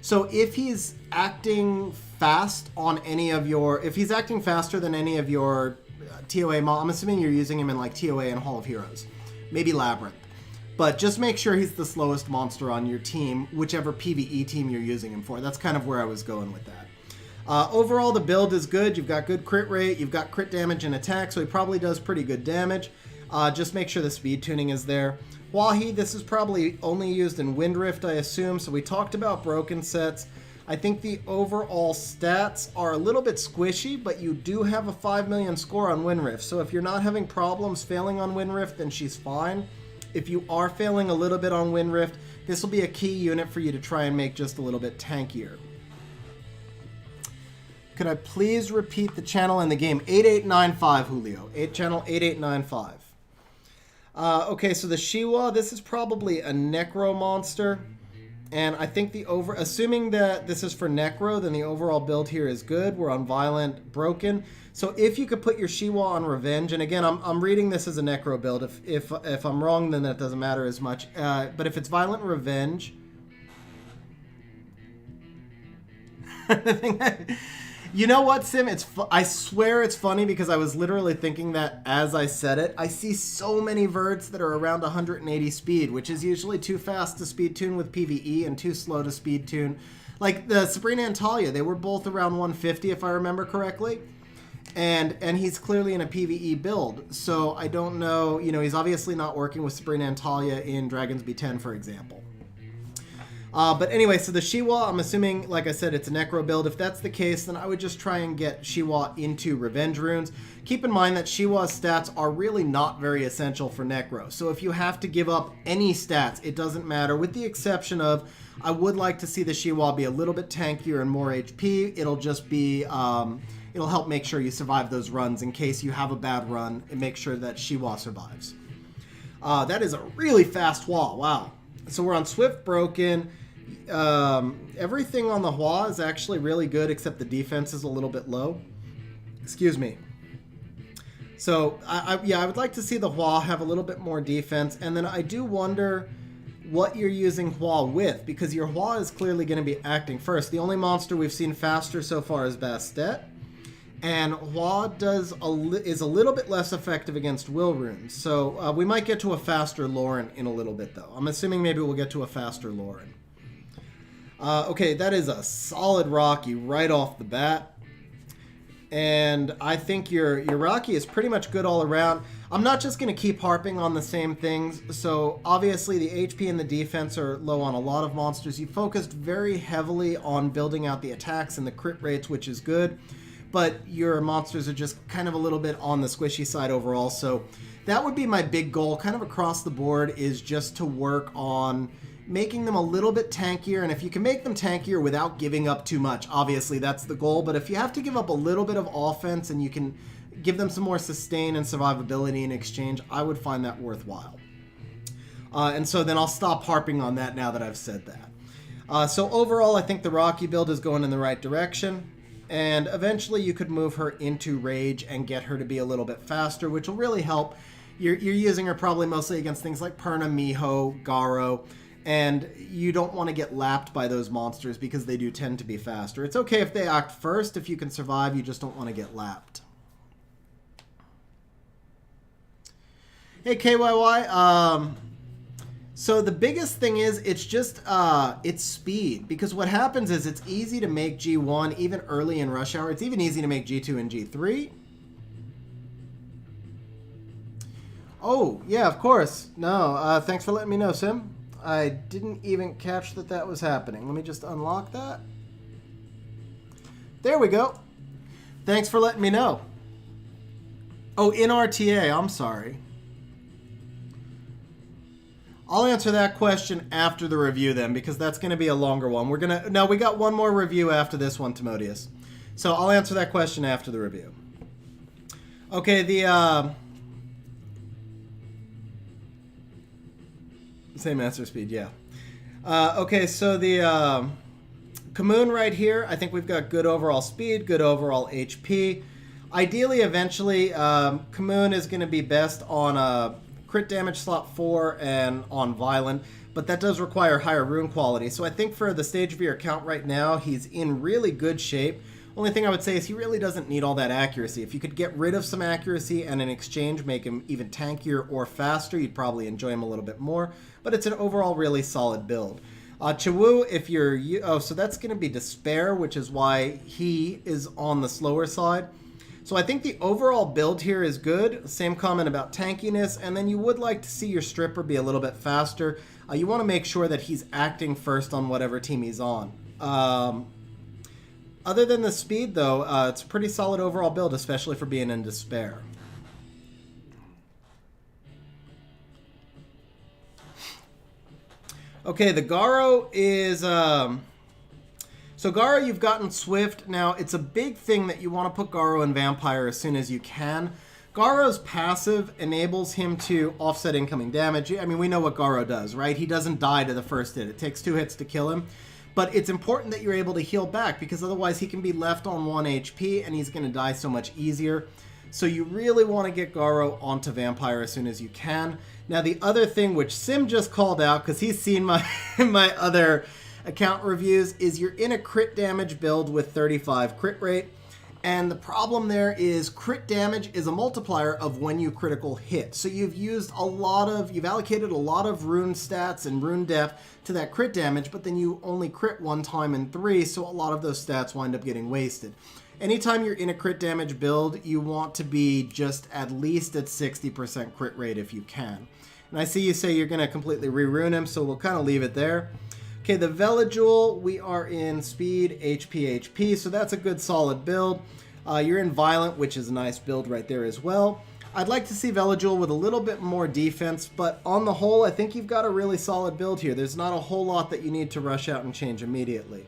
So if he's acting fast on any of your, if he's acting faster than any of your TOA, I'm assuming you're using him in like TOA and Hall of Heroes, maybe Labyrinth. But just make sure he's the slowest monster on your team, whichever PvE team you're using him for. That's kind of where I was going with that. Overall, the build is good. You've got good crit rate, you've got crit damage and attack, so he probably does pretty good damage. Just make sure the speed tuning is there. Wahi, this is probably only used in Wind Rift, I assume. So we talked about broken sets. I think the overall stats are a little bit squishy, but you do have a 5 million score on Wind Rift. So if you're not having problems failing on Wind Rift, then she's fine. If you are failing a little bit on Wind Rift, this will be a key unit for you to try and make just a little bit tankier. Could I please repeat the channel in the game? 8895, Julio. Channel 8895. Okay, so the Shiwa, this is probably a Necro monster. And I think assuming that this is for Necro, then the overall build here is good. We're on Violent, Broken. So if you could put your Shiwa on Revenge, and again, I'm reading this as a Necro build. If I'm wrong, then that doesn't matter as much. But if it's Violent Revenge... You know what, Sim? I swear it's funny because I was literally thinking that as I said it. I see so many verts that are around 180 speed, which is usually too fast to speed tune with PvE and too slow to speed tune. Like the Sabrina and Talia, they were both around 150 if I remember correctly. And he's clearly in a PvE build, so I don't know, you know, he's obviously not working with Sabrina and Talia in Dragon's B10, for example. But anyway, so the Shiwa, I'm assuming, like I said, it's a Necro build. If that's the case, then I would just try and get Shiwa into Revenge Runes. Keep in mind that Shiwa's stats are really not very essential for Necro. So if you have to give up any stats, it doesn't matter, with the exception of, I would like to see the Shiwa be a little bit tankier and more HP. It'll just be, it'll help make sure you survive those runs in case you have a bad run and make sure that Shiwa survives. That is a really fast wall, wow. So we're on Swift Broken. Everything on the Hua is actually really good, except the defense is a little bit low. Excuse me. So, yeah, I would like to see the Hua have a little bit more defense, and then I do wonder what you're using Hua with, because your Hua is clearly going to be acting first. The only monster we've seen faster so far is Bastet, and Hua is a little bit less effective against Will Runes. So we might get to a faster Lauren in a little bit, though. I'm assuming maybe we'll get to a faster Lauren. Okay, that is a solid Rocky right off the bat. And I think your Rocky is pretty much good all around. I'm not just going to keep harping on the same things. So obviously the HP and the defense are low on a lot of monsters. You focused very heavily on building out the attacks and the crit rates, which is good. But your monsters are just kind of a little bit on the squishy side overall. So that would be my big goal kind of across the board, is just to work on making them a little bit tankier. And if you can make them tankier without giving up too much, obviously that's the goal. But if you have to give up a little bit of offense and you can give them some more sustain and survivability in exchange, I would find that worthwhile. And so then I'll stop harping on that now that I've said that. So overall, I think the Rocky build is going in the right direction. And eventually you could move her into Rage and get her to be a little bit faster, which will really help. You're using her probably mostly against things like Poorna, Miho, Garo, and you don't want to get lapped by those monsters because they do tend to be faster. It's okay if they act first. If you can survive, you just don't want to get lapped. Hey, KYY. So the biggest thing is it's just it's speed, because what happens is it's easy to make G1 even early in rush hour. It's even easy to make G2 and G3. Oh, yeah, of course. No, thanks for letting me know, Sim. I didn't even catch that that was happening. Let me just unlock that. There we go. Thanks for letting me know. Oh, in RTA, I'm sorry. I'll answer that question after the review then, because that's going to be a longer one. We got one more review after this one, Timodius. So I'll answer that question after the review. Okay, the same answer speed, yeah. Okay, so the Kamoon right here, I think we've got good overall speed, good overall HP. Ideally, eventually, Kamoon is going to be best on crit damage slot 4 and on Violent, but that does require higher rune quality. So I think for the stage of your account right now, he's in really good shape. Only thing I would say is he really doesn't need all that accuracy. If you could get rid of some accuracy and in exchange make him even tankier or faster, you'd probably enjoy him a little bit more. But it's an overall really solid build. Chiwu, if you're... Oh, so that's going to be Despair, which is why he is on the slower side. So I think the overall build here is good. Same comment about tankiness. And then you would like to see your Stripper be a little bit faster. You want to make sure that he's acting first on whatever team he's on. Other than the speed, though, it's a pretty solid overall build, especially for being in Despair. Okay, the Garo is... So Garo, you've gotten Swift. Now, it's a big thing that you want to put Garo in Vampire as soon as you can. Garo's passive enables him to offset incoming damage. I mean, we know what Garo does, right? He doesn't die to the first hit. It takes 2 hits to kill him. But it's important that you're able to heal back, because otherwise he can be left on 1 HP and he's going to die so much easier. So you really want to get Garo onto Vampire as soon as you can. Now, the other thing which Sim just called out, because he's seen my other account reviews is you're in a crit damage build with 35 crit rate. And the problem there is crit damage is a multiplier of when you critical hit. So you've allocated a lot of rune stats and rune depth to that crit damage, but then you only crit one time in 3, so a lot of those stats wind up getting wasted. Anytime you're in a crit damage build, you want to be just at least at 60% crit rate if you can. And I see you say you're going to completely re-rune him, so we'll kind of leave it there. Okay, the Velajul, we are in speed, HP, so that's a good solid build. You're in violent, which is a nice build right there as well. I'd like to see Velajul with a little bit more defense, but on the whole, I think you've got a really solid build here. There's not a whole lot that you need to rush out and change immediately.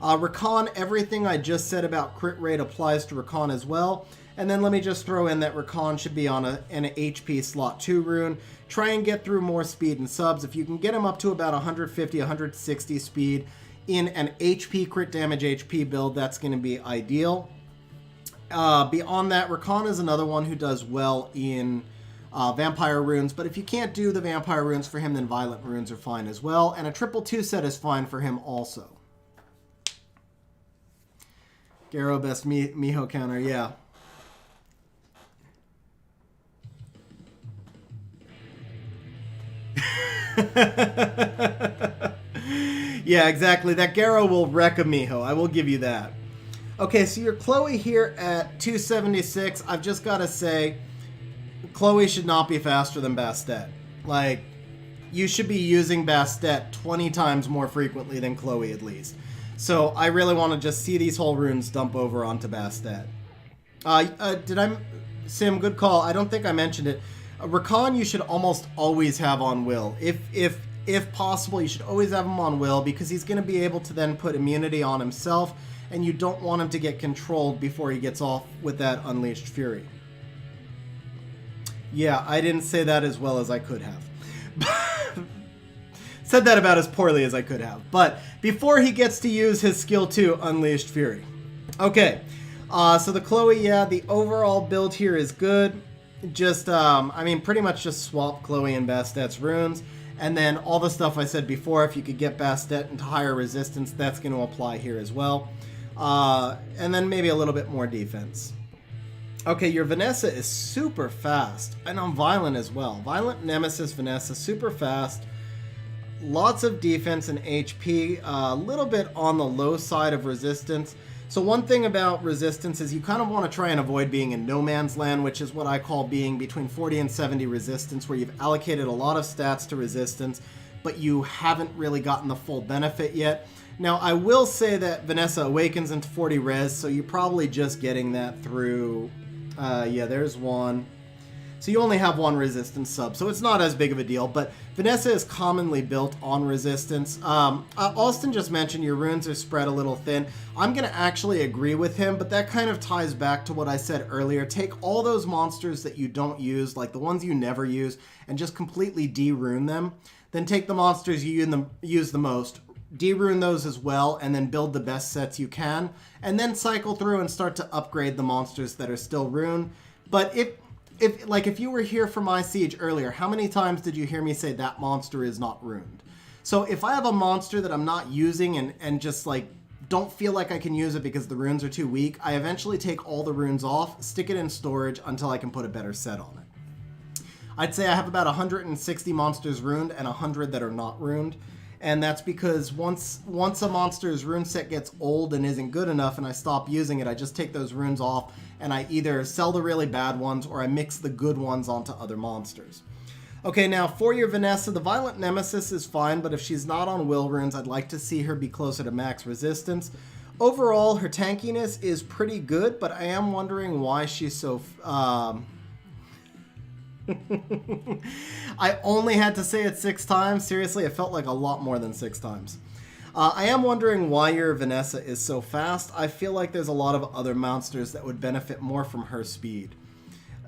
Rakan, everything I just said about crit rate applies to Rakan as well. And then let me just throw in that Rakan should be on an HP slot 2 rune. Try and get through more speed and subs. If you can get him up to about 150, 160 speed in an HP crit damage HP build, that's going to be ideal. Beyond that, Rakan is another one who does well in vampire runes, but if you can't do the vampire runes for him, then violent runes are fine as well. And a 2-2 set is fine for him also. Garo best Miho counter, yeah. Yeah, exactly. That Garo will wreck a Miho. I will give you that. Okay, so your Chloe here at 276. I've just got to say, Chloe should not be faster than Bastet. Like, you should be using Bastet 20 times more frequently than Chloe at least. So I really want to just see these whole runes dump over onto Bastet. Sim, good call. I don't think I mentioned it. Rakan you should almost always have on Will. If possible, you should always have him on Will because he's going to be able to then put immunity on himself, and you don't want him to get controlled before he gets off with that Unleashed Fury. Yeah, I didn't say that as well as I could have. Said that about as poorly as I could have. But before he gets to use his skill 2, Unleashed Fury. Okay, so the Chloe, yeah, the overall build here is good. Just, I mean, pretty much just swap Chloe and Bastet's runes. And then all the stuff I said before, if you could get Bastet into higher resistance, that's going to apply here as well. And then maybe a little bit more defense. Okay, your Vanessa is super fast. And on Violent as well. Violent Nemesis Vanessa, super fast. Lots of defense and HP. A little bit on the low side of resistance. So one thing about resistance is you kind of want to try and avoid being in no man's land, which is what I call being between 40 and 70 resistance, where you've allocated a lot of stats to resistance, but you haven't really gotten the full benefit yet. Now, I will say that Vanessa awakens into 40 res, so you're probably just getting that through... yeah, there's one. So you only have one resistance sub, so it's not as big of a deal, but Vanessa is commonly built on resistance. Austin just mentioned your runes are spread a little thin. I'm going to actually agree with him, but that kind of ties back to what I said earlier. Take all those monsters that you don't use, like the ones you never use, and just completely de-rune them. Then take the monsters you use the most, de-rune those as well, and then build the best sets you can, and then cycle through and start to upgrade the monsters that are still runed. But if you were here for my siege earlier, how many times did you hear me say that monster is not ruined? So if I have a monster that I'm not using and just like don't feel like I can use it because the runes are too weak, I eventually take all the runes off, stick it in storage until I can put a better set on it. I'd say I have about 160 monsters ruined and 100 that are not ruined. And that's because once a monster's rune set gets old and isn't good enough and I stop using it, I just take those runes off and I either sell the really bad ones or I mix the good ones onto other monsters. Okay, now for your Vanessa, the Violent Nemesis is fine, but if she's not on Will runes, I'd like to see her be closer to max resistance. Overall, her tankiness is pretty good, but I am wondering why she's so... I only had to say it 6 times. Seriously, it felt like a lot more than 6 times. I am wondering why your Vanessa is so fast. I feel like there's a lot of other monsters that would benefit more from her speed.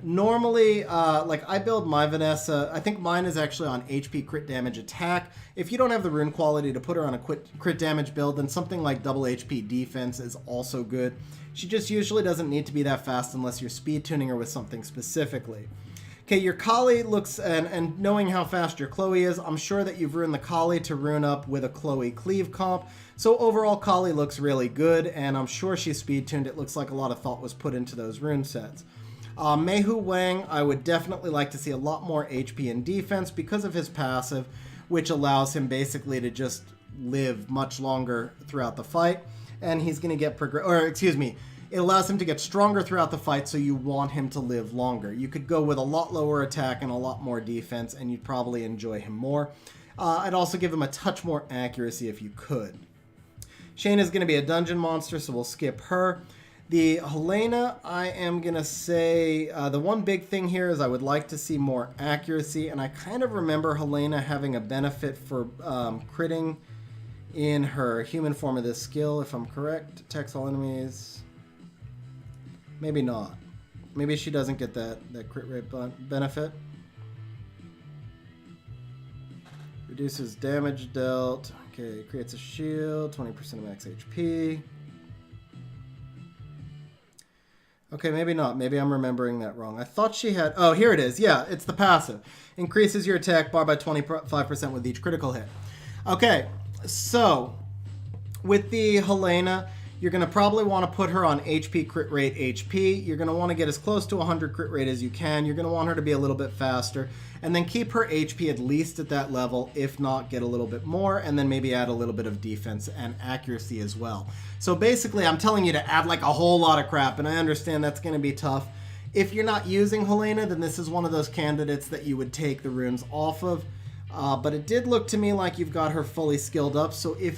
Normally, like I build my Vanessa, I think mine is actually on HP crit damage attack. If you don't have the rune quality to put her on a crit damage build, then something like double HP defense is also good. She just usually doesn't need to be that fast unless you're speed tuning her with something specifically. Okay, your Kali looks, and knowing how fast your Chloe is, I'm sure that you've ruined the Kali to rune up with a Chloe cleave comp. So overall, Kali looks really good, and I'm sure she's speed-tuned. It looks like a lot of thought was put into those rune sets. Meihu Wang, I would definitely like to see a lot more HP and defense because of his passive, which allows him basically to just live much longer throughout the fight. And he's going to get it allows him to get stronger throughout the fight, so you want him to live longer. You could go with a lot lower attack and a lot more defense, and you'd probably enjoy him more. I'd also give him a touch more accuracy if you could. Shane is going to be a dungeon monster, so we'll skip her. The Helena, I am going to say the one big thing here is I would like to see more accuracy, and I kind of remember Helena having a benefit for critting in her human form of this skill, if I'm correct. Attacks all enemies. Maybe not. Maybe she doesn't get that crit rate benefit. Reduces damage dealt. Okay, creates a shield, 20% of max HP. Okay, maybe not. Maybe I'm remembering that wrong. I thought she had... Oh, here it is. Yeah, it's the passive. Increases your attack bar by 25% with each critical hit. Okay, so with the Helena, you're going to probably want to put her on HP crit rate HP. You're going to want to get as close to 100 crit rate as you can. You're going to want her to be a little bit faster. And then keep her HP at least at that level. If not, get a little bit more. And then maybe add a little bit of defense and accuracy as well. So basically, I'm telling you to add like a whole lot of crap. And I understand that's going to be tough. If you're not using Helena, then this is one of those candidates that you would take the runes off of. But it did look to me like you've got her fully skilled up. So if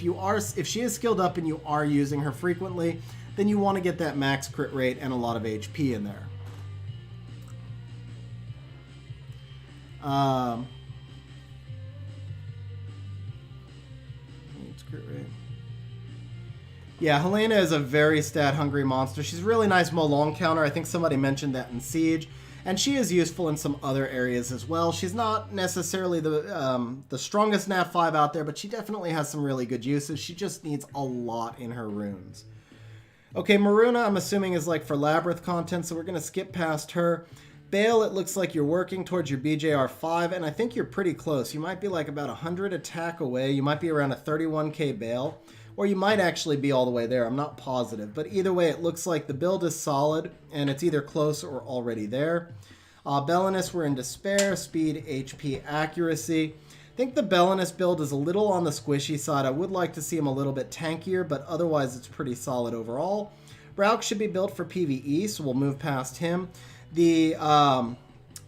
she is skilled up and you are using her frequently, then you want to get that max crit rate and a lot of HP in there. Crit rate. Yeah, Helena is a very stat-hungry monster. She's a really nice Molong counter. I think somebody mentioned that in Siege. And she is useful in some other areas as well. She's not necessarily the strongest Nat 5 out there, but she definitely has some really good uses. She just needs a lot in her runes. Okay, Maruna, I'm assuming, is like for Labyrinth content, so we're going to skip past her. Bale, it looks like you're working towards your BJR 5, and I think you're pretty close. You might be like about 100 attack away. You might be around a 31k Bale, or you might actually be all the way there. I'm not positive. But either way, it looks like the build is solid, and it's either close or already there. Belinus, we're in Despair, speed, HP, accuracy. I think the Belinus build is a little on the squishy side. I would like to see him a little bit tankier, but otherwise it's pretty solid overall. Brauk should be built for PvE, so we'll move past him. The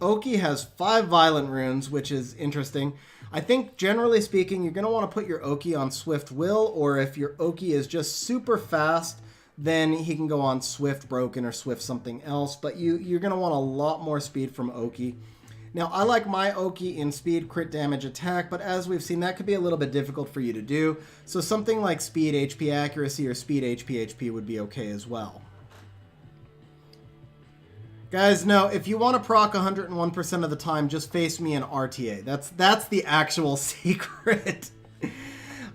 Oki has 5 violent runes, which is interesting. I think, generally speaking, you're going to want to put your Oki on Swift Will, or if your Oki is just super fast, then he can go on Swift Broken or Swift something else. But you're going to want a lot more speed from Oki. Now, I like my Oki in speed, crit damage, attack, but as we've seen, that could be a little bit difficult for you to do. So something like speed, HP, accuracy, or speed, HP would be okay as well. Guys, no, if you want to proc 101% of the time, just face me in RTA. That's the actual secret.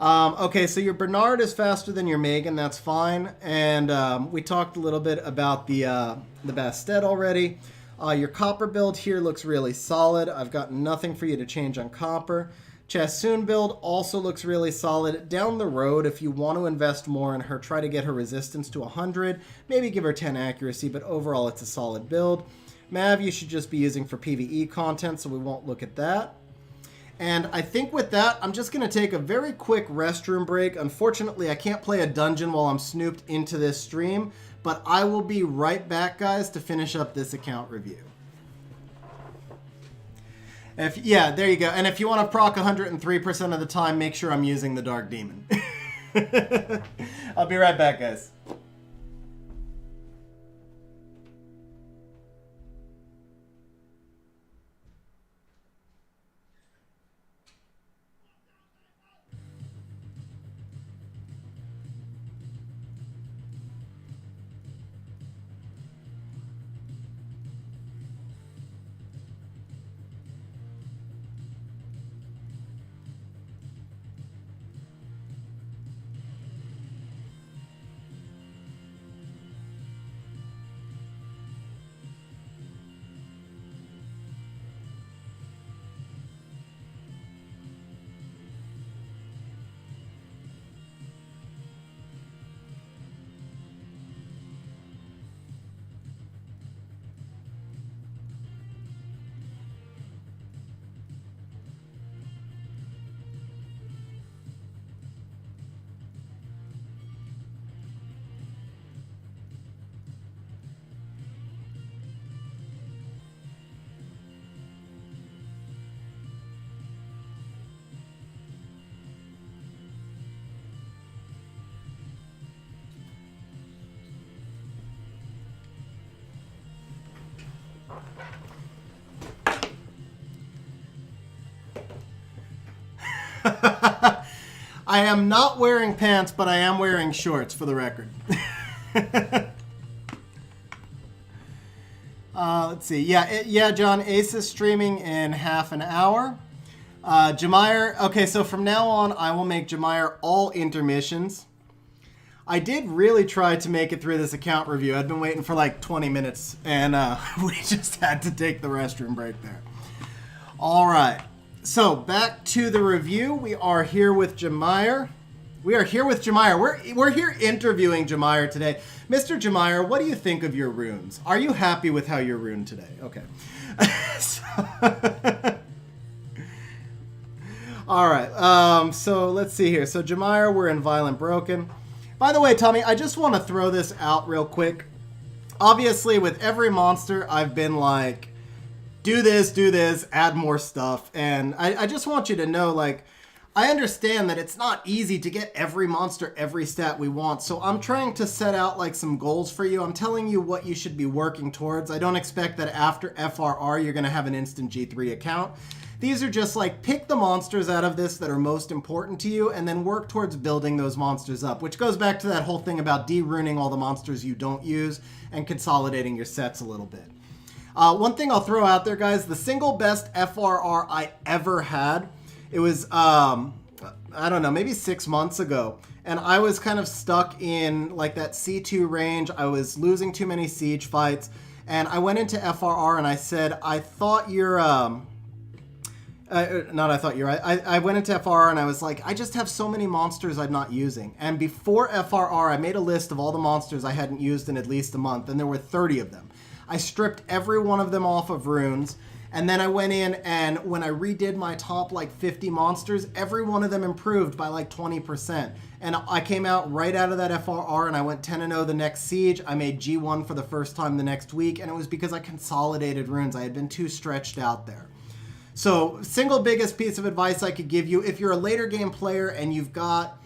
Okay, so your Bernard is faster than your Megan, that's fine. And we talked a little bit about the Bastet already. Your Copper build here looks really solid. I've got nothing for you to change on Copper. Chassoon build also looks really solid. Down the road, if you want to invest more in her, try to get her resistance to 100. Maybe give her 10 accuracy, but overall it's a solid build. Mav, you should just be using for PvE content, so we won't look at that. And I think with that, I'm just going to take a very quick restroom break. Unfortunately, I can't play a dungeon while I'm snooped into this stream, but I will be right back, guys, to finish up this account review. Yeah, there you go. And if you want to proc 103% of the time, make sure I'm using the Dark Demon. I'll be right back, guys. I am not wearing pants, but I am wearing shorts, for the record. Let's see. Yeah, John, Ace is streaming in half an hour. Jamire, okay, so from now on, I will make Jamire all intermissions. I did really try to make it through this account review. I'd been waiting for like 20 minutes, and we just had to take the restroom break there. All right, so back to the review. We are here with Jamire. We're here interviewing Jamire today. Mr. Jamire, what do you think of your runes? Are you happy with how you're runed today? Okay. All right, so let's see here. So Jamire, we're in Violent Broken. By the way, Tommy, I just want to throw this out real quick. Obviously, with every monster, I've been like, do this, add more stuff. And I just want you to know, like, I understand that it's not easy to get every monster, every stat we want. So I'm trying to set out, like, some goals for you. I'm telling you what you should be working towards. I don't expect that after FRR, you're going to have an instant G3 account. These are just like, pick the monsters out of this that are most important to you and then work towards building those monsters up, which goes back to that whole thing about de-runing all the monsters you don't use and consolidating your sets a little bit. One thing I'll throw out there, guys, the single best FRR I ever had, it was, I don't know, maybe 6 months ago. And I was kind of stuck in like that C2 range. I was losing too many siege fights. And I went into FRR and I said, I thought you're... I went into FRR and I was like, I just have so many monsters I'm not using. And before FRR, I made a list of all the monsters I hadn't used in at least a month, and there were 30 of them. I stripped every one of them off of runes, and then I went in and when I redid my top like 50 monsters, every one of them improved by like 20%. And I came out right out of that FRR and I went 10-0 the next siege. I made G1 for the first time the next week, and it was because I consolidated runes. I had been too stretched out there. So, single biggest piece of advice I could give you, if you're a later game player and you've got,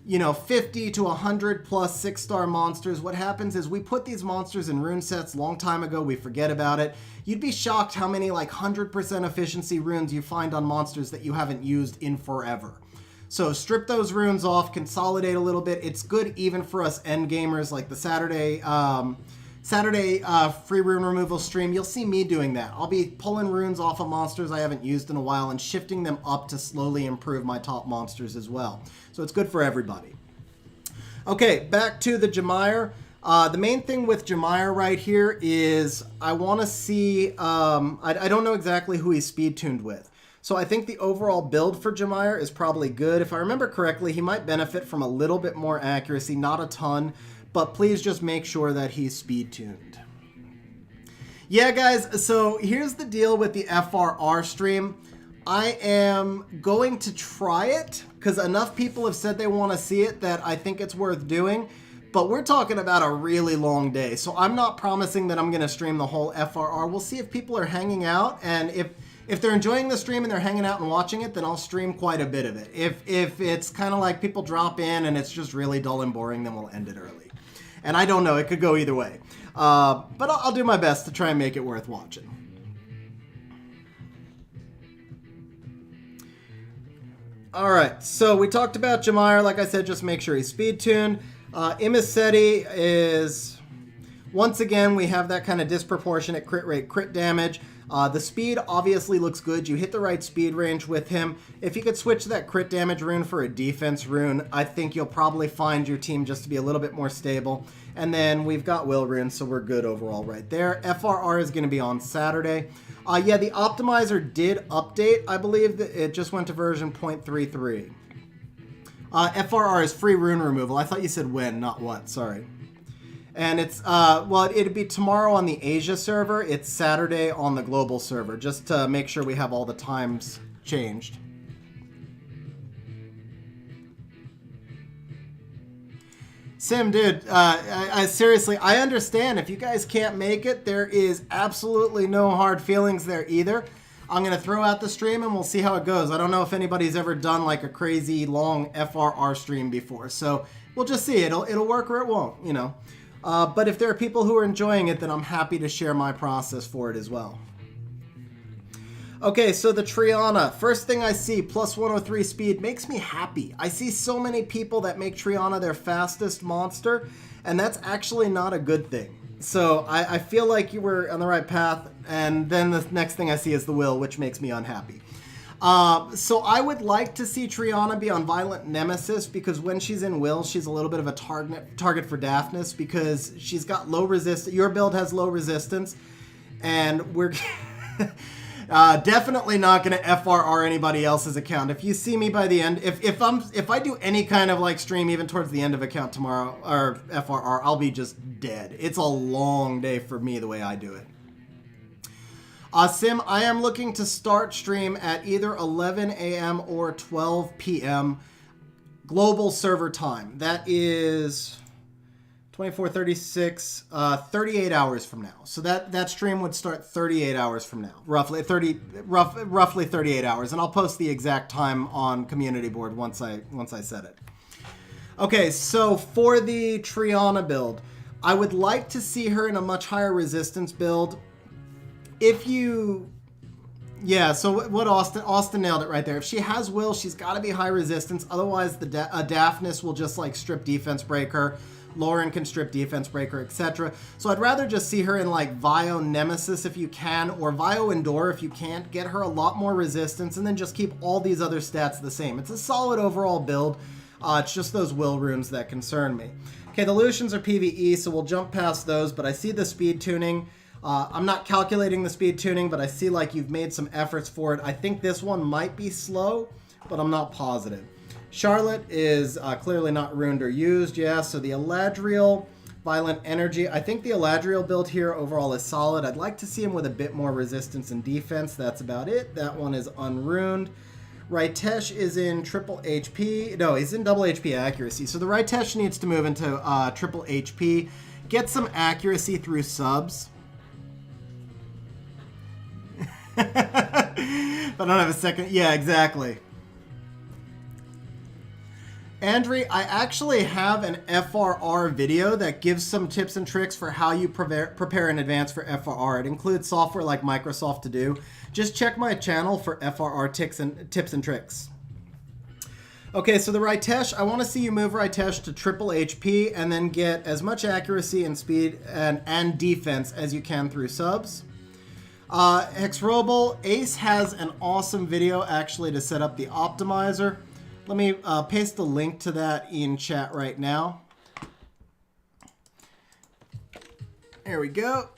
50 to 100 plus 6-star monsters, what happens is we put these monsters in rune sets long time ago, we forget about it. You'd be shocked how many like 100% efficiency runes you find on monsters that you haven't used in forever. So strip those runes off, consolidate a little bit. It's good even for us end gamers, like the Saturday free rune removal stream. You'll see me doing that. I'll be pulling runes off of monsters I haven't used in a while and shifting them up to slowly improve my top monsters as well. So it's good for everybody. Okay, back to the Jamire. The main thing with Jamire right here is I want to see, I don't know exactly who he's speed tuned with. So I think the overall build for Jamire is probably good. If I remember correctly, he might benefit from a little bit more accuracy, not a ton, but please just make sure that he's speed tuned. Yeah, guys, so here's the deal with the FRR stream. I am going to try it because enough people have said they want to see it that I think it's worth doing. But we're talking about a really long day, so I'm not promising that I'm going to stream the whole FRR. We'll see if people are hanging out, and if they're enjoying the stream and they're hanging out and watching it, then I'll stream quite a bit of it. If it's kind of like people drop in and it's just really dull and boring, then we'll end it early. And I don't know, it could go either way. But I'll do my best to try and make it worth watching. Alright, so we talked about Jamire. Like I said, just make sure he's speed tuned. Imiseti is, once again, we have that kind of disproportionate crit rate, crit damage. The speed obviously looks good. You hit the right speed range with him. If you could switch that crit damage rune for a defense rune, I think you'll probably find your team just to be a little bit more stable. And then we've got will rune, so we're good overall right there. FRR is going to be on Saturday. Yeah, the optimizer did update. I believe that it just went to version 0.33. FRR is free rune removal. I thought you said when, not what. Sorry. And it's, well, it'd be tomorrow on the Asia server. It's Saturday on the global server, just to make sure we have all the times changed. Sim, dude, I seriously, I understand. If you guys can't make it, there is absolutely no hard feelings there either. I'm going to throw out the stream and we'll see how it goes. I don't know if anybody's ever done like a crazy long FRR stream before. So we'll just see. It'll work or it won't, you know. But if there are people who are enjoying it, then I'm happy to share my process for it as well. Okay, so the Triana, first thing I see, plus 103 speed, makes me happy. I see so many people that make Triana their fastest monster, and that's actually not a good thing. So I feel like you were on the right path, and then the next thing I see is the Will, which makes me unhappy. So I would like to see Triana be on Violent Nemesis, because when she's in Will, she's a little bit of a target for Daphnis, because she's got low resistance. Your build has low resistance, and we're... definitely not going to FRR anybody else's account. If you see me by the end, if I do any kind of like stream even towards the end of account tomorrow or FRR, I'll be just dead. It's a long day for me the way I do it. Sim, I am looking to start stream at either 11 a.m. or 12 p.m. global server time. That is 24, 36, 38 hours from now. So that stream would start 38 hours from now, roughly 38 hours. And I'll post the exact time on community board once I set it. Okay, so for the Triana build, I would like to see her in a much higher resistance build. Yeah, so what Austin nailed it right there. If she has Will, she's got to be high resistance. Otherwise, the Daphnis will just like strip defense break her. Lauren can strip defense breaker, etc. So I'd rather just see her in like Vio Nemesis if you can, or Vio Endure if you can't. Get her a lot more resistance, and then just keep all these other stats the same. It's a solid overall build. It's just those Will runes that concern me. Okay, the Lucians are PvE, so we'll jump past those, but I see the speed tuning. I'm not calculating the speed tuning, but I see like you've made some efforts for it. I think this one might be slow, but I'm not positive. Charlotte is clearly not ruined or used, yeah, so the Eladriel, Violent Energy. I think the Eladriel build here overall is solid. I'd like to see him with a bit more resistance and defense. That's about it. That one is unruined. Ritesh is in triple HP. No, he's in double HP accuracy. So the Ritesh needs to move into triple HP. Get some accuracy through subs. If I don't have a second. Yeah, exactly. Andri, I actually have an FRR video that gives some tips and tricks for how you prepare in advance for FRR. It includes software like Microsoft to do. Just check my channel for FRR tips and tricks. Okay, so the Ritesh, I want to see you move Ritesh to triple HP and then get as much accuracy and speed and defense as you can through subs. Hexrobel, Ace has an awesome video actually to set up the optimizer. Let me paste the link to that in chat right now. There we go.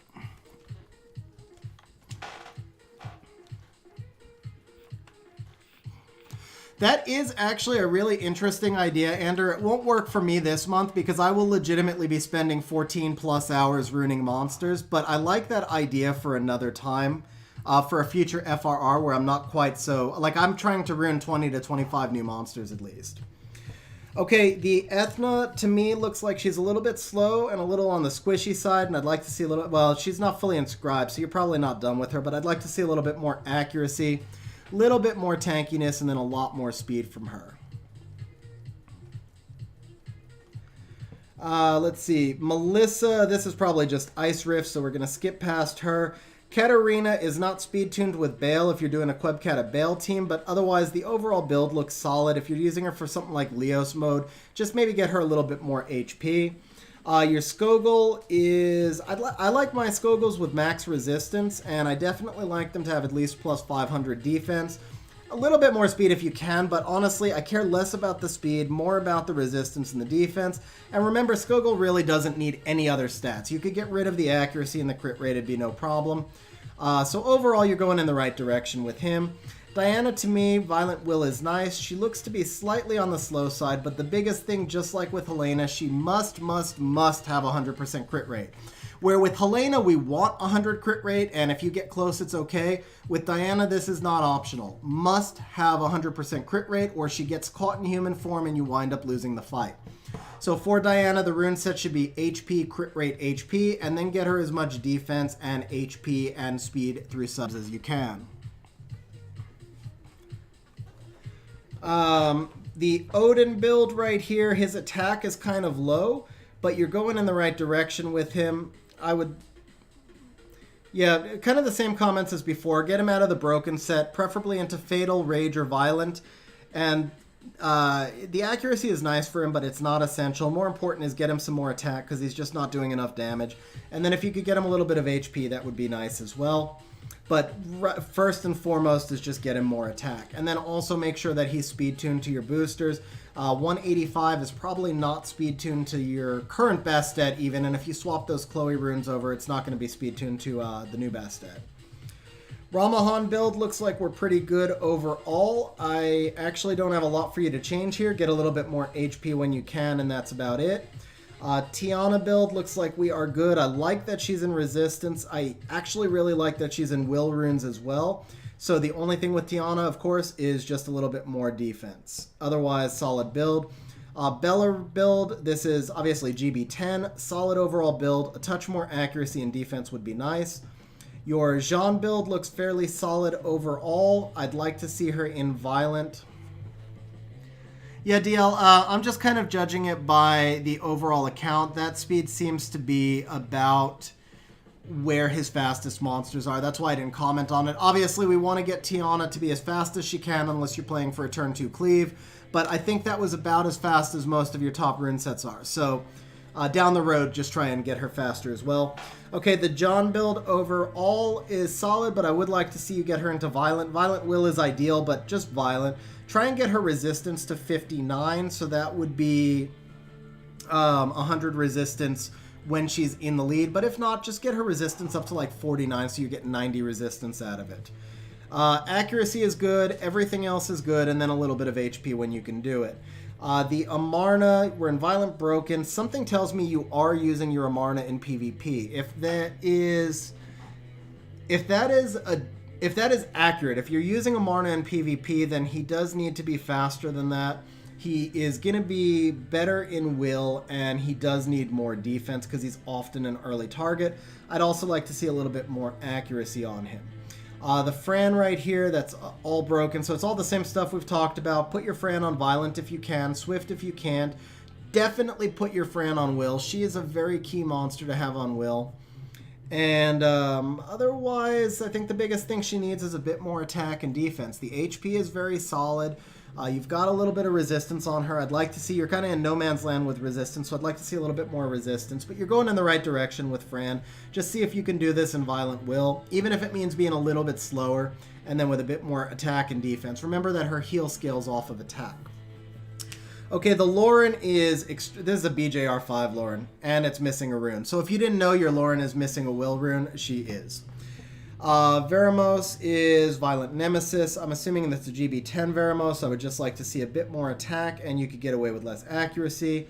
That is actually a really interesting idea, Andrew. It won't work for me this month because I will legitimately be spending 14 plus hours ruining monsters, but I like that idea for another time. For a future FRR where I'm not quite so... Like, I'm trying to ruin 20 to 25 new monsters at least. Okay, the Ethna, to me, looks like she's a little bit slow and a little on the squishy side, and I'd like to see a little... Well, she's not fully inscribed, so you're probably not done with her, but I'd like to see a little bit more accuracy, a little bit more tankiness, and then a lot more speed from her. Let's see. Melissa, this is probably just Ice Rift, so we're going to skip past her. Katarina is not speed tuned with Bale if you're doing a Quebkata Bale team, but otherwise the overall build looks solid. If you're using her for something like Leos mode, just maybe get her a little bit more HP. Your Skogul is... I like my Skogul's with max resistance, and I definitely like them to have at least plus 500 defense. A little bit more speed if you can, but honestly, I care less about the speed, more about the resistance and the defense. And remember, Skogul really doesn't need any other stats. You could get rid of the accuracy and the crit rate, it'd be no problem. So overall, you're going in the right direction with him. Diana, to me, Violent Will is nice. She looks to be slightly on the slow side, but the biggest thing, just like with Helena, she must have 100% crit rate. Where with Helena, we want 100 crit rate, and if you get close, it's okay. With Diana, this is not optional. Must have 100% crit rate, or she gets caught in human form and you wind up losing the fight. So for Diana, the rune set should be HP, crit rate, HP, and then get her as much defense and HP and speed through subs as you can. The Odin build right here, his attack is kind of low, but you're going in the right direction with him. Yeah, kind of the same comments as before. Get him out of the broken set, preferably into Fatal, Rage, or Violent. And the accuracy is nice for him, but it's not essential. More important is get him some more attack because he's just not doing enough damage. And then if you could get him a little bit of HP, that would be nice as well. But first and foremost is just get him more attack. And then also make sure that he's speed tuned to your boosters. 185 is probably not speed tuned to your current Bastet even. And if you swap those Chloe runes over, it's not going to be speed tuned to the new Bastet. Ramahan build looks like we're pretty good overall. I actually don't have a lot for you to change here. Get a little bit more HP when you can, and that's about it. Tiana build looks like we are good. I like that she's in resistance. I actually really like that she's in will runes as well. So the only thing with Tiana, of course, is just a little bit more defense. Otherwise, solid build. Bella build, this is obviously GB10. Solid overall build. A touch more accuracy and defense would be nice. Your Jean build looks fairly solid overall. I'd like to see her in Violent. Yeah, DL, I'm just kind of judging it by the overall account. That speed seems to be about where his fastest monsters are. That's why I didn't comment on it. Obviously, we want to get Tiana to be as fast as she can unless you're playing for a turn 2 cleave. But I think that was about as fast as most of your top rune sets are. So down the road, just try and get her faster as well. Okay, the John build overall is solid, but I would like to see you get her into Violent. Violent Will is ideal, but just Violent. Try and get her resistance to 59, so that would be 100 resistance when she's in the lead. But if not, just get her resistance up to like 49, so you get 90 resistance out of it. Accuracy is good, everything else is good, and then a little bit of HP when you can do it. The Amarna, we're in Violent Broken. Something tells me you are using your Amarna in PvP. If that is accurate, if you're using Amarna in PvP, then he does need to be faster than that. He is going to be better in will, and he does need more defense because he's often an early target. I'd also like to see a little bit more accuracy on him. The Fran right here, that's all broken. So it's all the same stuff we've talked about. Put your Fran on Violent if you can. Swift if you can't. Definitely put your Fran on Will. She is a very key monster to have on Will. And otherwise, I think the biggest thing she needs is a bit more attack and defense. The HP is very solid. You've got a little bit of resistance on her. I'd like to see, you're kind of in no man's land with resistance, so I'd like to see a little bit more resistance, but you're going in the right direction with Fran. Just see if you can do this in Violent Will, even if it means being a little bit slower, and then with a bit more attack and defense. Remember that her heal scales off of attack. Okay, the Lauren is, this is a BJR5 Lauren, and it's missing a rune. So if you didn't know your Lauren is missing a will rune, she is. Veramos is Violent Nemesis. I'm assuming that's a GB10 Veramos. I would just like to see a bit more attack, and you could get away with less accuracy.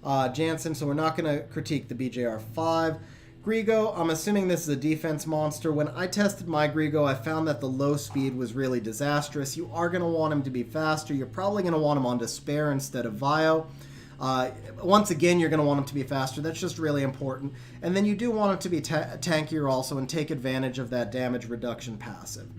Jansen, so we're not going to critique the BJR5. Grigo, I'm assuming this is a defense monster. When I tested my Grigo, I found that the low speed was really disastrous. You are going to want him to be faster. You're probably going to want him on Despair instead of Vio. Once again, you're going to want him to be faster. That's just really important. And then you do want him to be tankier also and take advantage of that damage reduction passive.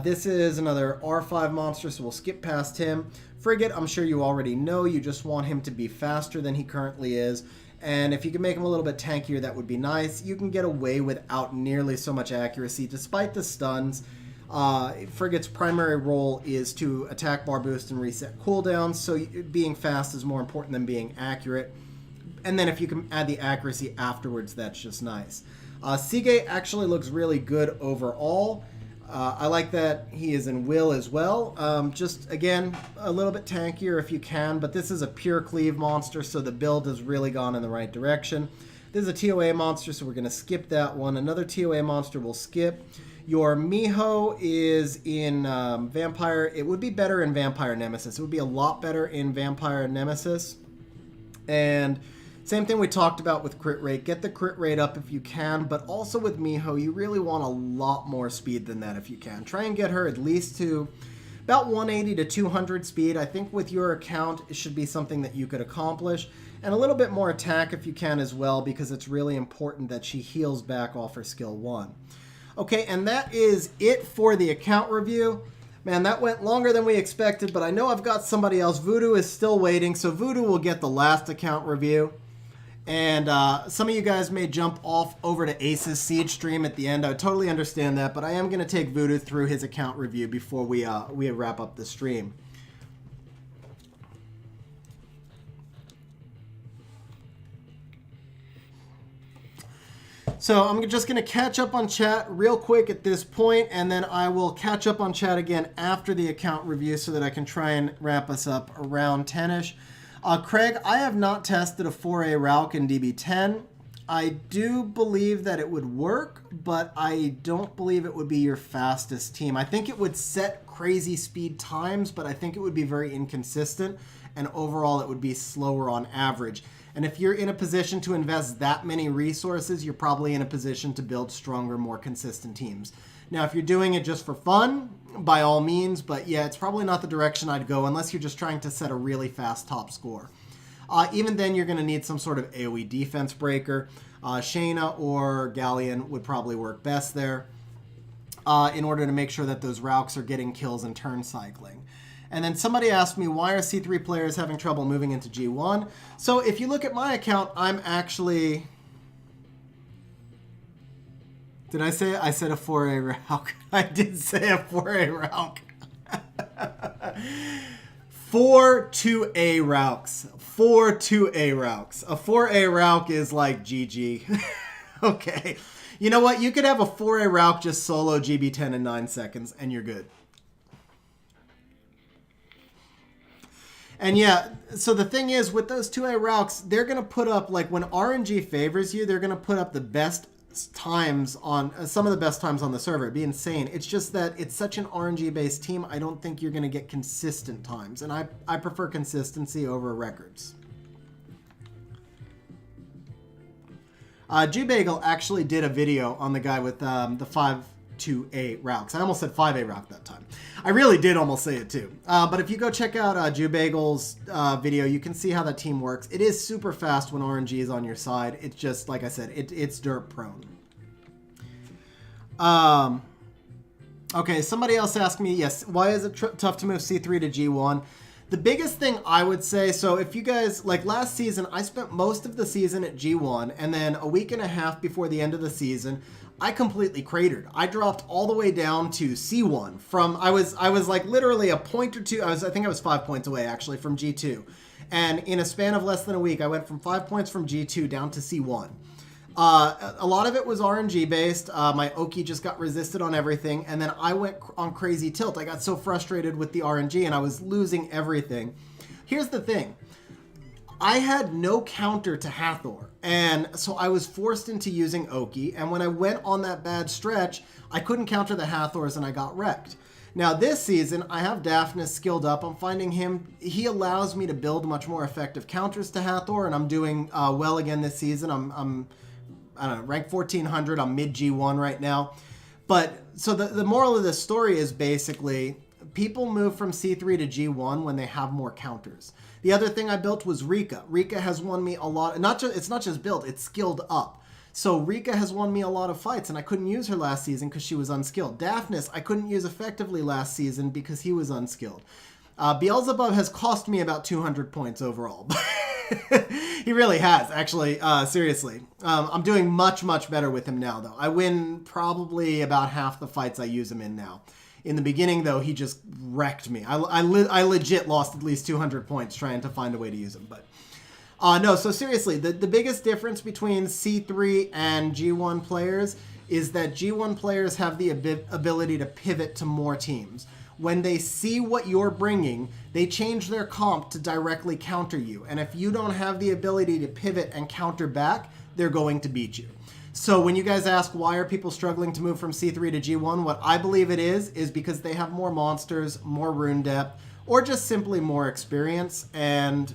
This is another R5 monster, so we'll skip past him. Frigate, I'm sure you already know. You just want him to be faster than he currently is. And if you can make him a little bit tankier, that would be nice. You can get away without nearly so much accuracy, despite the stuns. Frigate's primary role is to attack bar boost and reset cooldowns, so being fast is more important than being accurate. And then if you can add the accuracy afterwards, that's just nice. Seagate actually looks really good overall. I like that he is in will as well. Just, again, a little bit tankier if you can, but this is a pure cleave monster, so the build has really gone in the right direction. This is a TOA monster, so we're going to skip that one. Another TOA monster we'll skip. Your Miho is in Vampire. It would be better in Vampire Nemesis. It would be a lot better in Vampire Nemesis. And same thing we talked about with crit rate. Get the crit rate up if you can, but also with Miho, you really want a lot more speed than that if you can. Try and get her at least to about 180 to 200 speed. I think with your account, it should be something that you could accomplish. And a little bit more attack if you can as well, because it's really important that she heals back off her skill 1. Okay, and that is it for the account review. Man, that went longer than we expected, but I know I've got somebody else. Voodoo is still waiting, so Voodoo will get the last account review. And some of you guys may jump off over to Ace's Siege stream at the end. I totally understand that, but I am going to take Voodoo through his account review before we wrap up the stream. So I'm just going to catch up on chat real quick at this point, and then I will catch up on chat again after the account review so that I can try and wrap us up around 10-ish. Craig, I have not tested a 4A Rauk in DB10. I do believe that it would work, but I don't believe it would be your fastest team. I think it would set crazy speed times, but I think it would be very inconsistent, and overall it would be slower on average. And if you're in a position to invest that many resources, you're probably in a position to build stronger, more consistent teams. Now, if you're doing it just for fun, by all means, but yeah, it's probably not the direction I'd go unless you're just trying to set a really fast top score. Even then, you're going to need some sort of AoE defense breaker. Shayna or Galleon would probably work best there in order to make sure that those Rauks are getting kills and turn cycling. And then somebody asked me, why are C3 players having trouble moving into G1? So if you look at my account, I'm actually... Did I say it? I said a 4A Rauk. I did say a 4A Rauk. 4 2A Rauks. 4 2A Rauks. A 4A Rauk is like GG. Okay. You know what? You could have a 4A Rauk just solo GB10 in 9 seconds, and you're good. And yeah, so the thing is, with those 2A Rauks, they're going to put up, like, when RNG favors you, they're going to put up the best times on, some of the best times on the server. It'd be insane. It's just that it's such an RNG-based team, I don't think you're going to get consistent times. And I prefer consistency over records. G-Bagel actually did a video on the guy with the 5-2A Rauks. I almost said 5A Rauk that time. I really did almost say it too. But if you go check out G-Bagel's video, you can see how that team works. It is super fast when RNG is on your side. It's just, like I said, it's dirt prone. Okay, somebody else asked me, yes, why is it tough to move C3 to G1? The biggest thing I would say, so if you guys, like last season, I spent most of the season at G1, and then a week and a half before the end of the season, I completely cratered. I dropped all the way down to C1 from, I was like literally a point or two, I think I was 5 points away actually from G2. And in a span of less than a week, I went from 5 points from G2 down to C1. A lot of it was RNG based. My Oki just got resisted on everything, and then I went on crazy tilt. I got so frustrated with the RNG, and I was losing everything. Here's the thing. I had no counter to Hathor, and so I was forced into using Oki, and when I went on that bad stretch, I couldn't counter the Hathors, and I got wrecked. Now this season, I have Daphnis skilled up. I'm finding he allows me to build much more effective counters to Hathor, and I'm doing well again this season. I'm I don't know, rank 1400, I'm mid G1 right now. But, so the moral of this story is basically, people move from C3 to G1 when they have more counters. The other thing I built was Rika. Rika has won me a lot, it's not just built, it's skilled up. So Rika has won me a lot of fights, and I couldn't use her last season because she was unskilled. Daphnis, I couldn't use effectively last season because he was unskilled. Beelzebub has cost me about 200 points overall. He really has, actually, seriously. I'm doing much, much better with him now, though. I win probably about half the fights I use him in now. In the beginning, though, he just wrecked me. I legit lost at least 200 points trying to find a way to use him. But no, so seriously, the biggest difference between C3 and G1 players is that G1 players have the ability to pivot to more teams. When they see what you're bringing, they change their comp to directly counter you. And if you don't have the ability to pivot and counter back, they're going to beat you. So when you guys ask why are people struggling to move from C3 to G1, what I believe it is because they have more monsters, more rune depth, or just simply more experience, and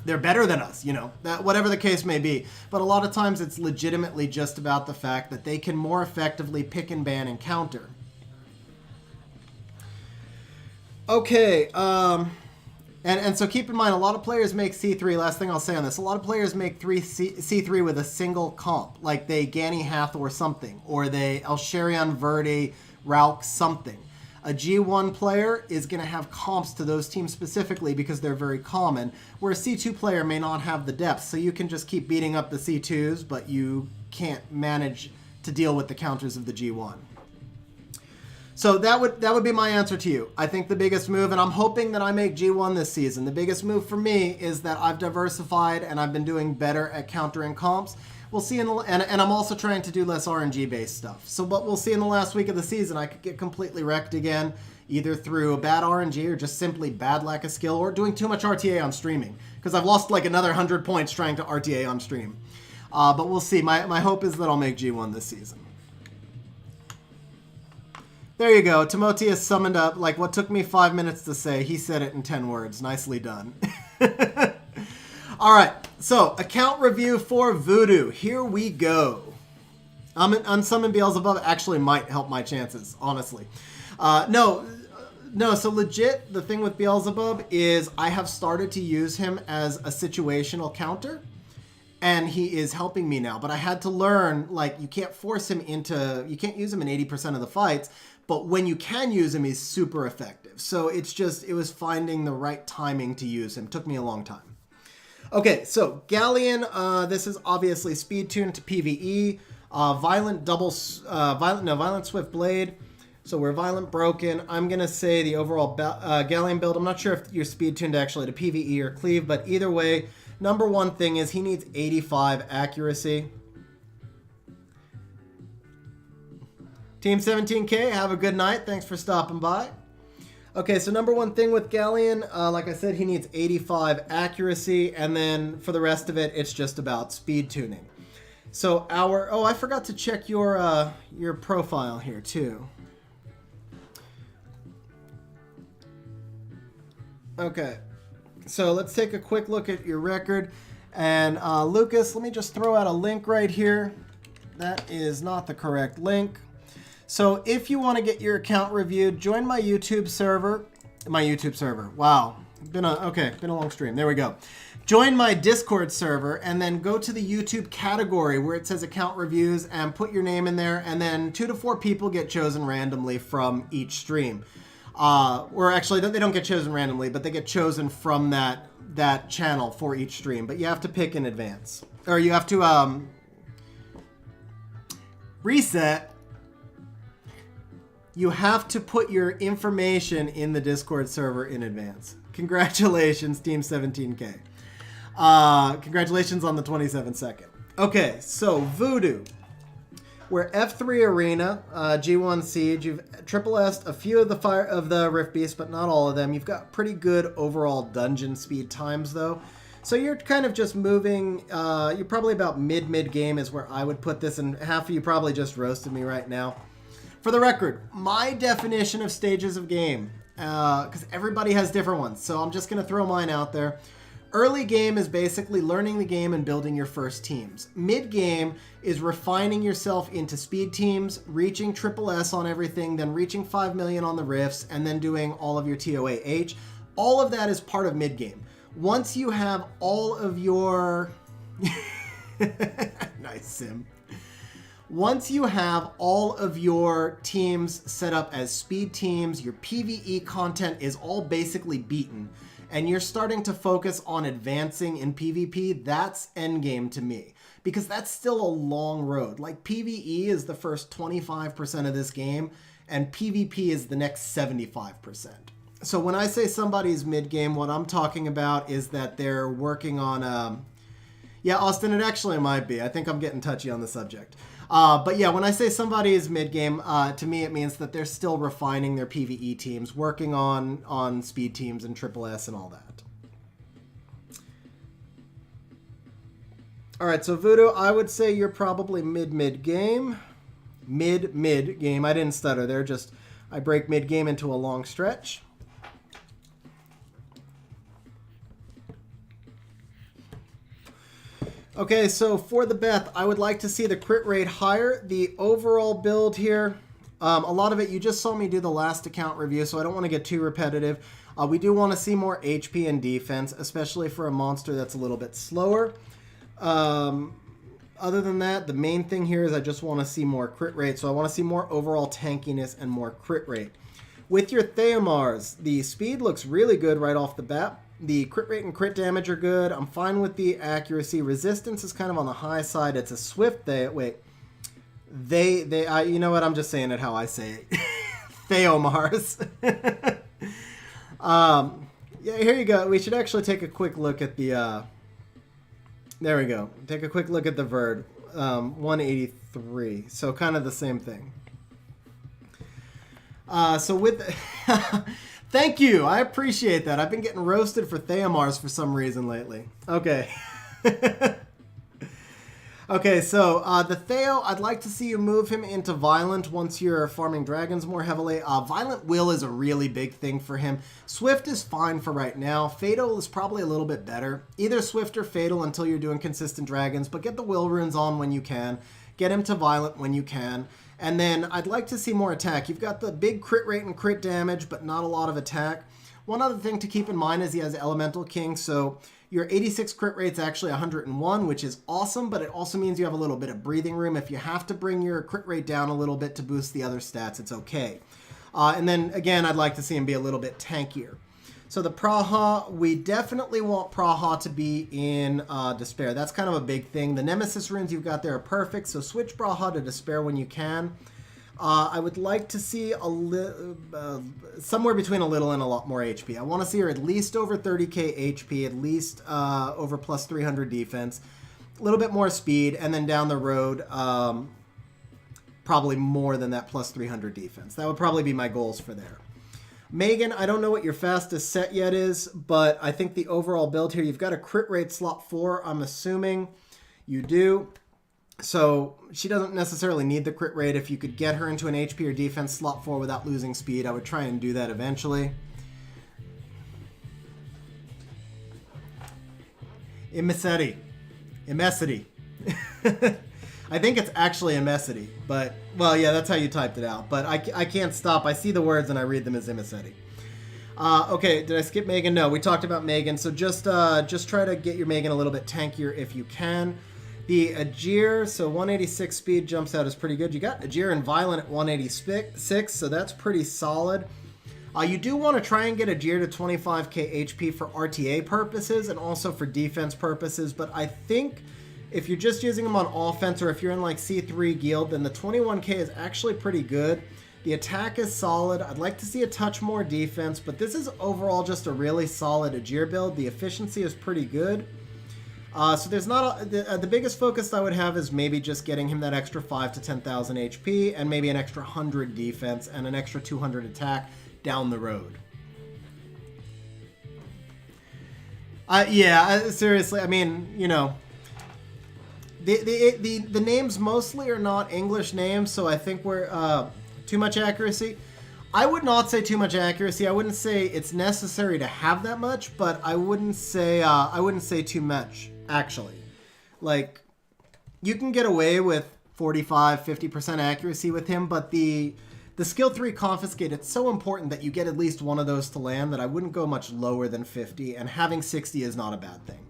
they're better than us, you know, that whatever the case may be. But a lot of times it's legitimately just about the fact that they can more effectively pick and ban and counter. Okay, and so keep in mind, a lot of players make C3, last thing I'll say on this, a lot of players make C3 with a single comp, like they Gani Hathor something, or they Elsharion Verde Rauk something. A G1 player is going to have comps to those teams specifically because they're very common, where a C2 player may not have the depth. So you can just keep beating up the C2s, but you can't manage to deal with the counters of the G1. So that would be my answer to you. I think the biggest move, and I'm hoping that I make G1 this season, the biggest move for me is that I've diversified and I've been doing better at countering comps. We'll see and I'm also trying to do less RNG-based stuff. So what we'll see in the last week of the season, I could get completely wrecked again, either through a bad RNG or just simply bad lack of skill or doing too much RTA on streaming, because I've lost like another 100 points trying to RTA on stream. But we'll see. My hope is that I'll make G1 this season. There you go. Timotheus summoned up like what took me 5 minutes to say. He said it in 10 words. Nicely done. All right. So, account review for Voodoo. Here we go. Unsummon Beelzebub actually might help my chances, honestly. No, so legit, the thing with Beelzebub is I have started to use him as a situational counter, and he is helping me now. But I had to learn, like, you can't force him into, you can't use him in 80% of the fights, but when you can use him, he's super effective. So it's just, it was finding the right timing to use him. Took me a long time. Okay, so Galleon, this is obviously speed tuned to PvE. Violent Swift Blade. So we're Violent Broken. I'm going to say the overall Galleon build. I'm not sure if you're speed tuned actually to PvE or Cleave, but either way, number one thing is he needs 85 accuracy. Team 17K, have a good night. Thanks for stopping by. Okay, so number one thing with Galleon, like I said, he needs 85 accuracy, and then for the rest of it, it's just about speed tuning. So I forgot to check your profile here too. Okay, so let's take a quick look at your record. And Lucas, let me just throw out a link right here. That is not the correct link. So if you want to get your account reviewed, join my YouTube server. Wow. Been a long stream. There we go. Join my Discord server and then go to the YouTube category where it says account reviews and put your name in there, and then 2 to 4 people get chosen randomly from each stream. Or actually, they don't get chosen randomly, but they get chosen from that channel for each stream. But you have to pick in advance. Or you have to reset. You have to put your information in the Discord server in advance. Congratulations, Team 17K. Congratulations on the 27 second. Okay, so Voodoo. We're F3 Arena, G1 Siege. You've triple S'd a few of the Rift Beasts, but not all of them. You've got pretty good overall dungeon speed times, though. So you're kind of just moving, you're probably about mid game is where I would put this, and half of you probably just roasted me right now. For the record, my definition of stages of game, because everybody has different ones, so I'm just going to throw mine out there. Early game is basically learning the game and building your first teams. Mid game is refining yourself into speed teams, reaching triple S on everything, then reaching 5 million on the rifts, and then doing all of your TOAH. All of that is part of mid game. Once you have all of your... Nice, Sim. Once you have all of your teams set up as speed teams, your PvE content is all basically beaten, and you're starting to focus on advancing in PvP, that's endgame to me. Because that's still a long road. Like, PvE is the first 25% of this game, and PvP is the next 75%. So when I say somebody's mid-game, what I'm talking about is that they're working on... Yeah, Austin, it actually might be. I think I'm getting touchy on the subject. But yeah, when I say somebody is mid-game, to me it means that they're still refining their PvE teams, working on speed teams and triple S and all that. All right, so Voodoo, I would say you're probably mid-game. Mid-game. I didn't stutter there, just I break mid-game into a long stretch. Okay, so for the Beth, I would like to see the crit rate higher. The overall build here, a lot of it, you just saw me do the last account review, so I don't want to get too repetitive. We do want to see more HP and defense, especially for a monster that's a little bit slower. Other than that, the main thing here is I just want to see more crit rate, so I want to see more overall tankiness and more crit rate. With your Theomars, the speed looks really good right off the bat. The crit rate and crit damage are good. I'm fine with the accuracy. Resistance is kind of on the high side. It's a swift wait. You know what? I'm just saying it how I say it. Theomars. Yeah, here you go. We should actually take a quick look at the, there we go. Take a quick look at the Verd. 183. So kind of the same thing. So with... Thank you. I appreciate that. I've been getting roasted for Theomars for some reason lately. Okay. Okay, so the Theo, I'd like to see you move him into Violent once you're farming dragons more heavily. Violent Will is a really big thing for him. Swift is fine for right now. Fatal is probably a little bit better. Either Swift or Fatal until you're doing consistent dragons, but get the Will runes on when you can. Get him to Violent when you can. And then I'd like to see more attack. You've got the big crit rate and crit damage, but not a lot of attack. One other thing to keep in mind is he has Elemental King, so your 86 crit rate's actually 101, which is awesome, but it also means you have a little bit of breathing room. If you have to bring your crit rate down a little bit to boost the other stats, it's okay. And then, again, I'd like to see him be a little bit tankier. So the Praha, we definitely want Praha to be in Despair. That's kind of a big thing. The Nemesis runes you've got there are perfect, so switch Praha to Despair when you can. I would like to see somewhere between a little and a lot more HP. I want to see her at least over 30k HP, at least over plus 300 defense, a little bit more speed, and then down the road, probably more than that plus 300 defense. That would probably be my goals for there. Megan, I don't know what your fastest set yet is, but I think the overall build here, you've got a crit rate slot 4, I'm assuming you do. So she doesn't necessarily need the crit rate. If you could get her into an HP or defense slot 4 without losing speed, I would try and do that eventually. Emissary. I think it's actually Emissary, but, well, yeah, that's how you typed it out. But I can't stop. I see the words and I read them as Emissary. Okay, did I skip Megan? No, we talked about Megan. So just try to get your Megan a little bit tankier if you can. The Ajir, so 186 speed jumps out is pretty good. You got Ajir and Violent at 186, so that's pretty solid. You do want to try and get Ajir to 25k HP for RTA purposes and also for defense purposes, but I think if you're just using them on offense or if you're in like C3 guild, then the 21k is actually pretty good. The attack is solid. I'd like to see a touch more defense, but this is overall just a really solid Ajir build. The efficiency is pretty good. So there's not the biggest focus I would have is maybe just getting him that extra 5 to 10,000 HP and maybe an extra 100 defense and an extra 200 attack down the road. Yeah, seriously, I mean, you know, the names mostly are not English names, so I think we're too much accuracy. I would not say too much accuracy. I wouldn't say it's necessary to have that much, but I wouldn't say too much. Actually, like, you can get away with 45-50% accuracy with him, but the skill 3 confiscate, it's so important that you get at least one of those to land that I wouldn't go much lower than 50, and having 60 is not a bad thing.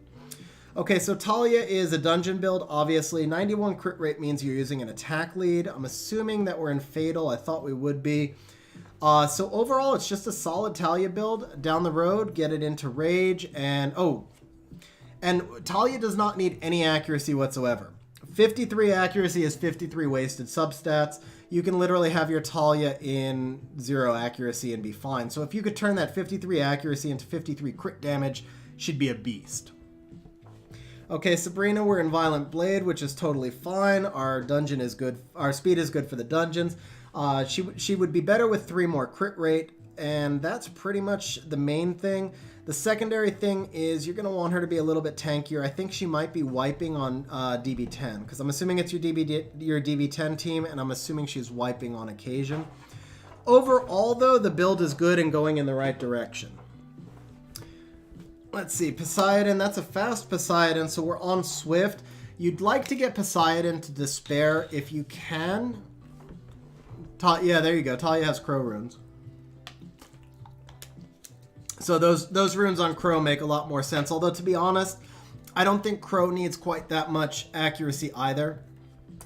Okay, so Talia is a dungeon build, obviously. 91 crit rate means you're using an attack lead. I'm assuming that we're in Fatal. I thought we would be. So overall, it's just a solid Talia build. Down the road, get it into Rage, and and Talia does not need any accuracy whatsoever. 53 accuracy is 53 wasted substats. You can literally have your Talia in 0 accuracy and be fine. So if you could turn that 53 accuracy into 53 crit damage, she'd be a beast. Okay, Sabrina, we're in Violent Blade, which is totally fine. Our dungeon is good. Our speed is good for the dungeons. She would be better with 3 more crit rate, and that's pretty much the main thing. The secondary thing is you're going to want her to be a little bit tankier. I think she might be wiping on DB10, because I'm assuming it's your DB10 team, and I'm assuming she's wiping on occasion. Overall, though, the build is good and going in the right direction. Let's see, Poseidon, that's a fast Poseidon, so we're on Swift. You'd like to get Poseidon to Despair if you can. Yeah, there you go. Talia has Crow runes. So those runes on Crow make a lot more sense. Although, to be honest, I don't think Crow needs quite that much accuracy either.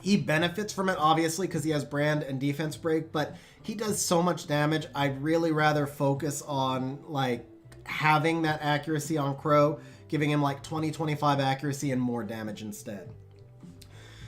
He benefits from it, obviously, because he has Brand and Defense Break, but he does so much damage. I'd really rather focus on like having that accuracy on Crow, giving him like 20-25 accuracy and more damage instead.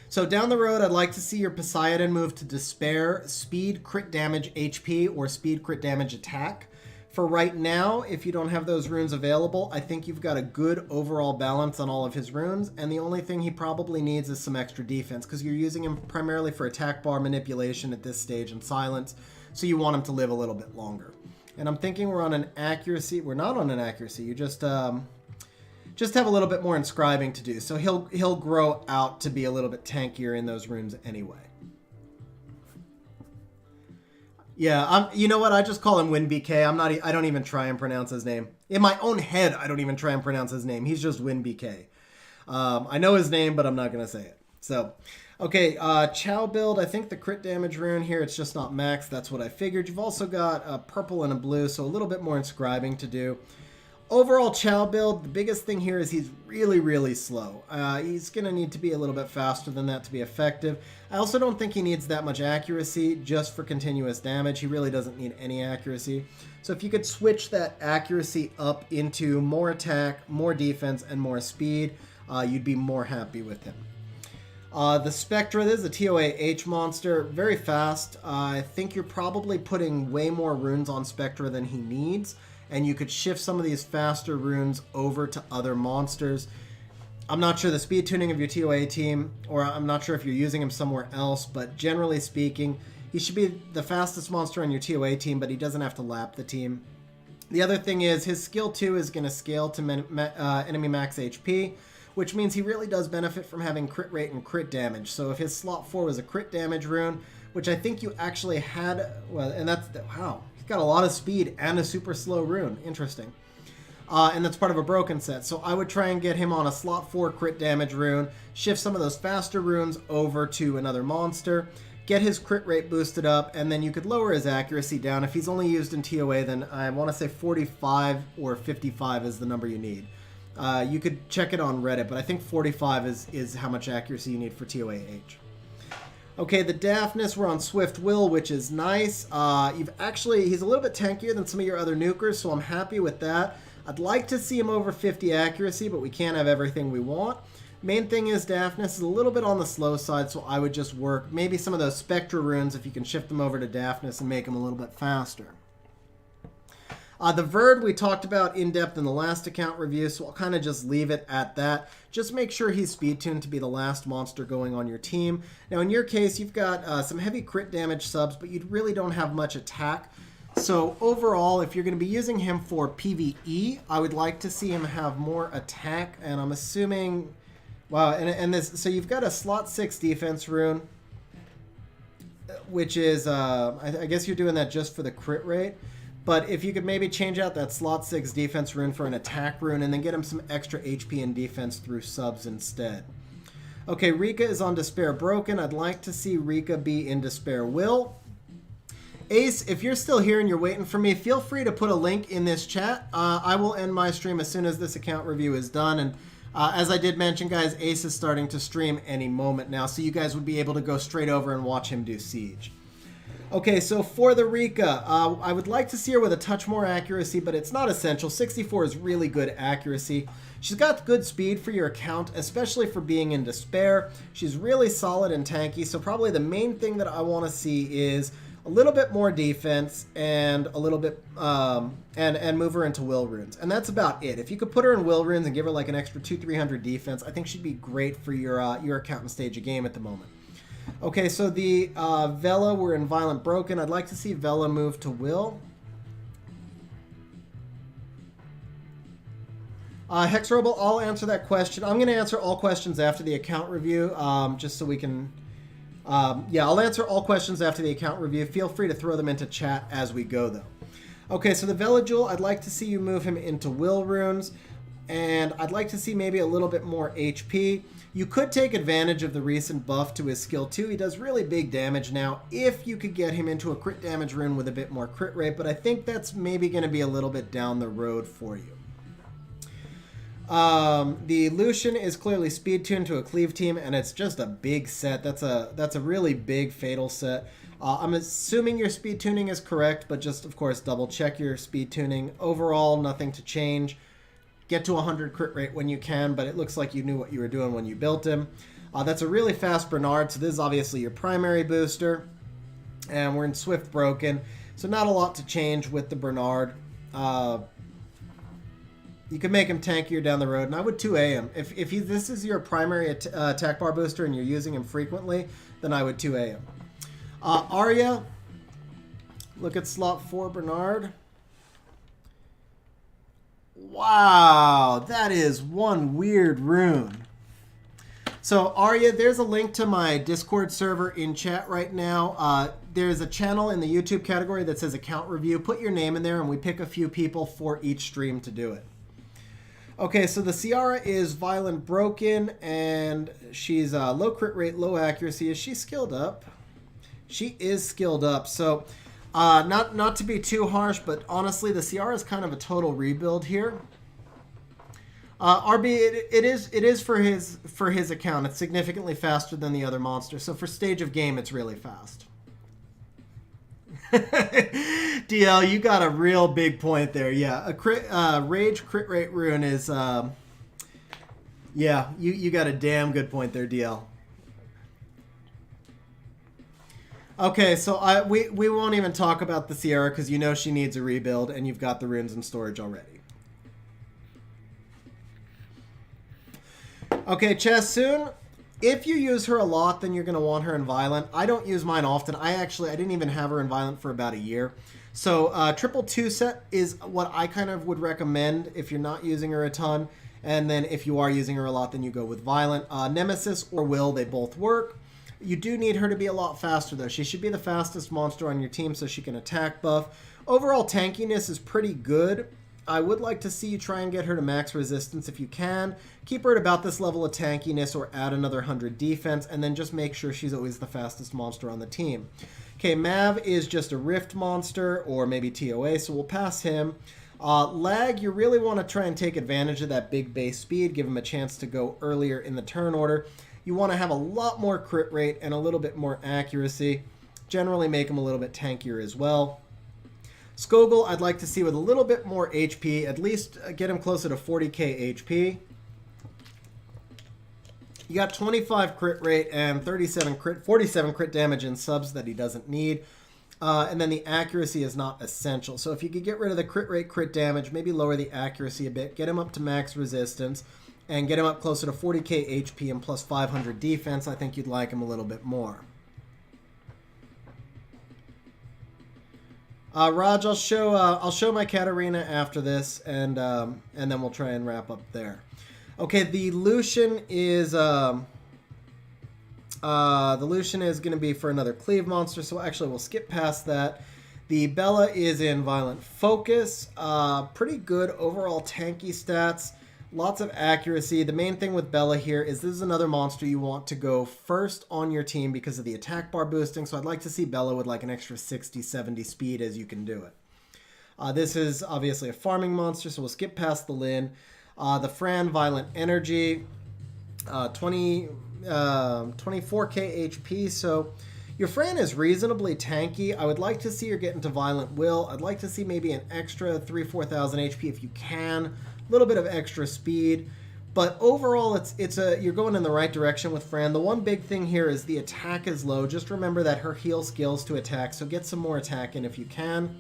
So down the road, I'd like to see your Poseidon move to Despair, Speed, Crit Damage, HP, or Speed, Crit Damage, Attack. For right now, if you don't have those runes available, I think you've got a good overall balance on all of his runes, and the only thing he probably needs is some extra defense, because you're using him primarily for attack bar manipulation at this stage and silence, so you want him to live a little bit longer. And I'm thinking we're on an accuracy. We're not on an accuracy. You just have a little bit more inscribing to do, so he'll grow out to be a little bit tankier in those runes anyway. Yeah, you know what? I just call him WinBK. I don't even try and pronounce his name. In my own head, I don't even try and pronounce his name. He's just WinBK. I know his name, but I'm not going to say it. So, okay, Chow build. I think the crit damage rune here, it's just not max. That's what I figured. You've also got a purple and a blue, so a little bit more inscribing to do. Overall Chow build, the biggest thing here is he's really, really slow. He's going to need to be a little bit faster than that to be effective. I also don't think he needs that much accuracy just for continuous damage. He really doesn't need any accuracy. So if you could switch that accuracy up into more attack, more defense, and more speed, you'd be more happy with him. The Spectra, this is a TOA-H monster, very fast. I think you're probably putting way more runes on Spectra than he needs, and you could shift some of these faster runes over to other monsters. I'm not sure the speed tuning of your TOA team, or I'm not sure if you're using him somewhere else, but generally speaking, he should be the fastest monster on your TOA team, but he doesn't have to lap the team. The other thing is his skill 2 is going to scale to enemy max HP, which means he really does benefit from having crit rate and crit damage. So if his slot 4 was a crit damage rune, which I think you actually had, well, and that's, wow, he's got a lot of speed and a super slow rune. Interesting. And that's part of a broken set. So I would try and get him on a slot 4 crit damage rune, shift some of those faster runes over to another monster, get his crit rate boosted up, and then you could lower his accuracy down. If he's only used in TOA, then I want to say 45 or 55 is the number you need. You could check it on Reddit, but I think 45 is how much accuracy you need for TOA-H. Okay, the Daphnis, we're on Swift Will, which is nice. He's a little bit tankier than some of your other nukers, so I'm happy with that. I'd like to see him over 50 accuracy, but we can't have everything we want. Main thing is Daphnis is a little bit on the slow side, so I would just work maybe some of those Spectra runes if you can shift them over to Daphnis and make him a little bit faster. The Verd we talked about in depth in the last account review, so I'll kind of just leave it at that. Just make sure he's speed tuned to be the last monster going on your team. Now in your case, you've got some heavy crit damage subs, but you really don't have much attack. So overall, if you're going to be using him for PvE, I would like to see him have more attack, and I'm assuming, wow, and this, so you've got a slot 6 defense rune, which is, I guess you're doing that just for the crit rate. But if you could maybe change out that slot 6 defense rune for an attack rune and then get him some extra HP and defense through subs instead. Okay, Rika is on Despair Broken. I'd like to see Rika be in Despair Will. Ace, if you're still here and you're waiting for me, feel free to put a link in this chat. I will end my stream as soon as this account review is done. And as I did mention, guys, Ace is starting to stream any moment now, so you guys would be able to go straight over and watch him do Siege. Okay, so for the Rika, I would like to see her with a touch more accuracy, but it's not essential. 64 is really good accuracy. She's got good speed for your account, especially for being in Despair. She's really solid and tanky, so probably the main thing that I want to see is a little bit more defense and a little bit, and move her into Will Runes. And that's about it. If you could put her in Will Runes and give her like an extra 200-300 defense, I think she'd be great for your account and stage of game at the moment. Okay, so the Vela, we're in Violent Broken. I'd like to see Vela move to Will. Hexrobo, I'll answer that question. I'm going to answer all questions after the account review, just so we can... yeah, I'll answer all questions after the account review. Feel free to throw them into chat as we go, though. Okay, so the Vela Jewel, I'd like to see you move him into Will Runes, and I'd like to see maybe a little bit more HP. You could take advantage of the recent buff to his skill 2. He does really big damage now if you could get him into a crit damage rune with a bit more crit rate, but I think that's maybe going to be a little bit down the road for you. The Lucian is clearly speed tuned to a cleave team, and it's just a big set. That's a really big fatal set. I'm assuming your speed tuning is correct, but just, of course, double check your speed tuning. Overall, nothing to change. Get to 100 crit rate when you can, but it looks like you knew what you were doing when you built him. That's a really fast Bernard, so this is obviously your primary booster. And we're in Swift Broken, so not a lot to change with the Bernard. You could make him tankier down the road, and I would 2A him. If this is your primary attack bar booster and you're using him frequently, then I would 2A him. Arya, look at slot 4 Bernard. Wow, that is one weird rune. So Arya, there's a link to my Discord server in chat right now. There's a channel in the YouTube category that says account review. Put your name in there and we pick a few people for each stream to do it. Okay, so the Ciara is Violent Broken and she's low crit rate, low accuracy. Is she skilled up? She is skilled up. So not to be too harsh, but honestly, the Ciara is kind of a total rebuild here. RB, it is for his account. It's significantly faster than the other monsters. So for stage of game, it's really fast. DL, you got a real big point there. Yeah, a rage crit rate rune is yeah, you got a damn good point there, DL. Okay, so we won't even talk about the Ciara because you know she needs a rebuild and you've got the runes in storage already. Okay, Chasoon, if you use her a lot, then you're going to want her in Violent. I don't use mine often. I didn't even have her in Violent for about a year. So triple 2 set is what I kind of would recommend if you're not using her a ton. And then if you are using her a lot, then you go with Violent. Nemesis or Will, they both work. You do need her to be a lot faster, though. She should be the fastest monster on your team so she can attack buff. Overall tankiness is pretty good. I would like to see you try and get her to max resistance if you can. Keep her at about this level of tankiness or add another 100 defense, and then just make sure she's always the fastest monster on the team. Okay, Mav is just a Rift monster, or maybe TOA, so we'll pass him. Lag, you really want to try and take advantage of that big base speed, give him a chance to go earlier in the turn order. You want to have a lot more crit rate and a little bit more accuracy. Generally make him a little bit tankier as well. Skogul, I'd like to see with a little bit more HP, at least get him closer to 40k HP. You got 25 crit rate and 47 crit damage in subs that he doesn't need. And then the accuracy is not essential. So if you could get rid of the crit rate, crit damage, maybe lower the accuracy a bit, get him up to max resistance, and get him up closer to 40k HP and plus 500 defense, I think you'd like him a little bit more. Raj, I'll show my Katarina after this, and then we'll try and wrap up there. Okay, the Lucian is going to be for another cleave monster, so actually we'll skip past that. The Bella is in Violent Focus, pretty good overall tanky stats. Lots of accuracy. The main thing with Bella here is this is another monster you want to go first on your team because of the attack bar boosting. So I'd like to see Bella with like an extra 60, 70 speed as you can do it. This is obviously a farming monster, so we'll skip past the Lin. The Fran, Violent Energy, 24k HP. So your Fran is reasonably tanky. I would like to see her get into Violent Will. I'd like to see maybe an extra 3,000-4,000 HP if you can. Little bit of extra speed, but overall you're going in the right direction with Fran. The one big thing here is the attack is low. Just remember that her heal skills to attack, so get some more attack in if you can.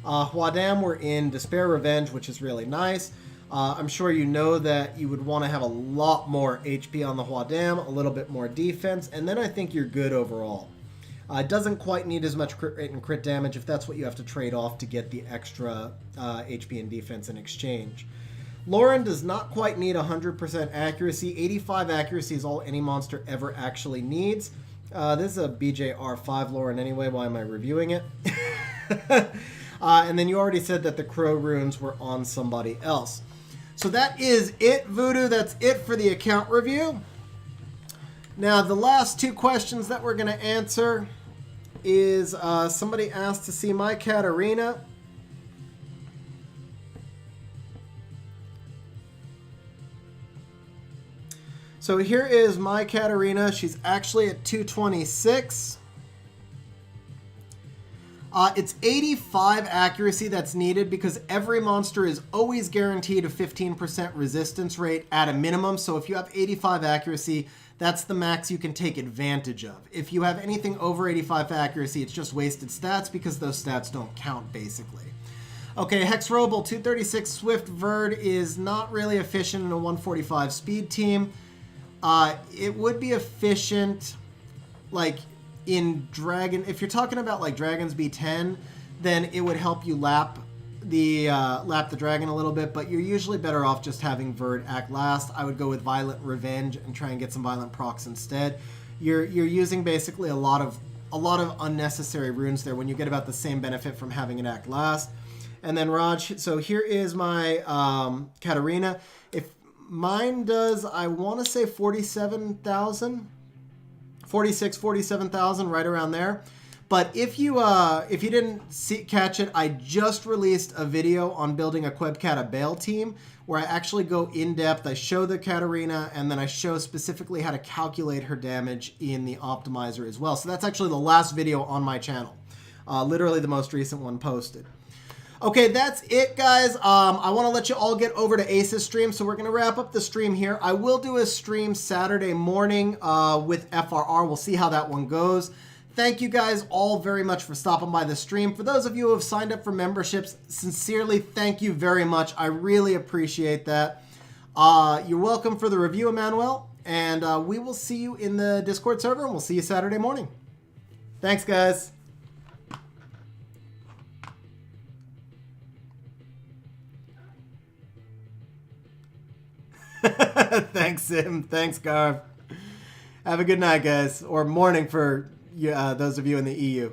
Huadam, we're in Despair Revenge, which is really nice. I'm sure you know that you would want to have a lot more HP on the Huadam, a little bit more defense, and then I think you're good overall. It doesn't quite need as much crit rate and crit damage if that's what you have to trade off to get the extra HP and defense in exchange. Lauren does not quite need 100% accuracy. 85 accuracy is all any monster ever actually needs. This is a BJR5 Lauren anyway. Why am I reviewing it? And then you already said that the Crow runes were on somebody else. So that is it, Voodoo. That's it for the account review. Now, the last two questions that we're going to answer is somebody asked to see my Katarina. So here is my Katarina. She's actually at 226. It's 85 accuracy that's needed because every monster is always guaranteed a 15% resistance rate at a minimum. So if you have 85 accuracy, that's the max you can take advantage of. If you have anything over 85 accuracy, it's just wasted stats because those stats don't count, basically. Okay, Hex Roble, 236 Swift Verd is not really efficient in a 145 speed team. It would be efficient, like, in Dragon. If you're talking about, like, Dragons B10, then it would help you lap the dragon a little bit, but you're usually better off just having Verd act last. I would go with Violent Revenge and try and get some Violent procs instead. You're using basically a lot of unnecessary runes there when you get about the same benefit from having it act last. And then Raj, so here is my Katarina. If mine does, I want to say 47,000, 47,000, right around there. But if you didn't catch it, I just released a video on building a Quebcata Bale team where I actually go in depth. I show the Katarina and then I show specifically how to calculate her damage in the optimizer as well. So that's actually the last video on my channel, literally the most recent one posted. Okay, that's it, guys. I want to let you all get over to Ace's stream, so we're going to wrap up the stream here. I will do a stream Saturday morning with FRR. We'll see how that one goes. Thank you guys all very much for stopping by the stream. For those of you who have signed up for memberships, sincerely, thank you very much. I really appreciate that. You're welcome for the review, Emmanuel, and we will see you in the Discord server, and we'll see you Saturday morning. Thanks, guys. Thanks, Sim. Thanks, Garv. Have a good night, guys. Or morning for those of you in the EU.